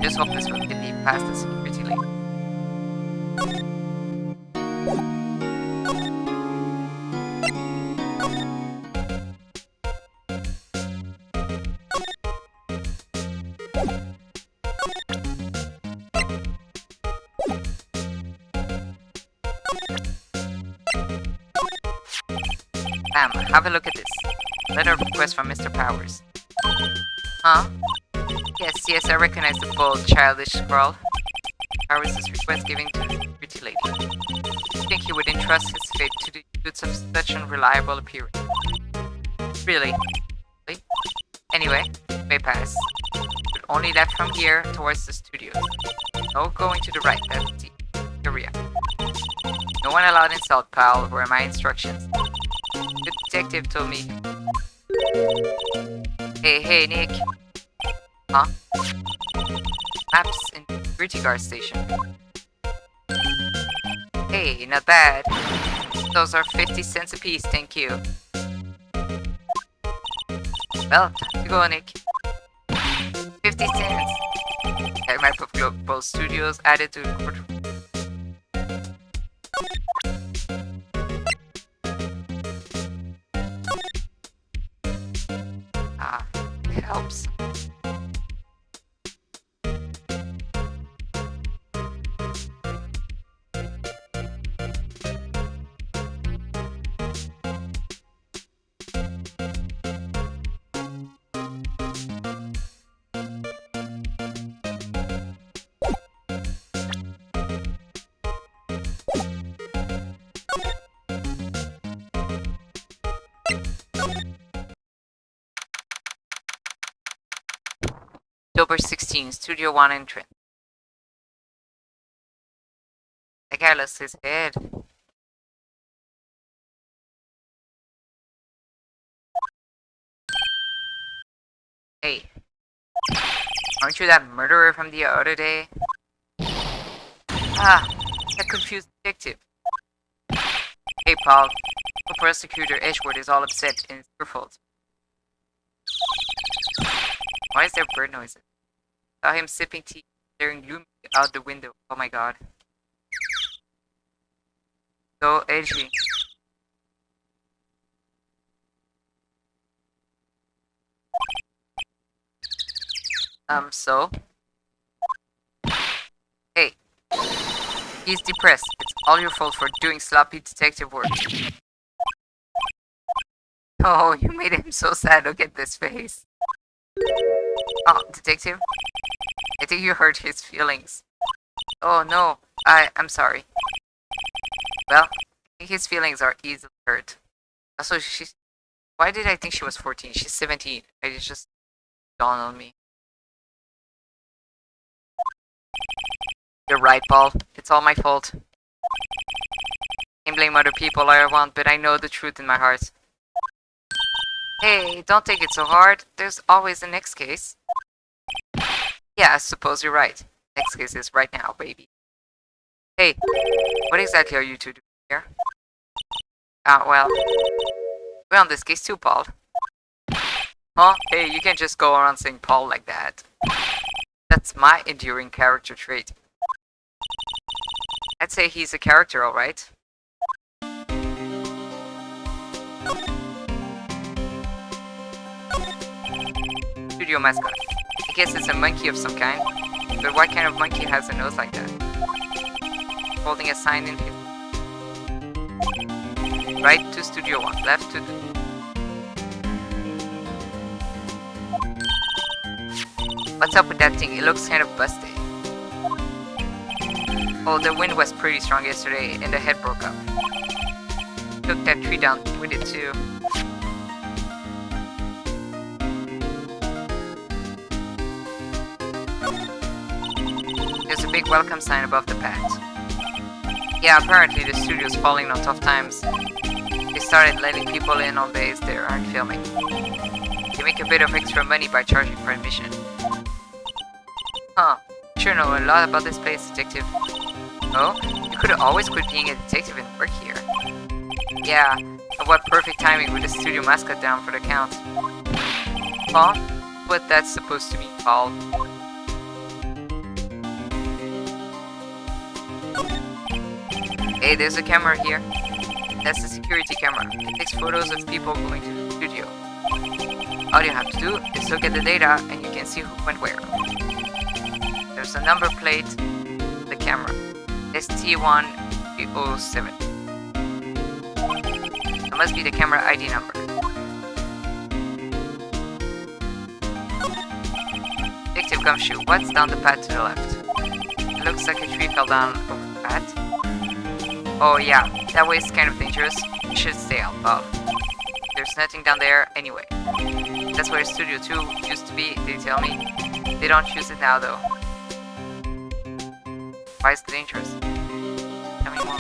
S1: Just hope this will get me past the security lane. Have a look at this. Letter of request from Mr. Powers. Huh? Yes, I recognize the bold, childish scrawl. Powers' request given to the pretty lady. You think he would entrust his fate to the youths of such unreliable appearance? Really? Anyway, may pass. But only left from here towards the studios. No going to the right, that's the area. No one allowed inside, pal, were my instructions. The detective told me. Hey, Nick. Huh? Maps in security guard station. Hey, not bad. Those are 50 cents apiece, thank you. Well, time to go, Nick. 50 cents. A map of Global Studios added to the courtroom. Helps. October 16, Studio 1 entrance. That guy lost his head. Hey. Aren't you that murderer from the other day? Ah, that confused detective. Hey, Paul. The prosecutor Edgeworth is all upset and it's your fault. Why is there bird noises? Saw him sipping tea, staring gloomily out the window. Oh my god. So edgy. So? Hey. He's depressed. It's all your fault for doing sloppy detective work. Oh, you made him so sad. Look at this face. Oh, detective? I think you hurt his feelings. Oh no, I'm sorry. Well, I think his feelings are easily hurt. Also, why did I think she was 14? She's 17. It just dawned on me. You're right, Paul. It's all my fault. I can blame other people all I want, but I know the truth in my heart. Hey, don't take it so hard. There's always the next case. Yeah, I suppose you're right. Next case is right now, baby. Hey, what exactly are you two doing here? Well, we're on this case too, Paul. Huh? Hey, you can't just go around saying Paul like that. That's my enduring character trait. I'd say he's a character, alright. Studio mascot. I guess it's a monkey of some kind. But what kind of monkey has a nose like that? Holding a sign in his... Right to Studio 1, left to the... What's up with that thing? It looks kind of busted. Oh, the wind was pretty strong yesterday and the head broke up. Took that tree down with it too. welcome sign above the pad. Yeah, apparently the studio's falling on tough times. They started letting people in on days they aren't filming. They make a bit of extra money by charging for admission. Huh, sure know a lot about this place, detective. Oh, you could always quit being a detective and work here. Yeah, and what perfect timing with the studio mascot down for the count. Huh? What that's supposed to mean, Paul? Hey, there's a camera here. That's the security camera. It takes photos of people going to the studio. All you have to do is look at the data and you can see who went where. There's a number plate on the camera. ST1307. That must be the camera ID number. Detective Gumshoe, what's down the path to the left? It looks like a tree fell down over the path. Oh yeah, that way is kind of dangerous. You should stay out, Bob. There's nothing down there anyway. That's where Studio 2 used to be, they tell me. They don't use it now though. Why is it dangerous? Tell me more.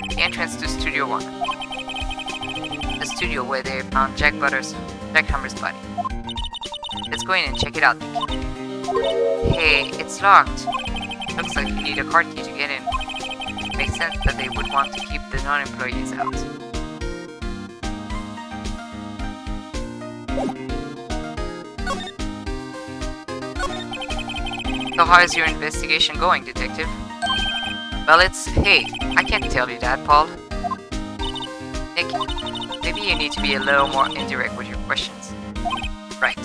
S1: The entrance to Studio 1. The studio where they found Jack Hammer's body. Let's go in and check it out, Nick. Hey, it's locked. Looks like you need a card key to get in. Makes sense that they would want to keep the non-employees out. So how is your investigation going, detective? Well, hey, I can't tell you that, Paul. Nick, maybe you need to be a little more indirect with your questions. Right.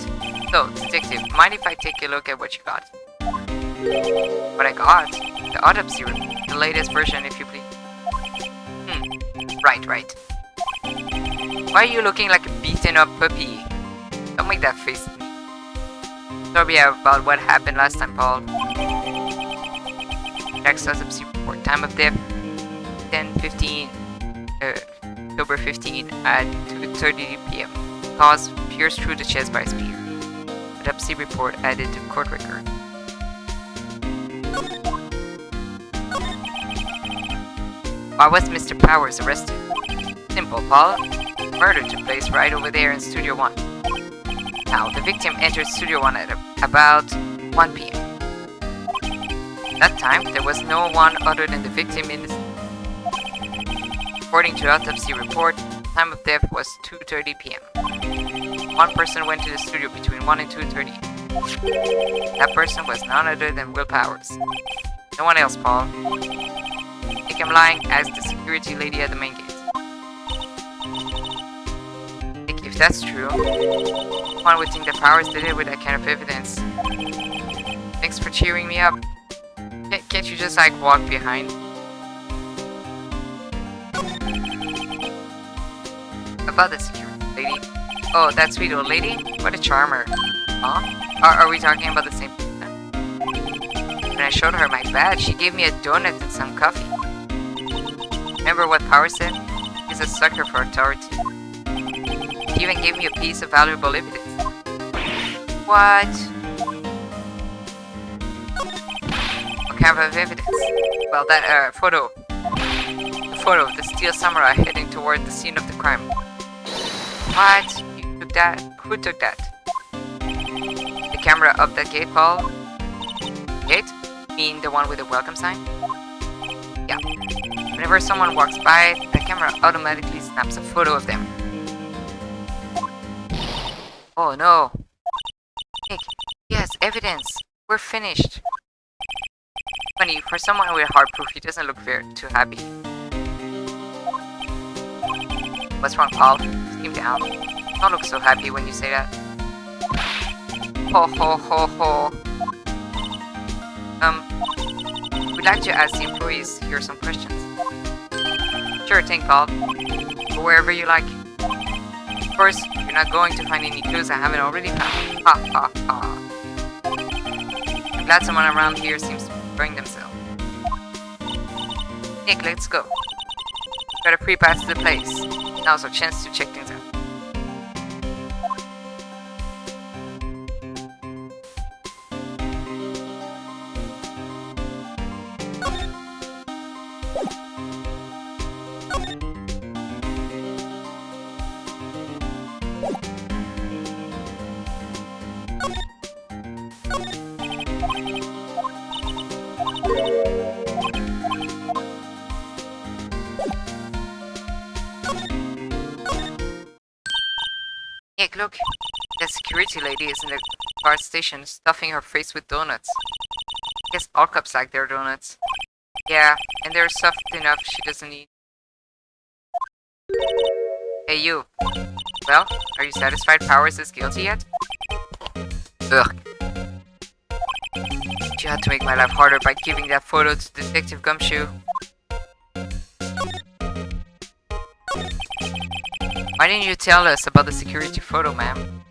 S1: So, detective, mind if I take a look at what you got? What I got? The autopsy report. The latest version, if you please. Right. Why are you looking like a beaten up puppy? Don't make that face at me. Sorry about what happened last time, Paul. Jack's autopsy report. Time of death, 10:15, October 15 at 2:30 p.m. Cause, pierced through the chest by a spear. Autopsy report added to court record. Why was Mr. Powers arrested? Simple, Paul. Murder took place right over there in Studio 1. Now, the victim entered Studio 1 at about 1 p.m. That time, there was no one other than the victim in the... According to the autopsy report, time of death was 2:30 p.m. One person went to the studio between 1 and 2:30. That person was none other than Will Powers. No one else, Paul. I think I'm lying, as the security lady at the main gate. If that's true, one would think that Powers did it with that kind of evidence. Thanks for cheering me up. Can't you just, walk behind? About the security lady. Oh, that sweet old lady? What a charmer. Huh? Are we talking about the same person? When I showed her my badge, she gave me a donut and some coffee. Remember what Power said? He's a sucker for authority. He even gave me a piece of valuable evidence. What? What kind of evidence? Well, that photo. The photo of the steel samurai heading toward the scene of the crime. What? You took that? Who took that? The camera up that gate, Paul? Gate? You mean the one with the welcome sign? Yeah. Whenever someone walks by, the camera automatically snaps a photo of them. Oh no. Nick, yes, evidence. We're finished. Funny, for someone with hard proof, he doesn't look too happy. What's wrong, Paul? Seem down. Don't look so happy when you say that. Ho ho ho ho. We'd like to ask the employees here some questions. Sure thing, Paul. Go wherever you like. Of course, you're not going to find any clues I haven't already found. Ha ha ha. I'm glad someone around here seems to be enjoying themselves. Nick, let's go. Got a free pass to the place. Now's our chance to check things out. Nick, look. The security lady is in the guard station stuffing her face with donuts. Guess all cops like their donuts. Yeah, and they're soft enough she doesn't eat. Hey you. Well, are you satisfied Powers is guilty yet? Ugh. You had to make my life harder by giving that photo to Detective Gumshoe. Why didn't you tell us about the security photo, ma'am?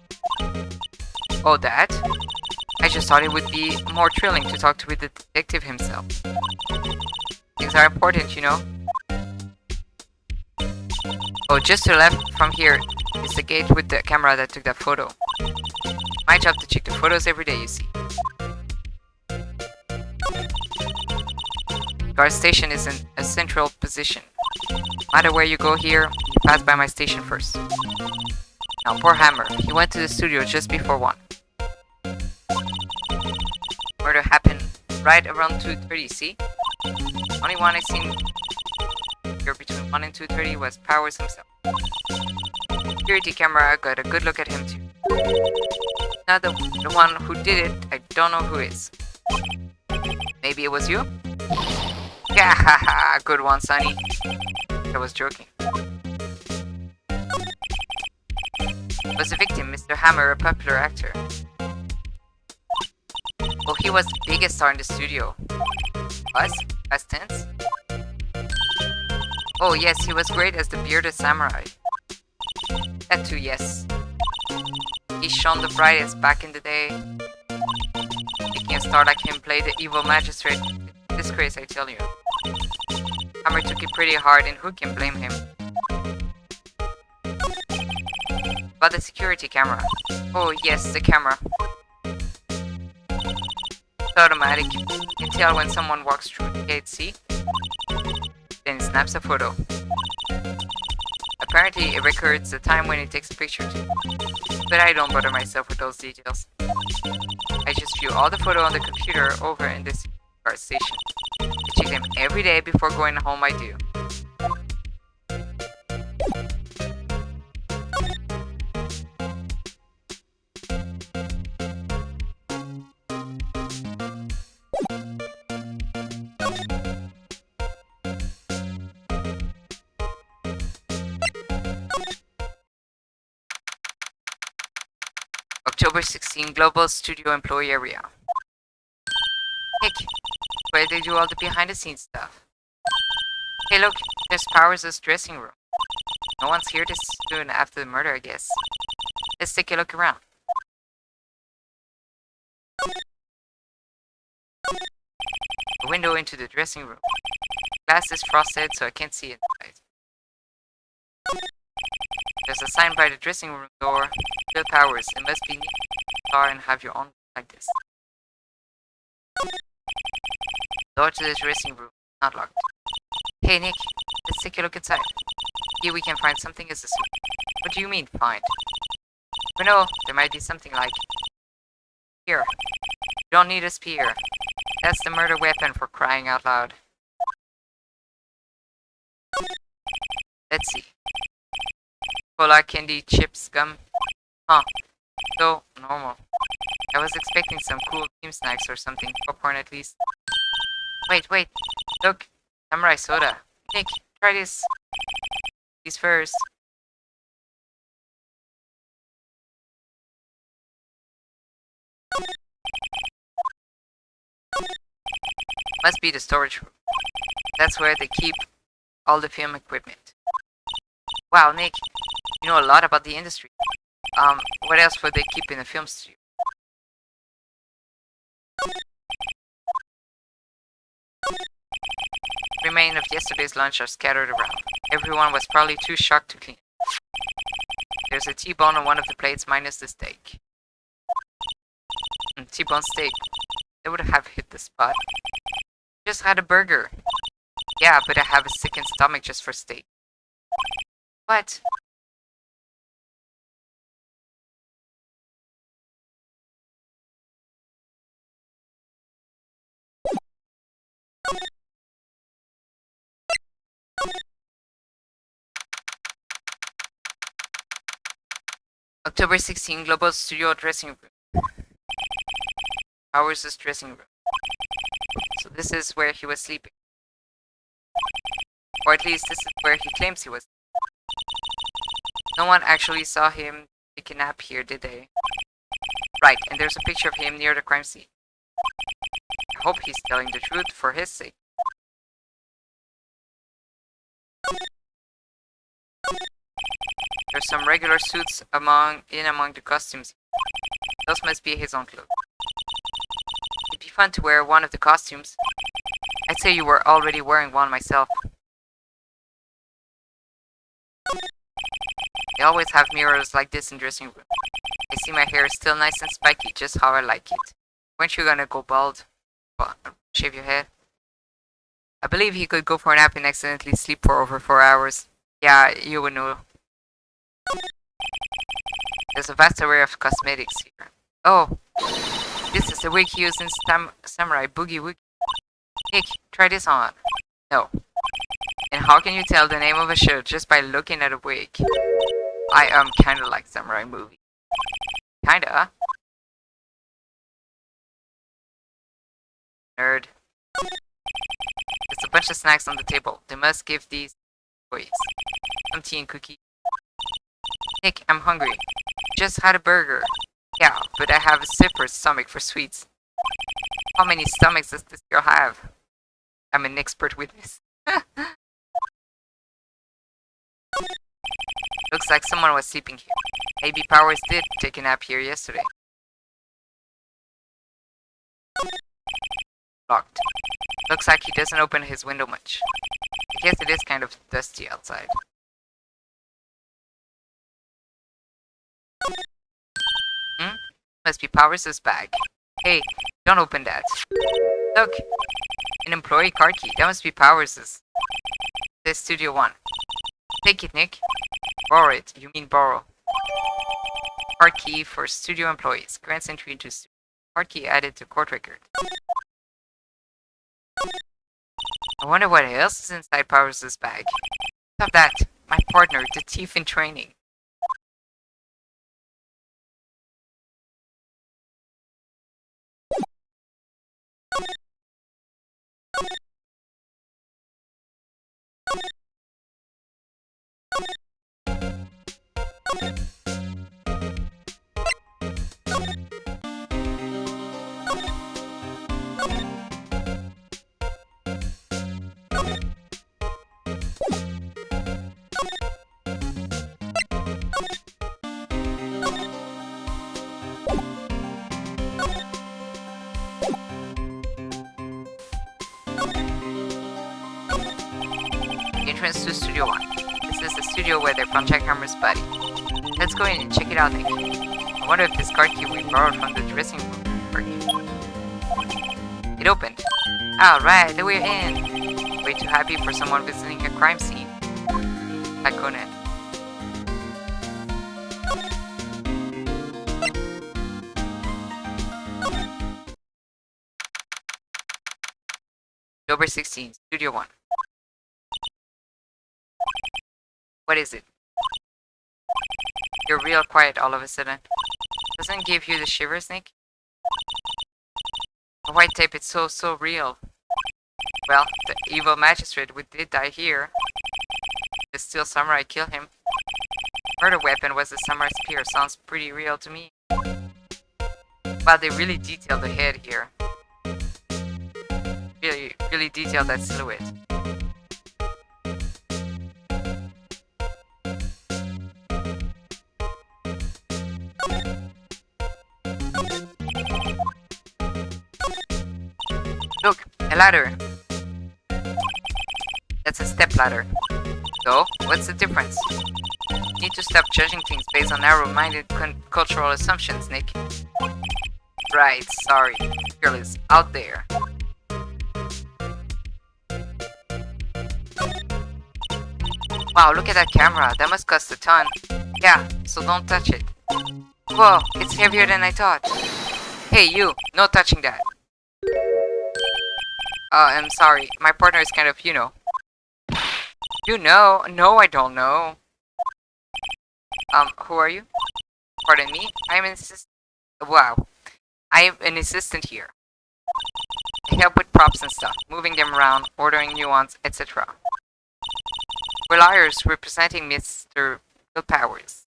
S1: Oh, that? I just thought it would be more thrilling to talk to the detective himself. Things are important, you know. Oh, just to the left from here is the gate with the camera that took that photo. My job to check the photos every day, you see. Guard station is in a central position. No matter where you go here, you pass by my station first. Now, poor Hammer. He went to the studio just before 1. Murder happened right around 2:30, see? Only one I seen here between 1 and 2:30 was Powers himself. Security camera got a good look at him too. Now the one who did it, I don't know who is. Maybe it was you? Yeah, haha, good one, Sonny. I was joking. Was the victim Mr. Hammer, a popular actor? Oh, he was the biggest star in the studio. Was? Past tense? Oh yes, he was great as the bearded samurai. That too, yes. He shone the brightest back in the day. Making a star like him play the evil magistrate. Disgrace, I tell you. Hammer took it pretty hard, and who can blame him? About the security camera. Oh yes, the camera. It's automatic. You can tell when someone walks through the gate, see? Then it snaps a photo. Apparently it records the time when it takes a picture too. But I don't bother myself with those details. I just view all the photo on the computer over in this guard station. I check them every day before going home, I do. October 16, Global Studio Employee Area. Nick, where they do all the behind the scenes stuff. Hey look, there's Powers' dressing room. No one's here this soon after the murder, I guess. Let's take a look around. A window into the dressing room. Glass is frosted so I can't see inside. There's a sign by the dressing room door. Bill Powers, it must be neat and have your own like this. Door to the dressing room, not locked. Hey Nick, let's take a look inside. Here we can find something as a suit. What do you mean, find? But no, there might be something like... Here. You don't need a spear. That's the murder weapon for crying out loud. Let's see. Cola, candy, chips, gum. Huh. So, normal. I was expecting some cool team snacks or something. Popcorn at least. Wait. Look. Samurai soda. Nick, try this. These first. Must be the storage room. That's where they keep all the film equipment. Wow, Nick, you know a lot about the industry. What else would they keep in a film studio? Remains of yesterday's lunch are scattered around. Everyone was probably too shocked to clean. There's a T-bone on one of the plates minus the steak. T-bone steak. They would have hit the spot. Just had a burger. Yeah, but I have a sickened stomach just for steak. What? October 16, Global Studio dressing room. Powers' dressing room. So this is where he was sleeping. Or at least this is where he claims he was. No one actually saw him take a nap here, did they? Right, and there's a picture of him near the crime scene. I hope he's telling the truth for his sake. There's some regular suits among the costumes. Those must be his own clothes. It'd be fun to wear one of the costumes. I'd say you were already wearing one myself. They always have mirrors like this in dressing room. I see my hair is still nice and spiky, just how I like it. Weren't you gonna go bald? Well, shave your head? I believe he could go for a nap and accidentally sleep for over 4 hours. Yeah, you would know. There's a vast array of cosmetics here. Oh, this is the wig he used in Samurai Boogie Woogie. Nick, try this on. No. And how can you tell the name of a show just by looking at a wig? I am kinda like Samurai movie. Kinda. Nerd. There's a bunch of snacks on the table. They must give these boys some tea and cookies. Nick, I'm hungry. Just had a burger. Yeah, but I have a zipper stomach for sweets. How many stomachs does this girl have? I'm an expert with this. Looks like someone was sleeping here. Maybe Powers did take a nap here yesterday. Locked. Looks like he doesn't open his window much. I guess it is kind of dusty outside. Must be Powers' bag. Hey, don't open that. Look, an employee card key. That must be Powers'. Says Studio 1. Take it, Nick. Borrow it. You mean borrow. Card key for studio employees. Grants entry into studio. Card key added to court record. I wonder what else is inside Powers' bag. Stop that. My partner, the thief in training. Entrance to Studio 1. This is the studio where they found Jack Hammer's body. Let's go in and check it out, Nick. I wonder if this card key we borrowed from the dressing room worked. It opened. Alright, we're in. Way too happy for someone visiting a crime scene. Like Conan. October 16, Studio 1. What is it? You're real quiet all of a sudden. Doesn't give you the shivers, Nick? The white tape, it's so real. Well, the evil magistrate who did die here. The steel samurai killed him. Murder weapon was a samurai spear. Sounds pretty real to me. Wow, they really detailed the head here. Really detailed that silhouette. Look, a ladder. That's a step ladder. So, what's the difference? You need to stop judging things based on narrow-minded cultural assumptions, Nick. Right, sorry. Girl is out there. Wow, look at that camera. That must cost a ton. Yeah, so don't touch it. Whoa, it's heavier than I thought. Hey, you. No touching that. I'm sorry. My partner is kind of, you know. You know? No, I don't know. Who are you? Pardon me? I'm an assistant. Wow. I'm an assistant here. I help with props and stuff, moving them around, ordering new ones, etc. We're liars representing Mr. Will Powers.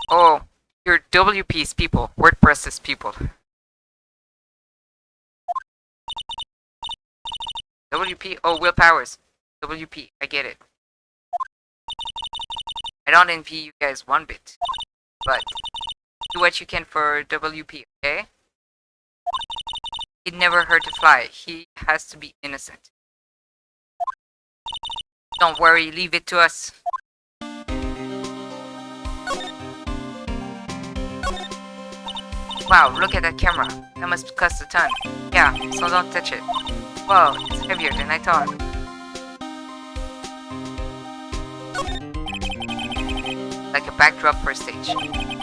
S1: Oh, you're WP's people, WordPress's people. WP? Oh, Will Powers. WP, I get it. I don't envy you guys one bit, but do what you can for WP, okay? He'd never hurt to fly. He has to be innocent. Don't worry, leave it to us. Wow, look at that camera. That must cost a ton. Yeah, so don't touch it. Whoa, it's heavier than I thought. Like a backdrop for a stage.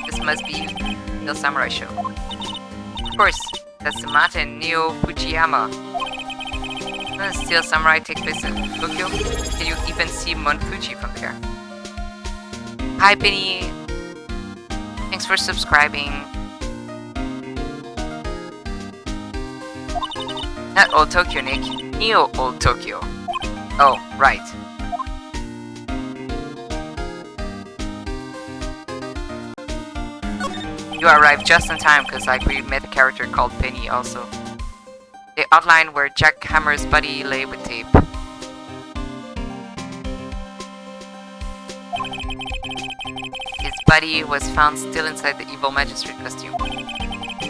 S1: This must be the samurai show. Of course, that's the mountain Neo Fujiyama. Doesn't Steel Samurai take place in Tokyo? Can you even see Mount Fuji from there? Hi Penny! Thanks for subscribing. Not Old Tokyo, Nick. Neo Old Tokyo. Oh, right. You arrived just in time, because like we met a character called Penny also. They outline where Jack Hammer's body lay with tape. His body was found still inside the evil magistrate costume.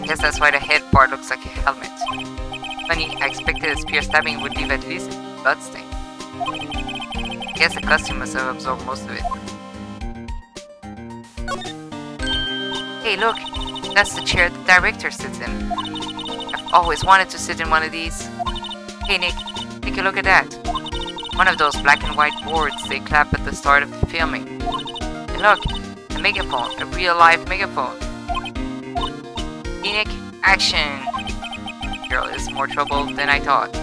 S1: Guess that's why the head part looks like a helmet. Funny, I expected a spear stabbing would leave at least a blood stain. Guess the costume must have absorbed most of it. Hey look! That's the chair the director sits in. I've always wanted to sit in one of these. Hey Nick, take a look at that. One of those black and white boards they clap at the start of the filming. And look, a megaphone, a real live megaphone. Hey Nick, action! Girl is more trouble than I thought.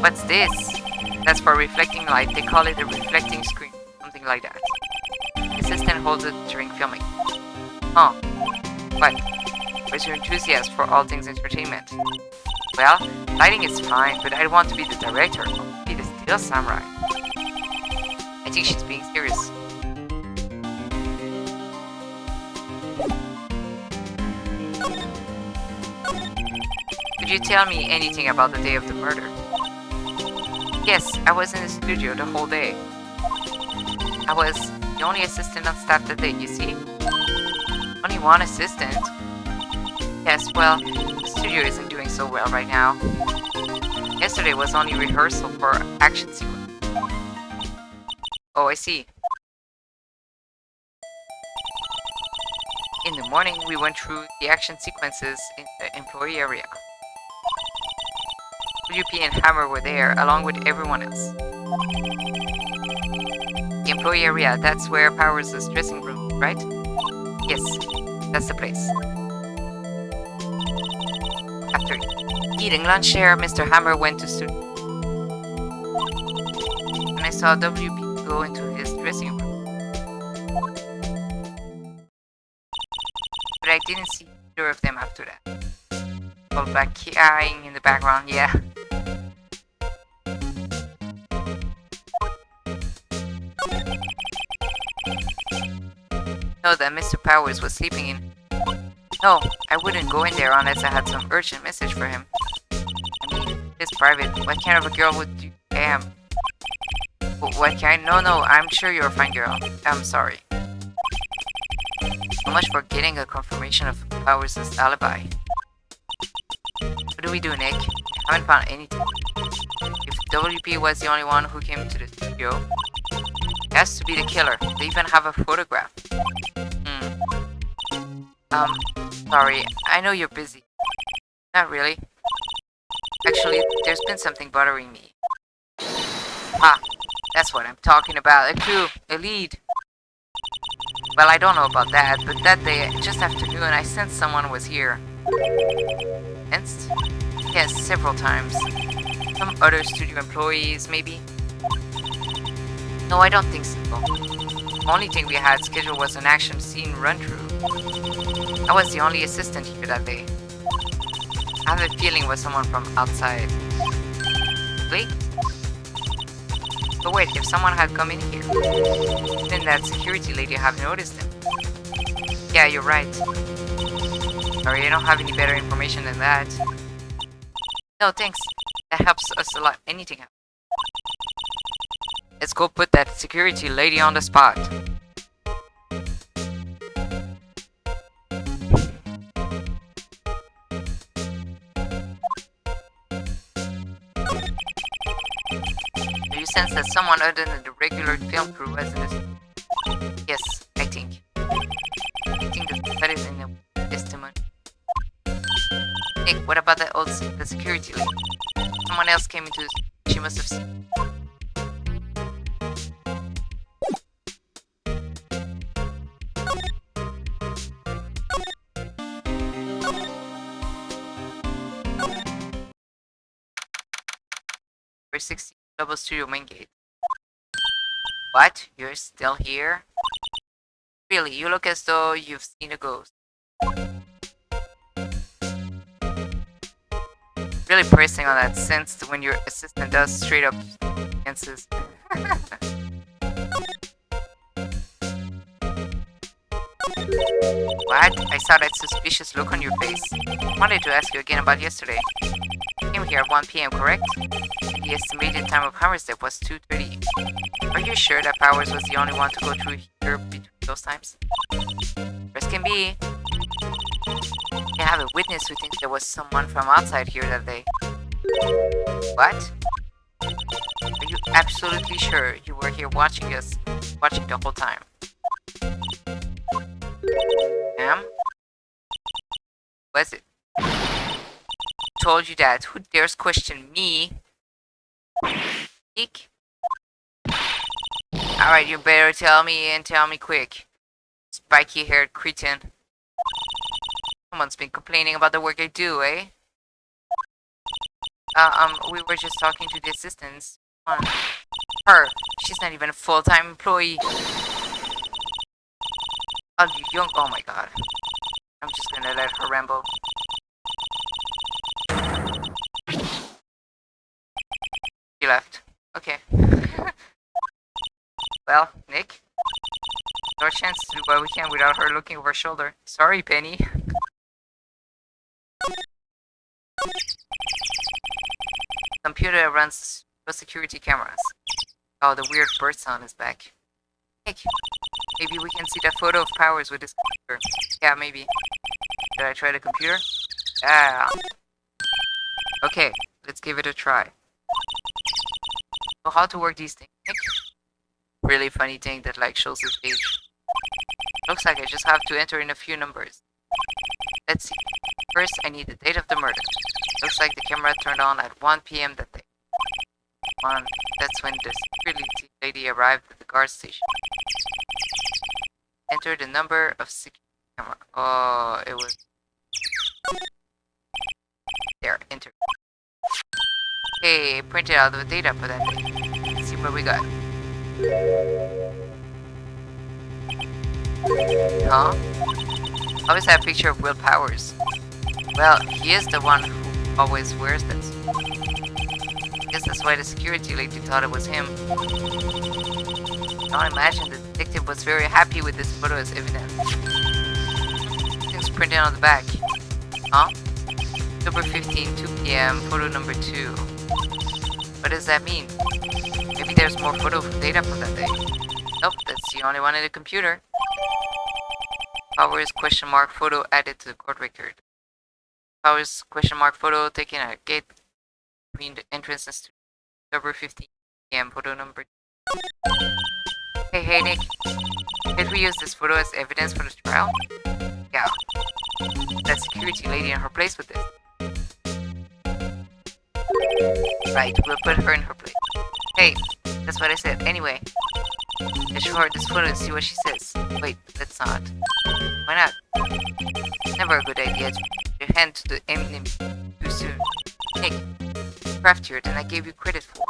S1: What's this? That's for reflecting light. They call it a reflecting screen. Something like that. The assistant holds it during filming. Huh. What? Where's your enthusiasm for all things entertainment? Well, lighting is fine, but I want to be the director. I want to be the Steel Samurai. I think she's being serious. Could you tell me anything about the day of the murder? Yes, I was in the studio the whole day. I was the only assistant on staff that day, you see? Only one assistant? Yes, well, the studio isn't doing so well right now. Yesterday was only rehearsal for action sequence. Oh, I see. In the morning, we went through the action sequences in the employee area. WP and Hammer were there, along with everyone else. The employee area, that's where Powers' dressing room, right? Yes, that's the place. After eating lunch there, Mr. Hammer went to studio. And I saw WP go into his dressing room. But I didn't see either of them after that. All black crying in the background, yeah. Know that Mr. Powers was sleeping in. No, I wouldn't go in there unless I had some urgent message for him. I mean, it's private. What kind of a girl would you am? What kind? No, I'm sure you're a fine girl. I'm sorry. So much for getting a confirmation of Powers' alibi. What do we do, Nick? I haven't found anything. If WP was the only one who came to the studio, he has to be the killer. They even have a photograph. Sorry, I know you're busy. Not really. Actually, there's been something bothering me. Ah, that's what I'm talking about. A clue, a lead. Well, I don't know about that, but that day, just after noon, I sensed someone was here. Sensed? Yes, several times. Some other studio employees, maybe. No, I don't think so. The only thing we had scheduled was an action scene run-through. I was the only assistant here that day. I have a feeling it was someone from outside. Wait. But wait, if someone had come in here, then that security lady have noticed him. Yeah, you're right. Sorry, I don't have any better information than that. No, thanks. That helps us a lot. Anything happens. Let's go put that security lady on the spot. Do you sense that someone other than the regular film crew was in this? Yes, I think. I think that is in the testimony. Nick, what about the security lady? Someone else came into this. She must have seen. Number 16, Double Studio main gate. What? You're still here? Really, you look as though you've seen a ghost. Really pressing on that sense when your assistant does straight up answers. What? I saw that suspicious look on your face. I wanted to ask you again about yesterday. You came here at 1 p.m., correct? And the estimated time of power step was 2:30. Are you sure that Powers was the only one to go through here between those times? Best can be. You have a witness who thinks there was someone from outside here that day. What? Are you absolutely sure you were here watching the whole time? Ma'am? Was it? Told you that. Who dares question me? Eek. Alright, you better tell me and tell me quick. Spiky-haired cretin. Someone's been complaining about the work I do, eh? We were just talking to the assistants. Her. She's not even a full-time employee. Oh, you young. Oh my god. I'm just gonna let her ramble. She left. Okay. Well, Nick. It's our chance to do what we can without her looking over her shoulder. Sorry, Penny. Computer runs security cameras. Oh, the weird bird sound is back. Nick, maybe we can see that photo of Powers with his computer. Yeah, maybe. Did I try the computer? Yeah. Okay, let's give it a try. So how to work these things, Nick? Really funny thing that like shows his age. Looks like I just have to enter in a few numbers. Let's see. First, I need the date of the murder. Looks like the camera turned on at 1 p.m. that day. That's when the security lady arrived at the guard station. Enter the number of security camera. Oh, it was... There, enter. Okay, printed out the data for that day. Let's see what we got. Huh? Always have a picture of Will Powers. Well, he is the one who always wears this. Guess that's why the security lady thought it was him. Now imagine the detective was very happy with this photo as evidence. Things printed on the back. Huh? October 15, 2 p.m., photo number 2. What does that mean? Maybe there's more photo data from that day. Nope, that's the only one in the computer. Powers question mark photo added to the court record. Powers question mark photo taken at a gate between the entrance and studio. October 15 p.m. photo number 2. Hey Nick. Did we use this photo as evidence for the trial? Yeah. That security lady in her place with this. Right, we'll put her in her place. Hey, that's what I said. Anyway, let's show her this photo and see what she says. Wait, let's not. Why not? Never a good idea to put your hand to the enemy too soon. Nick, craftier than I gave you credit for.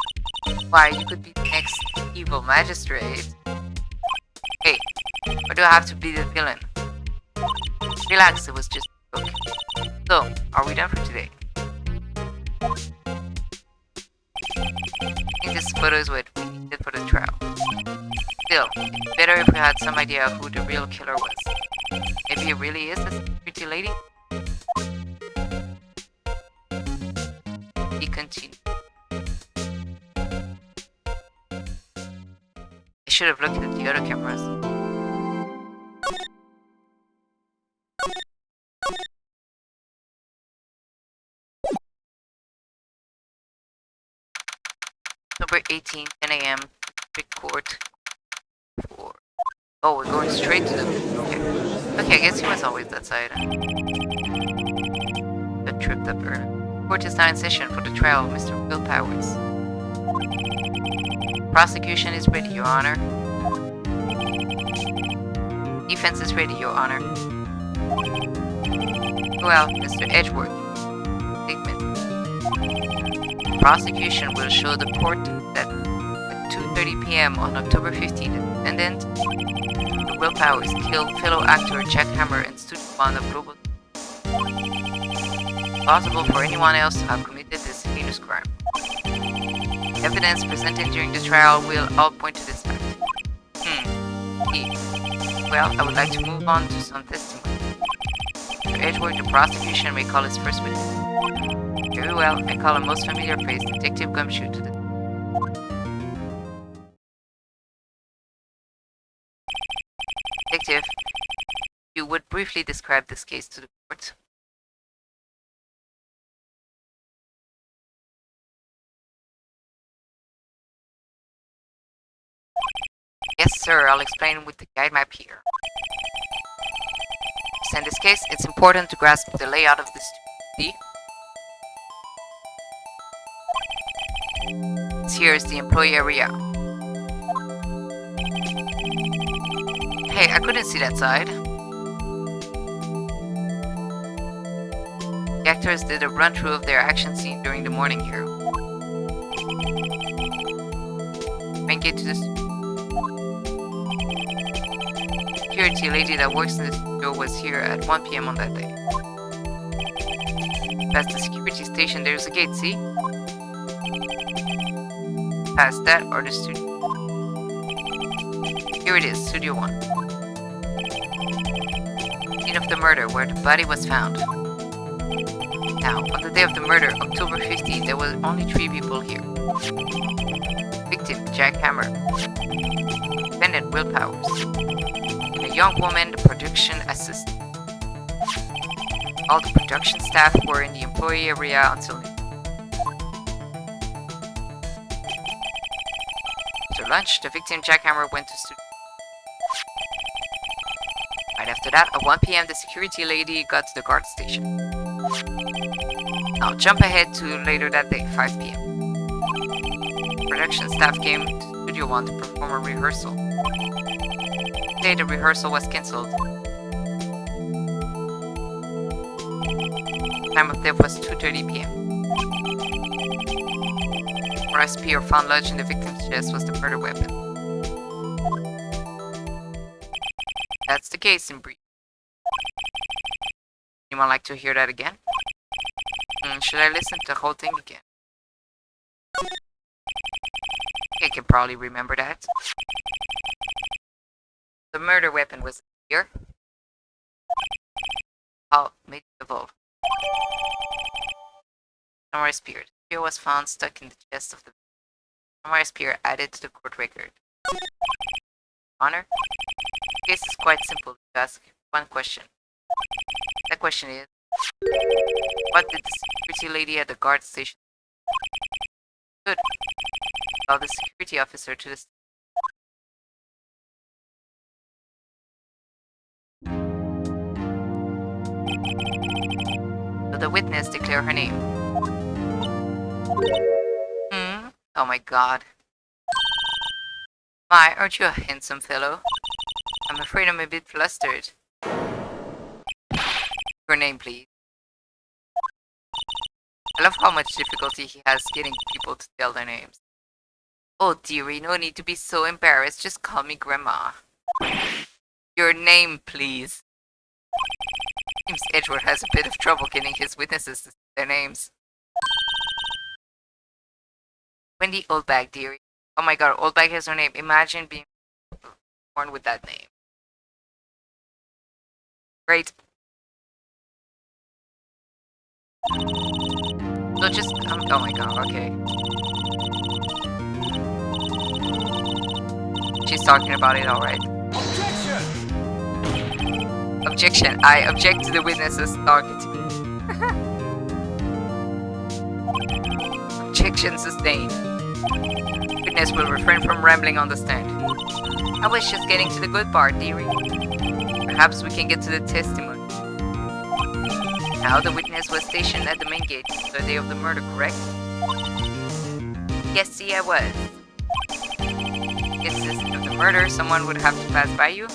S1: Why, you could be the next evil magistrate. Hey, why do I have to be the villain? Relax, it was just a joke. So, are we done for today? I think this photo is what we needed for the trial. Still, it's better if we had some idea of who the real killer was. Maybe it really is the security lady? He continued. I should have looked at the other cameras. October 18, 10 a.m. District Court. Oh, we're going straight to the... Okay, I guess he was always that side. Got tripped up early. Court is now in session for the trial of Mr. Will Powers. Prosecution is ready, Your Honor. Defense is ready, Your Honor. Well, Mr. Edgeworth. Statement. Prosecution will show the court that at 2:30 p.m. on October 15th, the defendant, Will Powers, killed fellow actor Jack Hammer and studio one of Global. Possible for anyone else to have committed this heinous crime. Evidence presented during the trial will all point to this fact. Well, I would like to move on to some testimony. Mr. Edgeworth, the prosecution may call his first witness. Very well, I call a most familiar face, Detective Gumshoe, to the... Detective, you would briefly describe this case to the court. Yes, sir, I'll explain with the guide map here. In this case, it's important to grasp the layout of this. See? Here is the employee area. Hey, I couldn't see that side. The actors did a run-through of their action scene during the morning here. Main gate to this. Security lady that works in the studio was here at 1 p.m. on that day. Past the security station, there's a gate, see? Past that or the studio. Here it is, Studio 1. Scene of the murder, where the body was found. Now, on the day of the murder, October 15th, there were only 3 people here. Victim, Jack Hammer. Defendant, Will Powers. And a young woman, the production assistant. All the production staff were in the employee area until noon. After lunch, the victim, Jack Hammer, went to studio. Right after that, at 1 p.m., the security lady got to the guard station. Now jump ahead to later that day, 5 p.m. Production staff came to Studio 1 to perform a rehearsal. Today, the rehearsal was cancelled. Time of death was 2:30 p.m. Where spear found lodged in the victim's chest was the murder weapon. That's the case in brief. Anyone like to hear that again? Should I listen to the whole thing again? I can probably remember that. The murder weapon was here. How made it evolve? Samurai spear. The spear was found stuck in the chest of the samurai spear added to the court record. Honor? The case is quite simple to ask one question. That question is, what did the security lady at the guard station do? Good. Call the security officer to the so the witness declare her name. Oh my god. My, aren't you a handsome fellow? I'm afraid I'm a bit flustered. Your name, please. I love how much difficulty he has getting people to tell their names. Oh, dearie, no need to be so embarrassed. Just call me Grandma. Your name, please. Seems Edward has a bit of trouble getting his witnesses to say their names. Wendy Oldbag, dearie. Oh my god, Oldbag has her name. Imagine being born with that name. Great. So just, oh my god, okay. She's talking about it, alright.
S2: Objection!
S1: Objection. I object to the witnesses talking to me. Objection sustained. Witness will refrain from rambling on the stand. I was just getting to the good part, dearie. Perhaps we can get to the testimony. Now the witness was stationed at the main gate the day of the murder, correct? Yes, see, I was. Instead of the murder, someone would have to pass by you?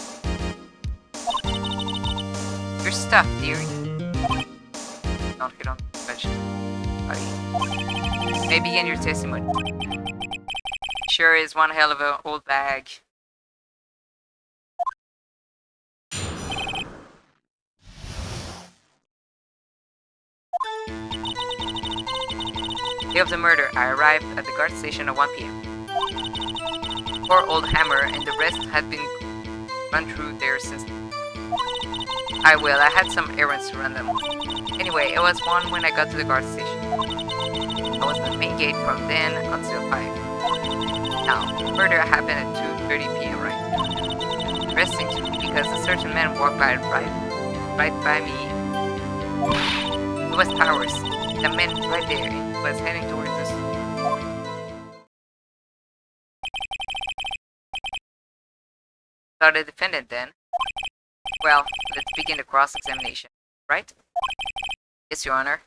S1: Your stuff, dearie. Don't hit on the question, buddy. May begin your testimony. Sure is one hell of an old bag. Day of the murder, I arrived at the guard station at 1 p.m. Poor old Hammer and the rest had been run through there since. I had some errands to run them. Anyway, it was 1 when I got to the guard station. I was at the main gate from then until 5. Now, the murder happened at 2:30 p.m., right? Interesting to me because a certain man walked by right by me. It was Powers. The man right there and he was heading towards us. So the defendant then. Well, let's begin the cross-examination, right? Yes, Your Honor.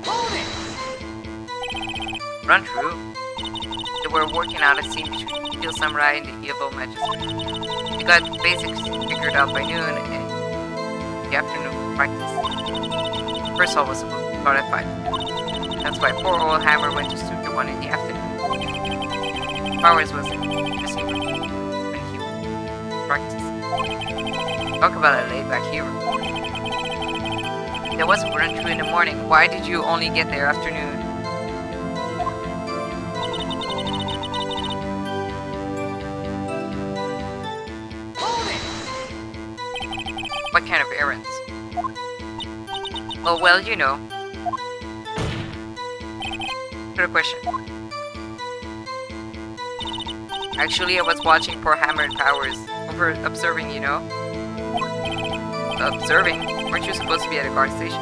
S2: Hold it!
S1: Run through. They were working out a scene between the Steel Samurai and the evil magistrate. We got basics figured out by noon and the afternoon practice. First hall was supposed to start at 5. That's why poor old Hammer went to Studio 1 in the afternoon. Powers was in the dressing room when he was practicing. Talk about a laid-back hero. There was a run through in the morning. Why did you only get there afternoon? What kind of errands? Oh, well, you know. Good question. Actually, I was watching poor Hammer and Powers over observing, you know. Observing? Weren't you supposed to be at a guard station?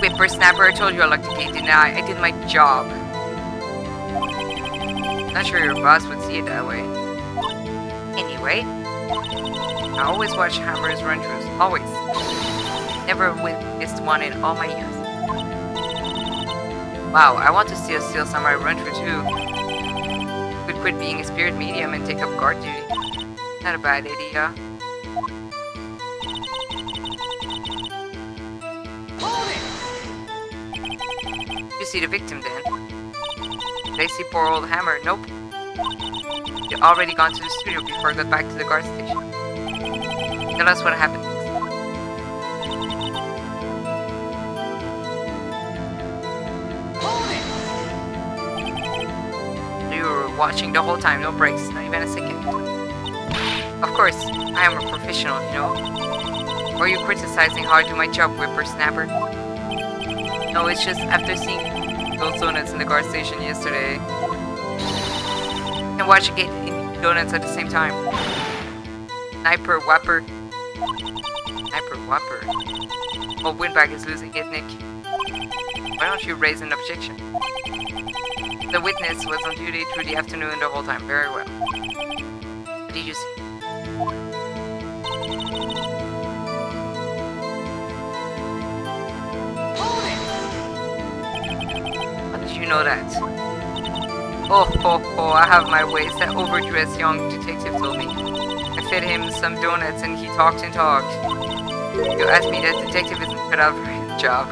S1: Whippersnapper, I told you I locked the gate, didn't I? I did my job. Not sure your boss would see it that way. Anyway, I always watch Hammer's run-throughs. Always. Never missed one in all my years. Wow, I want to see a Steel Samurai run-through too. Could quit being a spirit medium and take up guard duty. Not a bad idea. You see the victim then? Did I see poor old Hammer? Nope. You'd already gone to the studio before I got back to the guard station. Tell us what happened next. You were watching the whole time, no breaks, not even a second. Of course, I am a professional, you know. Or are you criticizing how I do my job, whippersnapper? No, it's just after seeing those donuts in the guard station yesterday. And watching it in donuts at the same time. Sniper Whopper. Sniper Whopper. Oh, Windbag is losing it, Nick. Why don't you raise an objection? The witness was on duty through the afternoon the whole time. Very well. What did you see? How did you know that? Oh ho ho, I have my ways, that overdressed young detective told me. I fed him some donuts and he talked and talked. You asked me, that detective isn't cut out for his job.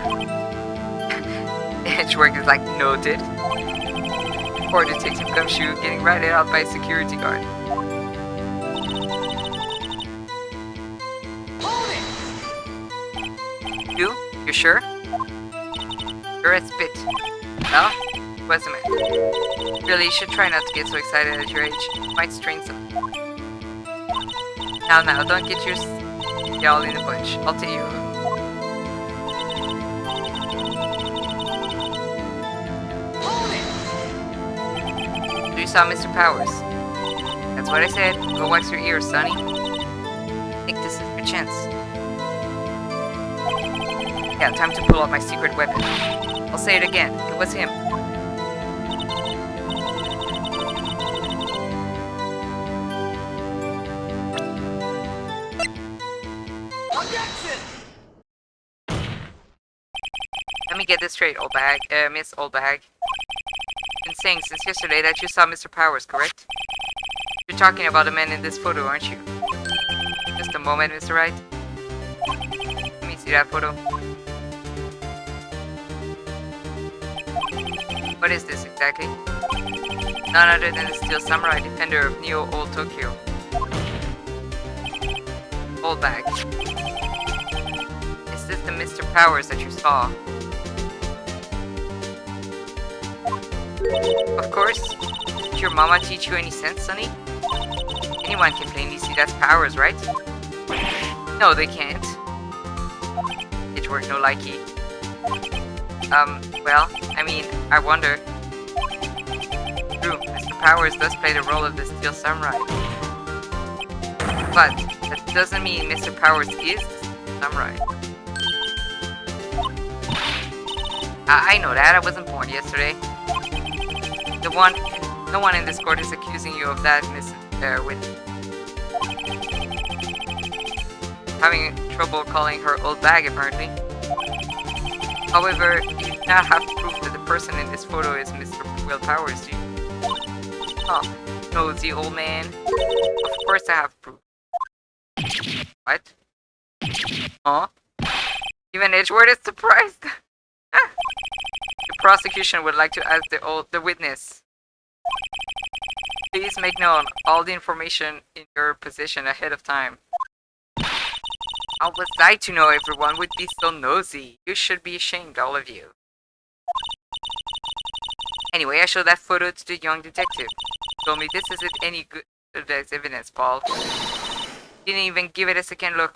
S1: Edgework is like, noted. Poor Detective Gumshoe getting ratted out by a security guard.
S2: Hold it!
S1: You sure? You're a spit. Well, what's the matter? Really, you should try not to get so excited at your age. It might strain something. Now, don't get y'all in a bunch. I'll tell you.
S2: Hold it!
S1: So you saw Mr. Powers. That's what I said. Go wax your ears, Sonny. I think this is your chance. Yeah, time to pull out my secret weapon. I'll say it again. It was him.
S2: Objection!
S1: Let me get this straight, old bag. Miss Old Bag. Been saying since yesterday that you saw Mr. Powers, correct? You're talking about the man in this photo, aren't you? Just a moment, Mr. Wright. Let me see that photo. What is this exactly? None other than the Steel Samurai, defender of Neo Old Tokyo. Old Bag. Is this the Mr. Powers that you saw? Of course. Did your mama teach you any sense, Sonny? Anyone can plainly see that's Powers, right? No, they can't. Edgework no likey. Well, I mean, I wonder. True, Mr. Powers does play the role of the Steel Samurai. But that doesn't mean Mr. Powers is the Steel Samurai. I know that. I wasn't born yesterday. No one in this court is accusing you of that, Miss with having trouble calling her old bag, apparently. However, you do not have proof that the person in this photo is Mr. Will Powers, do you? Oh, nosy old man. Of course I have proof. What? Huh? Even Edgeworth is surprised. The prosecution would like to ask the witness. Please make known all the information in your possession ahead of time. How was I to know everyone would be so nosy? You should be ashamed, all of you. Anyway, I showed that photo to the young detective. He told me this isn't any good as evidence, Paul. Didn't even give it a second look.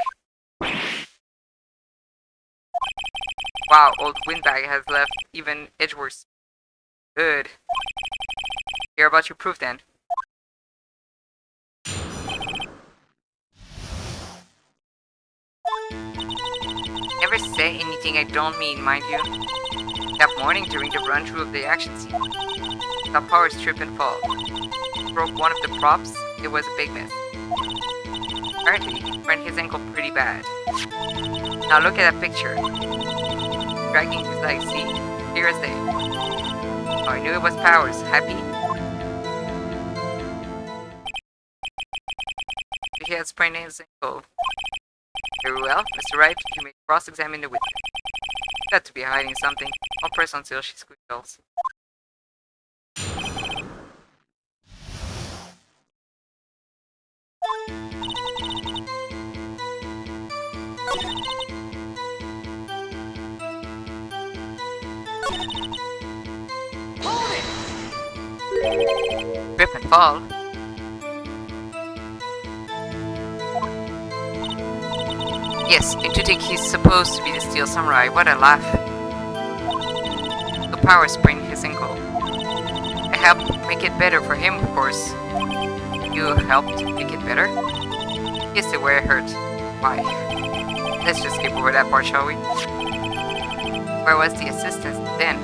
S1: Wow, old Windbag has left even Edgeworth. Good. Hear about your proof then. Never say anything I don't mean, mind you. That morning during the run-through of the action scene, saw Powers trip and fall. Broke one of the props. It was a big mess. Apparently, he sprained his ankle pretty bad. Now look at that picture. Dragging his legs, see? Clear as day. Oh, I knew it was Powers. Happy? He had sprained his ankle. Very well, Mr. Wright, you may cross-examine the witness. Got to be hiding something. I'll press until she squeals.
S2: Hold it!
S1: Trip and fall. Yes, and to think he's supposed to be the Steel Samurai, what a laugh. The Power sprained his ankle. I helped make it better for him, of course. You helped make it better? Yes, the way it hurt. Why? Let's just skip over that part, shall we? Where was the assistant then?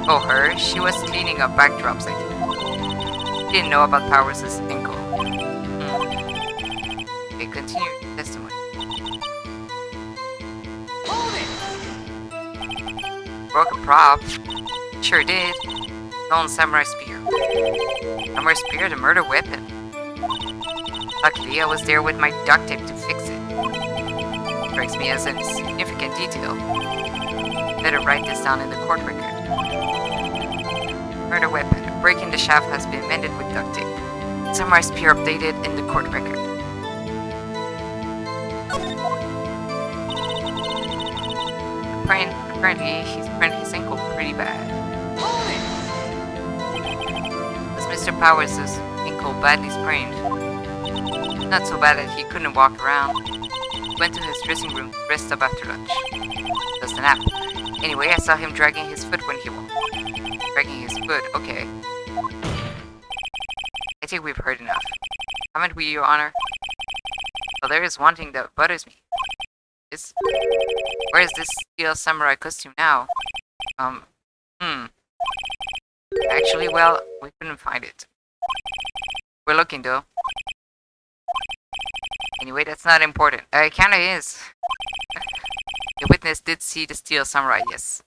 S1: Oh, her? She was cleaning up backdrops, I think. Didn't know about Powers' ankle. Okay, continue your testimony.
S2: Hold it!
S1: Broke a prop. Sure did. Stolen samurai spear. Samurai spear, the murder weapon. Luckily, I was there with my duct tape to fix it. Strikes me as a significant detail. Better write this down in the court record. Murder weapon. A break in the shaft has been mended with duct tape. Samurai spear updated in the court record. Apparently, he's sprained his ankle pretty bad. Was Mr. Powers' ankle badly sprained? Not so bad that he couldn't walk around. He went to his dressing room, dressed up after lunch. Just a nap. Anyway, I saw him dragging his foot when he walked. Dragging his foot, okay. I think we've heard enough. Haven't we, Your Honor? Well, there is one thing that bothers me. Where is this steel samurai costume now? Actually, well, we couldn't find it. We're looking, though. Anyway, that's not important. It kinda is. The witness did see the steel samurai, yes.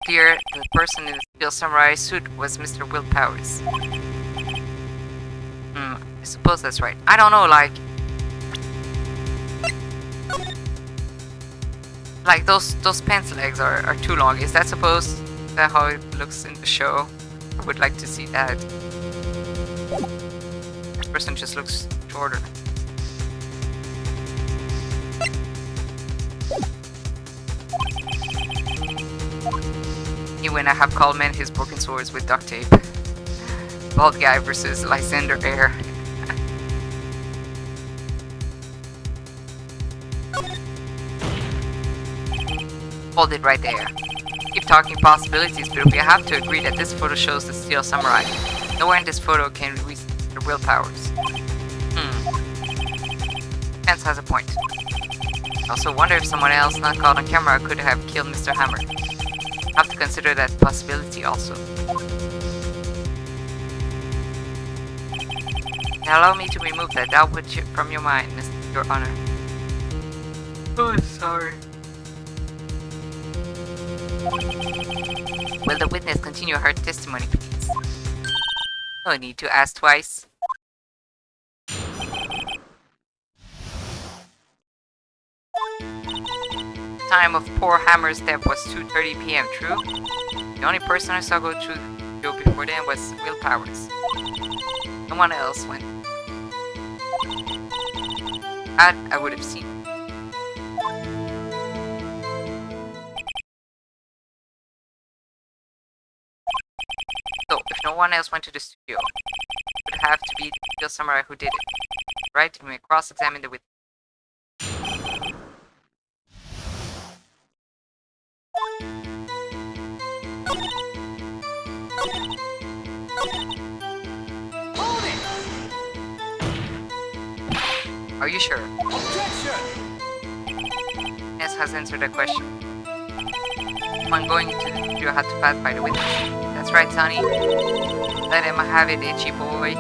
S1: Clear, the person in the steel samurai suit was Mr. Will Powers. I suppose that's right. I don't know, like those pants legs are too long. Is that supposed that how it looks in the show? I would like to see that. This person just looks shorter. When I have called men his broken swords with duct tape. Bald guy versus Lysander Air. Hold it right there. Keep talking possibilities, but we have to agree that this photo shows the steel samurai. Nowhere in this photo can we see the real Powers. Pence has a point. I also wonder if someone else not caught on camera could have killed Mr. Hammer. Have to consider that possibility also. Now allow me to remove that doubt from your mind, Your Honor. Oh, sorry. Will the witness continue her testimony, please? No need to ask twice. Time of poor Hammer's death was 2:30 p.m., true? The only person I saw go through the door before then was Will Powers. No one else went. That I would have seen. So, if no one else went to the studio, it would have to be the steel samurai who did it. Right? And we cross-examine the witness. Are you sure?
S2: Objection!
S1: Yes has answered the question. Someone going into the studio had to pass by the witness. That's right, Sonny. Let him have it, itchy boy.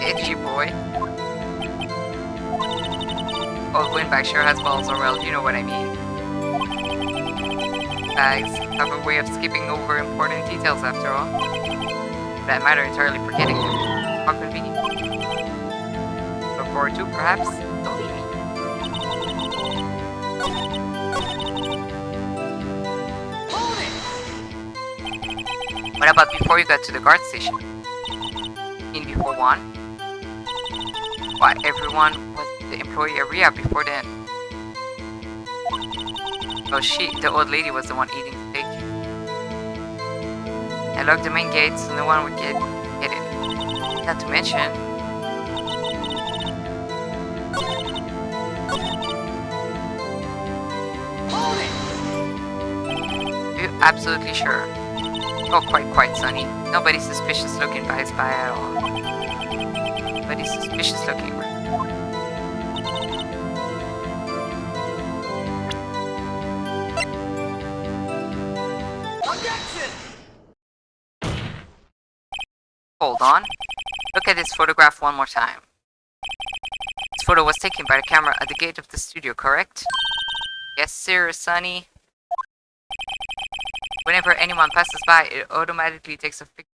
S1: Itchy boy. Old windbag sure has balls, or well, you know what I mean. Bags have a way of skipping over important details after all. That matter entirely forgetting them. How convenient. Look forward to, perhaps? Don't leave me.
S2: Hold it!
S1: What about before you got to the guard station? In before one? Why, everyone was the employee area before then. Oh, the old lady was the one eating steak. I locked the main gate so no one would get in. Not to mention,
S2: Hold it!
S1: are you absolutely sure? Oh, quite, Sonny. Nobody's suspicious looking passed by at all. Nobody's suspicious looking.
S2: Objection!
S1: Hold on. Look at this photograph one more time. This photo was taken by the camera at the gate of the studio, correct? Yes, sir, Sonny. Whenever anyone passes by, it automatically takes a picture.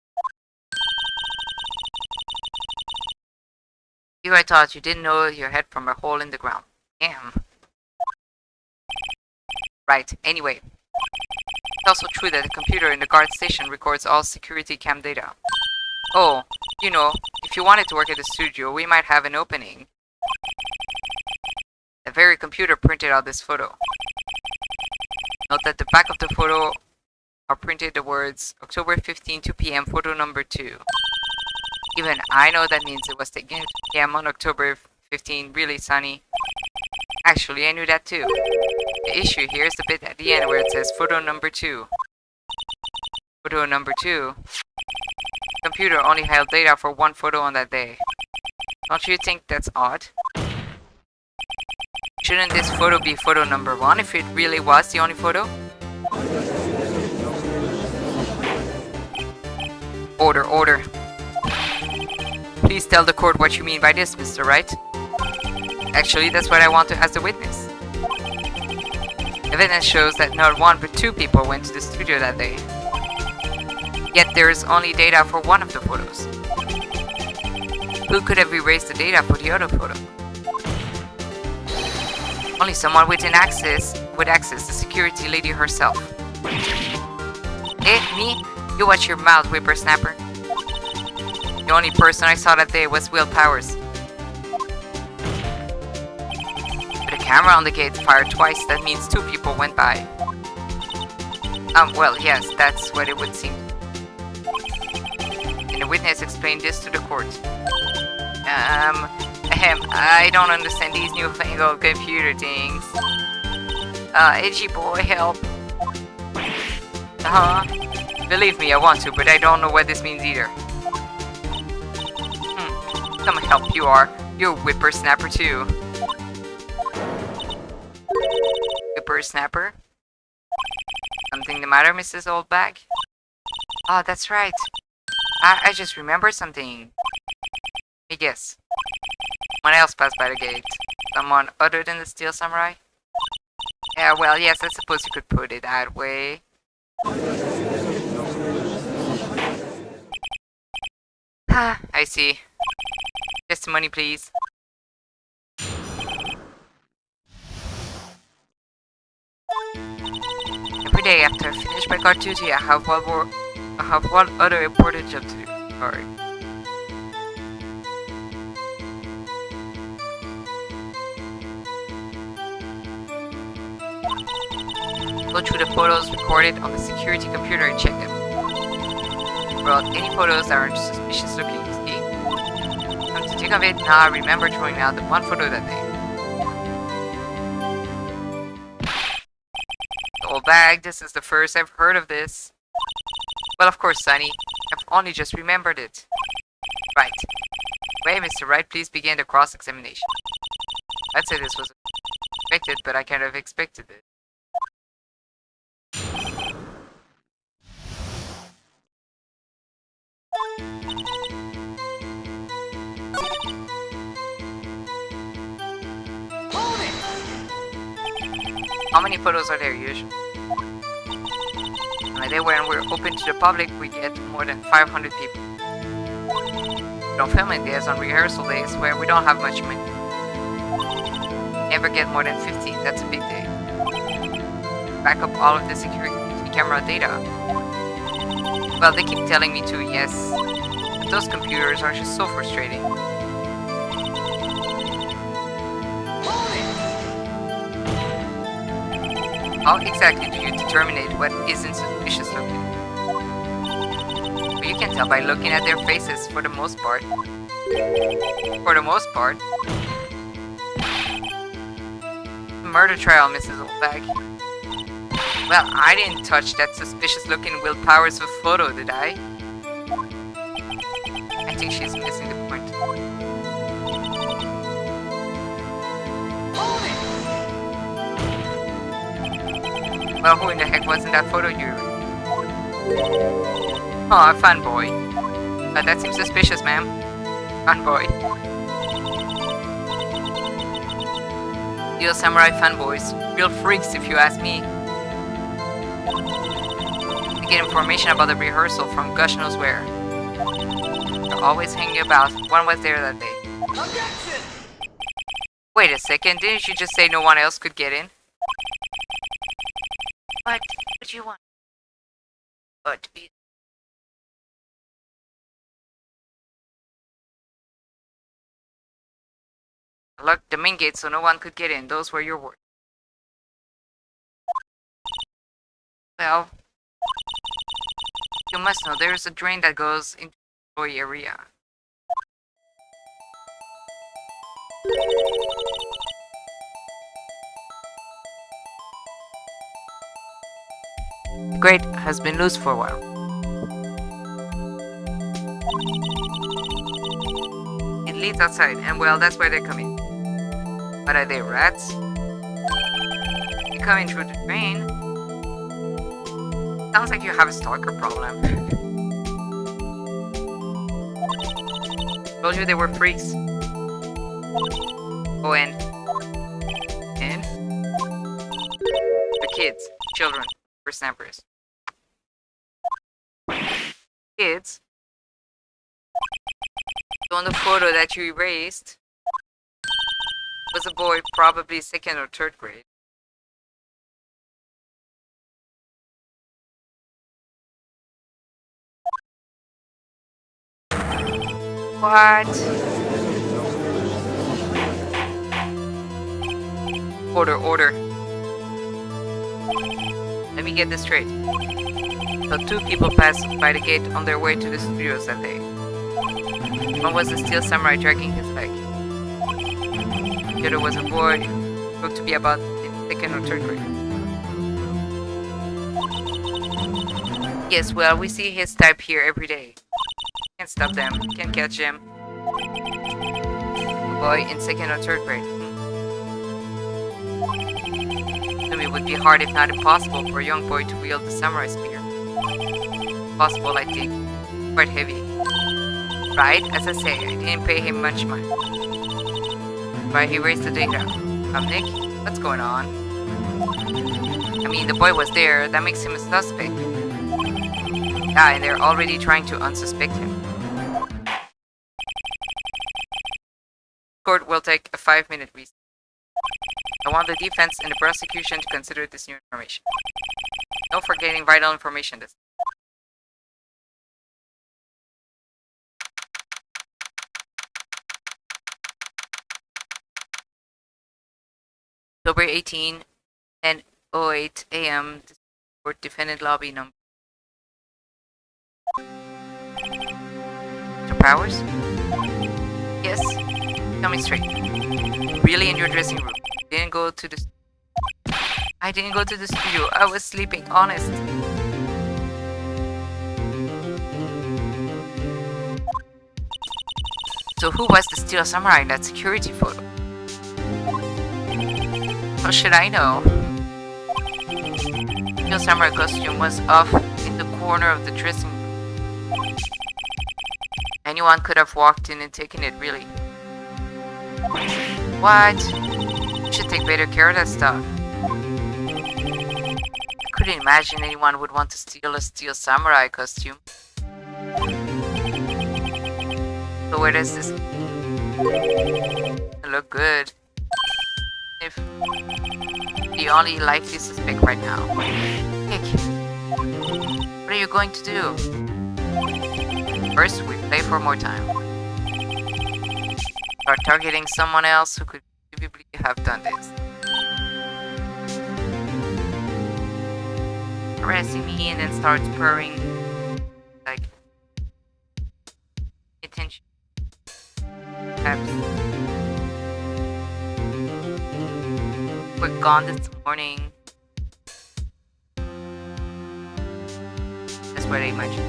S1: I thought you didn't know your head from a hole in the ground. Damn. Right, anyway. It's also true that the computer in the guard station records all security cam data. Oh, you know, if you wanted to work at the studio, we might have an opening. The very computer printed out this photo. Note that the back of the photo are printed the words October 15, 2 p.m. photo number 2. Even I know that means it was taken at 2 p.m. on October 15, really sunny. Actually, I knew that too. The issue here is the bit at the end where it says photo number 2. Photo number 2. The computer only held data for one photo on that day. Don't you think that's odd? Shouldn't this photo be photo number 1 if it really was the only photo? Order, order. Please tell the court what you mean by this, Mr. Wright. Actually, that's what I want to ask the witness. Evidence shows that not 1 but 2 people went to the studio that day. Yet there is only data for one of the photos. Who could have erased the data for the other photo? Only someone with access would access the security lady herself. Eh, me? You watch your mouth, whippersnapper. The only person I saw that day was Will Powers. With a camera on the gate fired twice, that means 2 people went by. Well, yes, that's what it would seem. And the witness explained this to the court. I don't understand these newfangled computer things. Itchy boy, help. Believe me, I want to, but I don't know what this means either. Some help you are. You're a whippersnapper too. Whippersnapper? Something the matter, Mrs. Oldbag? Oh, that's right. I just remembered something. I guess. Someone else passed by the gate. Someone other than the Steel Samurai? Yeah, well, yes, I suppose you could put it that way. I see. Testimony, please. Every day after I finish my guard duty, I have one other important job to do. Sorry. Go through the photos recorded on the security computer and check them. Well, any photos that aren't suspicious looking, you see? Come to think of it, now I remember throwing out the one photo that day. The old bag, this is the first I've heard of this. Well, of course, Sonny. I've only just remembered it. Right. Wait, Mr. Wright, please begin the cross-examination. I'd say this was expected, but I kind of expected it. How many photos are there usually? On a day when we're open to the public, we get more than 500 people. We don't film it days on rehearsal days where we don't have much money. Never get more than 50, that's a big day. Back up all of the security camera data. Well, they keep telling me to, yes. But those computers are just so frustrating. How exactly do you determine what isn't suspicious looking? Well, you can tell by looking at their faces for the most part. For the most part. Murder trial, Mrs. Oldbag. Well, I didn't touch that suspicious looking Will Powers photo, did I? I think she's missing the point. Well, who in the heck was in that photo you? Oh, a fanboy. That seems suspicious, ma'am. Fanboy. Steel Samurai fanboys. Real freaks, if you ask me. Get information about the rehearsal from gosh knows where. They're always hanging about. One was there that day.
S2: Objection!
S1: Wait a second, didn't you just say no one else could get in? What would you want? But I locked the main gate so no one could get in. Those were your words. Well, you must know there is a drain that goes into the employee area. The grate has been loose for a while. It leads outside, and well, that's where they come in. But are they rats? They come in through the drain. Sounds like you have a stalker problem. Told you they were freaks. Oh, and the kids, children, snappers. Kids. So on the photo that you erased was a boy, probably 2nd or 3rd grade. What? Order. Let me get this straight. So 2 people passed by the gate on their way to the studios that day. One was a steel samurai dragging his leg. The other was a boy who looked to be about in 2nd or 3rd grade. Yes, well, we see his type here every day. Can't stop them, can't catch them. A boy in 2nd or 3rd grade. It would be hard, if not impossible, for a young boy to wield the samurai spear. Possible, I think. Quite heavy. Right, as I say, I didn't pay him much money. But he raised the data. Nick, what's going on? I mean, the boy was there, that makes him a suspect. Yeah, and they're already trying to unsuspect him. Court will take a 5-minute recess. I want the defense and the prosecution to consider this new information. No forgetting vital information this. October 18, 10:08 a.m. Court defendant lobby number. Mr. Powers? Yes? Tell me straight. Really in your dressing room? Didn't go to the... I didn't go to the studio. I was sleeping, honest. So who was the steel samurai in that security photo? How should I know? The steel samurai costume was off in the corner of the dressing room. Anyone could have walked in and taken it, really. What? You should take better care of that stuff. I couldn't imagine anyone would want to steal a steel samurai costume. So where does this look good? If the only likely suspect right now. Nick, what are you going to do? First, we play for more time. Start targeting someone else who could conceivably have done this. Harassing me and then starts purring like attention. Perhaps we're gone this morning. That's what I imagine.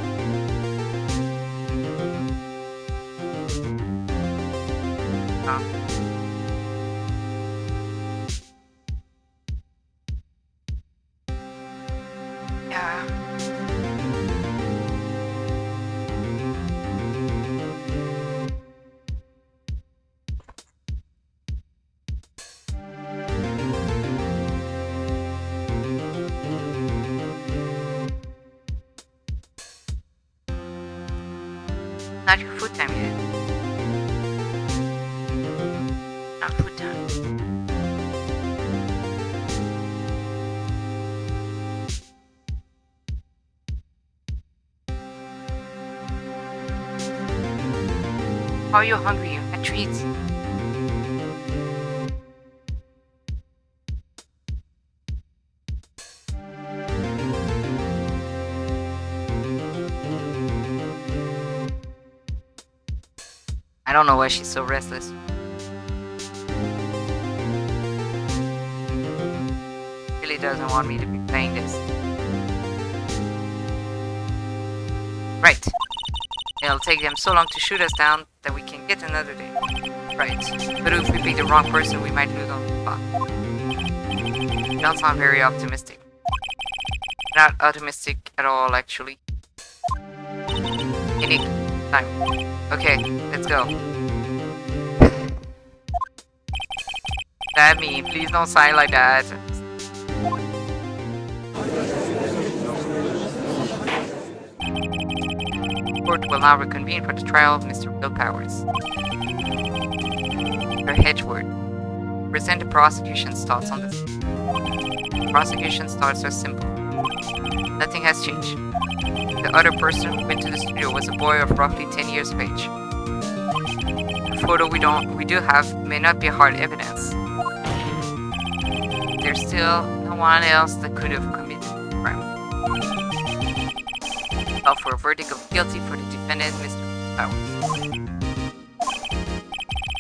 S1: Yeah. not your food time yet. Not food time. Are you hungry? You had treats. I don't know why she's so restless. Really doesn't want me to be playing this. Right. It'll take them so long to shoot us down that we can get another day. Right. But if we pick the wrong person, we might lose on the spot. You don't sound very optimistic. Not optimistic at all, actually. Unique. Time. Okay, let's go. Stab me, please don't sign like that. Court will now reconvene for the trial of Mr. Will Powers. Mr. Hedgeworth, present the prosecution's thoughts on this. The prosecution's thoughts are simple. Nothing has changed. The other person who went to the studio was a boy of roughly 10 years of age. The photo we do have may not be hard evidence. There's still no one else that could have committed the crime. Call for a verdict of guilty for the defendant, Mr. Powers.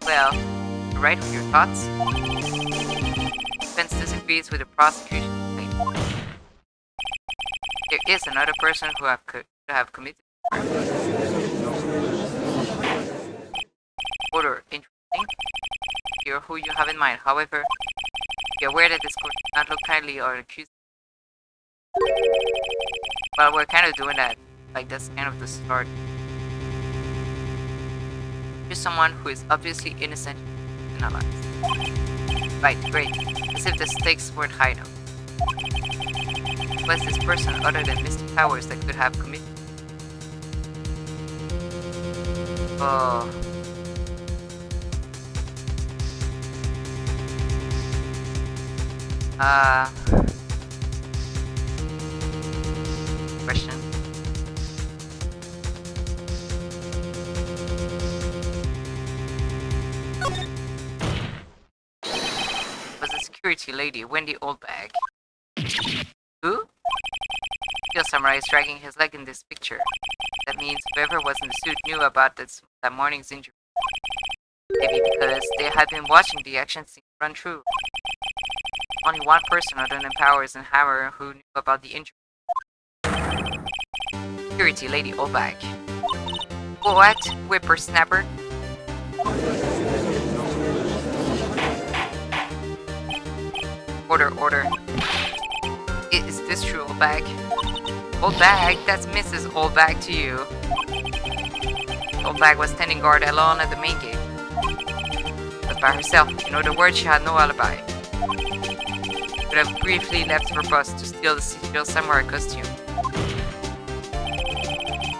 S1: Well, you're right with your thoughts. Defense disagrees with the prosecution's claim. There is another person who could have committed the crime. Order, interesting. You're who you have in mind. However, be aware that this court does not look kindly on accused. Well, we're kind of doing that. Like, that's kind of the start. You're someone who is obviously innocent and alive. Right, great. As if the stakes weren't high enough. Was this person other than Mr. Powers that could have committed? Oh. Question. Was the security lady Wendy Oldbag? Who? Steel Samurai is dragging his leg in this picture. That means whoever was in the suit knew about that morning's injury. Maybe because they had been watching the action scene run through. Only one person other than Powers and Hammer who knew about the injury. Security Lady Oldbag. What? Whippersnapper? Order. Is this true, Oldbag? Oldbag? That's Mrs. Oldbag to you. Oldbag was standing guard alone at the main gate. But by herself, in other words, she had no alibi. Could have briefly left her bus to steal the Steel Samurai costume.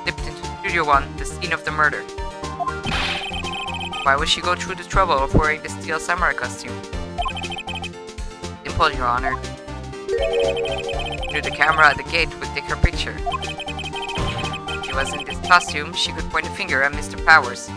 S1: Slipped into Studio 1, the scene of the murder. Why would she go through the trouble of wearing the Steel Samurai costume? Simple, Your Honor. Knew the camera at the gate would take her picture. If she was in this costume, she could point a finger at Mr. Powers.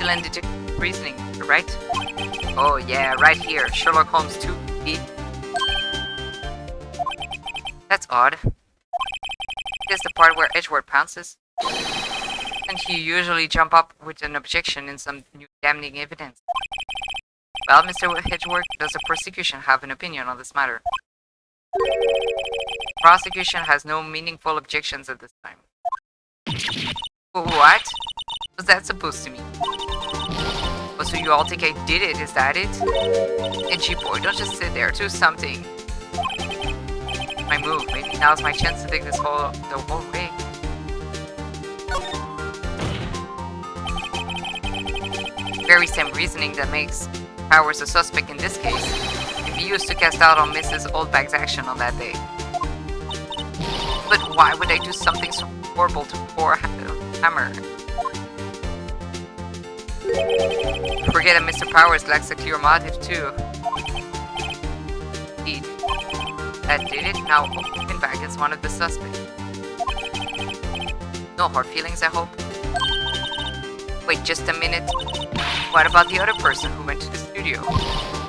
S1: And deductive reasoning, right? Oh yeah, right here, Sherlock Holmes 2. That's odd. This is the part where Edgeworth pounces. And he usually jump up with an objection in some new damning evidence. Well, Mr. Edgeworth, does the prosecution have an opinion on this matter? Prosecution has no meaningful objections at this time. What? What's that supposed to mean? Oh, so you all think I did it, is that it? Edgy boy, don't just sit there, do something. My move, maybe now's my chance to take the whole way. Very same reasoning that makes Powers a suspect in this case can be used to cast out on Mrs. Oldbag's action on that day. But why would I do something so horrible to poor Hammer? Forget that Mr. Powers lacks a clear motive too. Indeed. That did it? Now Openbag is one of the suspects. No hard feelings, I hope? Wait just a minute. What about the other person who went to the studio?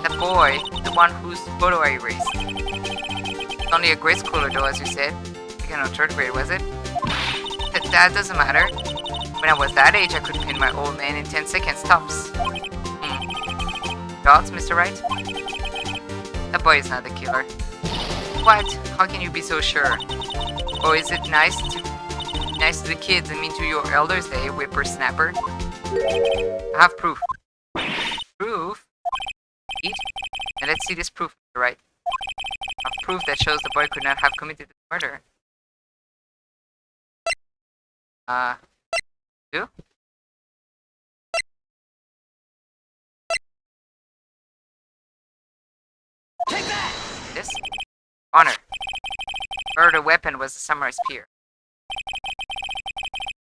S1: That boy, the one whose photo I erased. It's only a grade schooler though, as you said. I don't know, 3rd grade, was it? That doesn't matter. When I was that age, I could pin my old man in 10 seconds tops. Thoughts, Mr. Wright? That boy is not the killer. What? How can you be so sure? Or is it nice to the kids and mean to your elders, eh, whippersnapper? I have proof. Proof? Indeed? Then let's see this proof, Mr. Wright. I have proof that shows the boy could not have committed the murder. Who?
S2: Take that!
S1: This? Honor. Murder weapon was a samurai spear.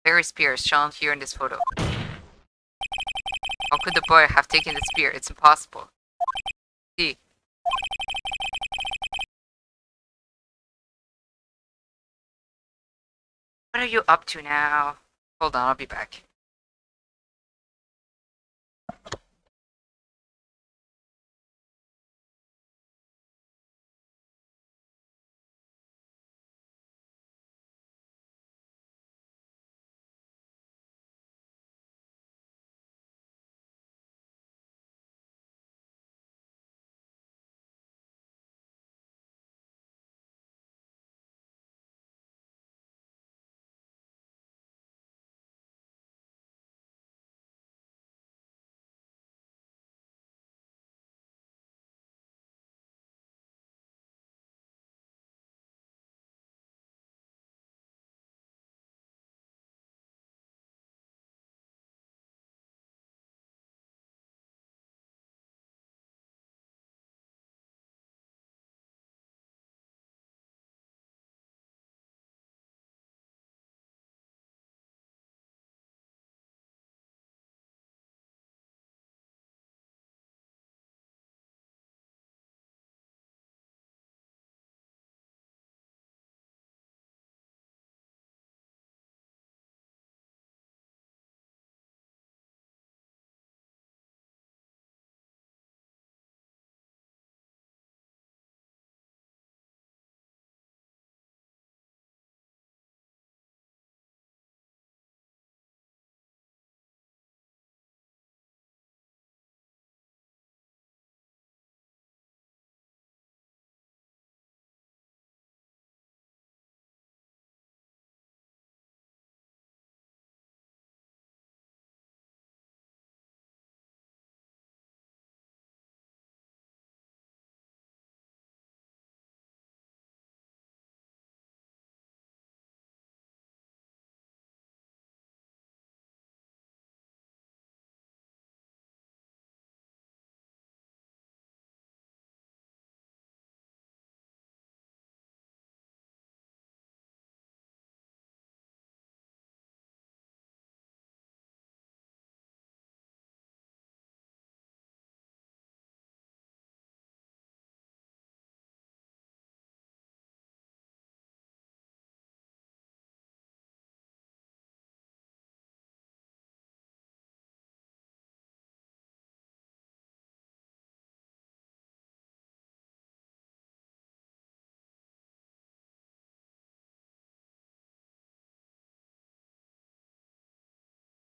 S1: Very spear is shown here in this photo. How could the boy have taken the spear? It's impossible. See. What are you up to now? Hold on, I'll be back.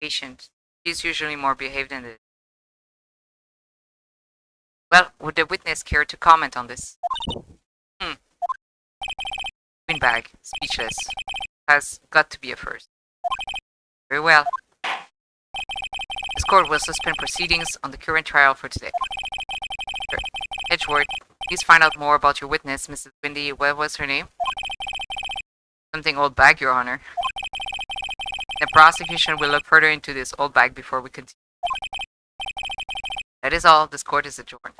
S1: Patient. She's usually more behaved than this. Well, would the witness care to comment on this? beanbag, speechless. Has got to be a first. Very well. This court will suspend proceedings on the current trial for today. Edgeworth, please find out more about your witness, Mrs. Windy. What was her name? Something old bag, Your Honor. The prosecution will look further into this old bag before we continue. That is all. This court is adjourned.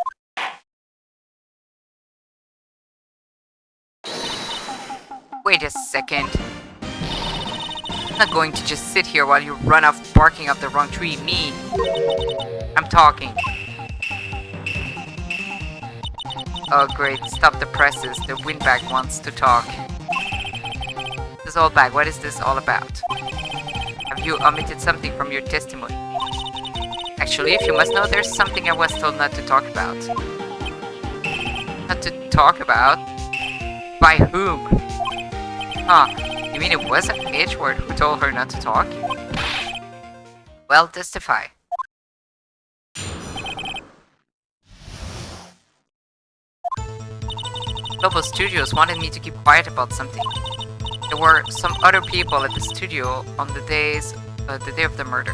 S1: Wait a second. I'm not going to just sit here while you run off barking up the wrong tree. Me. I'm talking. Oh great, stop the presses. The windbag wants to talk. This old bag, what is this all about? Have you omitted something from your testimony? Actually, if you must know, there's something I was told not to talk about. Not to talk about? By whom? Huh, you mean it wasn't Edgeworth who told her not to talk? Well, testify. Global Studios wanted me to keep quiet about something. There were some other people at the studio on the day of the murder.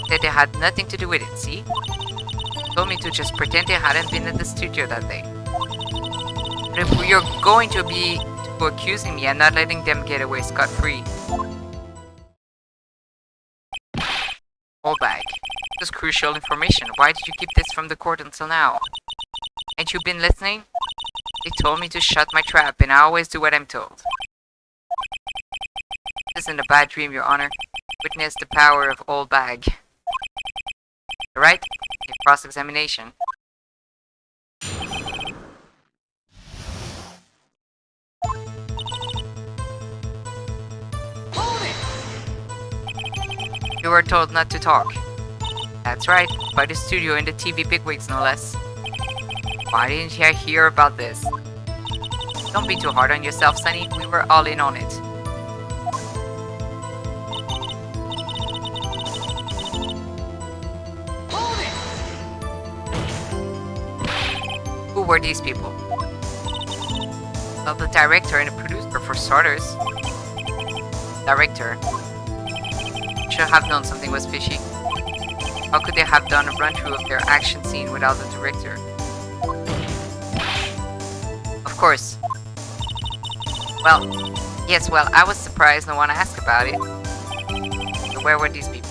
S1: They had nothing to do with it, see? Told me to just pretend they hadn't been at the studio that day. But if you're going to be accusing me and not letting them get away scot-free. Whole bag. This is crucial information. Why did you keep this from the court until now? Ain't you been listening? They told me to shut my trap, and I always do what I'm told. This isn't a bad dream, Your Honor. Witness the power of old bag. Alright? Cross-examination. You were told not to talk. That's right, by the studio and the TV bigwigs no less. Why didn't I hear about this? Don't be too hard on yourself, Sonny. We were all in on it. Who were these people? Well, the director and the producer for starters. Director. Should have known something was fishy. How could they have done a run-through of their action scene without the director? Of course. Well, yes, well, I was surprised no one asked about it. So where were these people?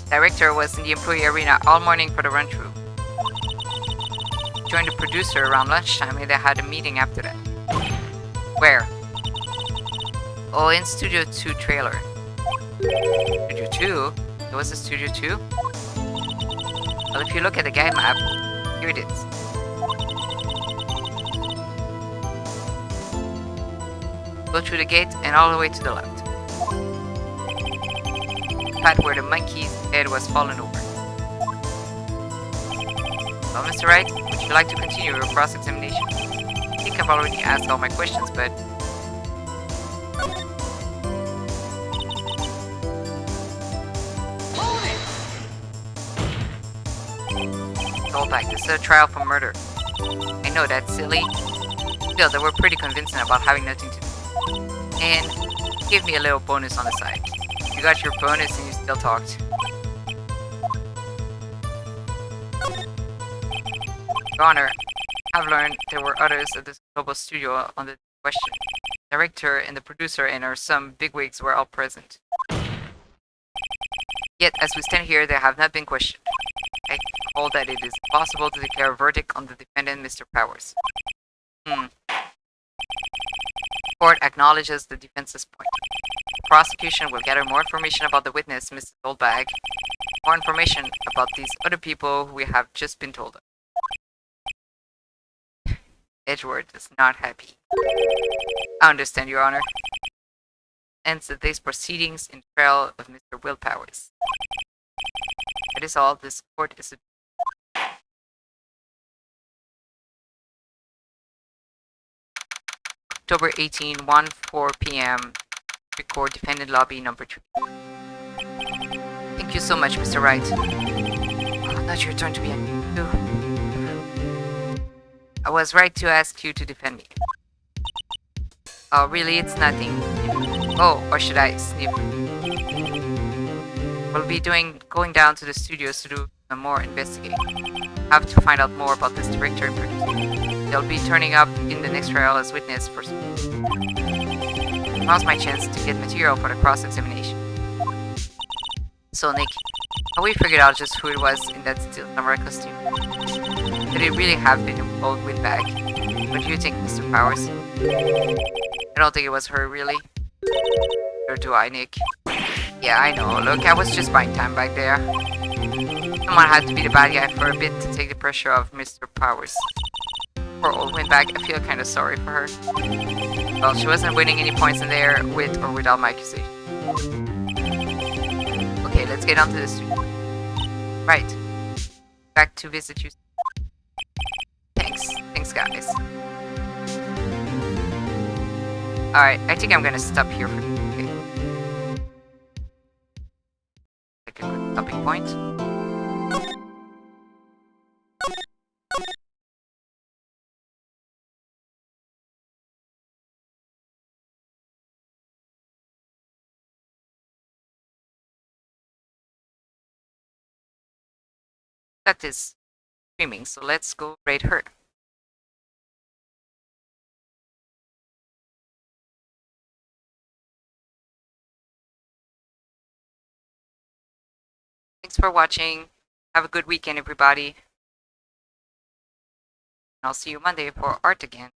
S1: Director was in the employee arena all morning for the run-through. Joined the producer around lunchtime and they had a meeting after that. Where? Oh, in Studio 2 trailer. Studio 2? There was a Studio 2? Well, if you look at the guide map, here it is. Go through the gate and all the way to the left. Path where the monkey's head was fallen over. Well, Mr. Wright, would you like to continue your cross-examination? I think I've already asked all my questions, but... Hold back, this is a trial for murder. I know that's silly. Still, they were pretty convincing about having nothing to do. And give me a little bonus on the side. You got your bonus and you still talked. Your Honor, I've learned there were others at the global studio on the question. The director and the producer and some bigwigs were all present. Yet, as we stand here, they have not been questioned. I hold that it is possible to declare a verdict on the defendant, Mr. Powers. Court acknowledges the defense's point. The prosecution will gather more information about the witness, Mrs. Oldbag. More information about these other people who we have just been told of. Edgeworth is not happy. I understand, Your Honor. Ends the day's proceedings in trial of Mr. Will Powers. That is all. This court is... October 18, 1:04 p.m. Record defendant lobby number 3. Thank you so much, Mr. Wright. Oh, now it's your turn to be unmuted too. I was right to ask you to defend me. Oh, really? It's nothing. Oh, or should I sniff? We'll be going down to the studios to do some more investigating. Have to find out more about this director and producer. They'll be turning up in the next trial as witness for some. Now's my chance to get material for the cross-examination. So, Nick, have we figured out just who it was in that steel samurai costume? Could it really have been old Windbag? What do you think, Mr. Powers? I don't think it was her, really. Or do I, Nick? Yeah, I know. Look, I was just buying time back there. Someone had to be the bad guy for a bit to take the pressure off Mr. Powers. Poor old Windbag, I feel kinda sorry for her. Well, she wasn't winning any points in there with or without my accusation. Okay, let's get on to the studio. Right. Back to visit you. Thanks guys. Alright, I think I'm gonna stop here for today. Like a good stopping point. That is streaming, so let's go rate her. Thanks for watching. Have a good weekend, everybody. And I'll see you Monday for art again.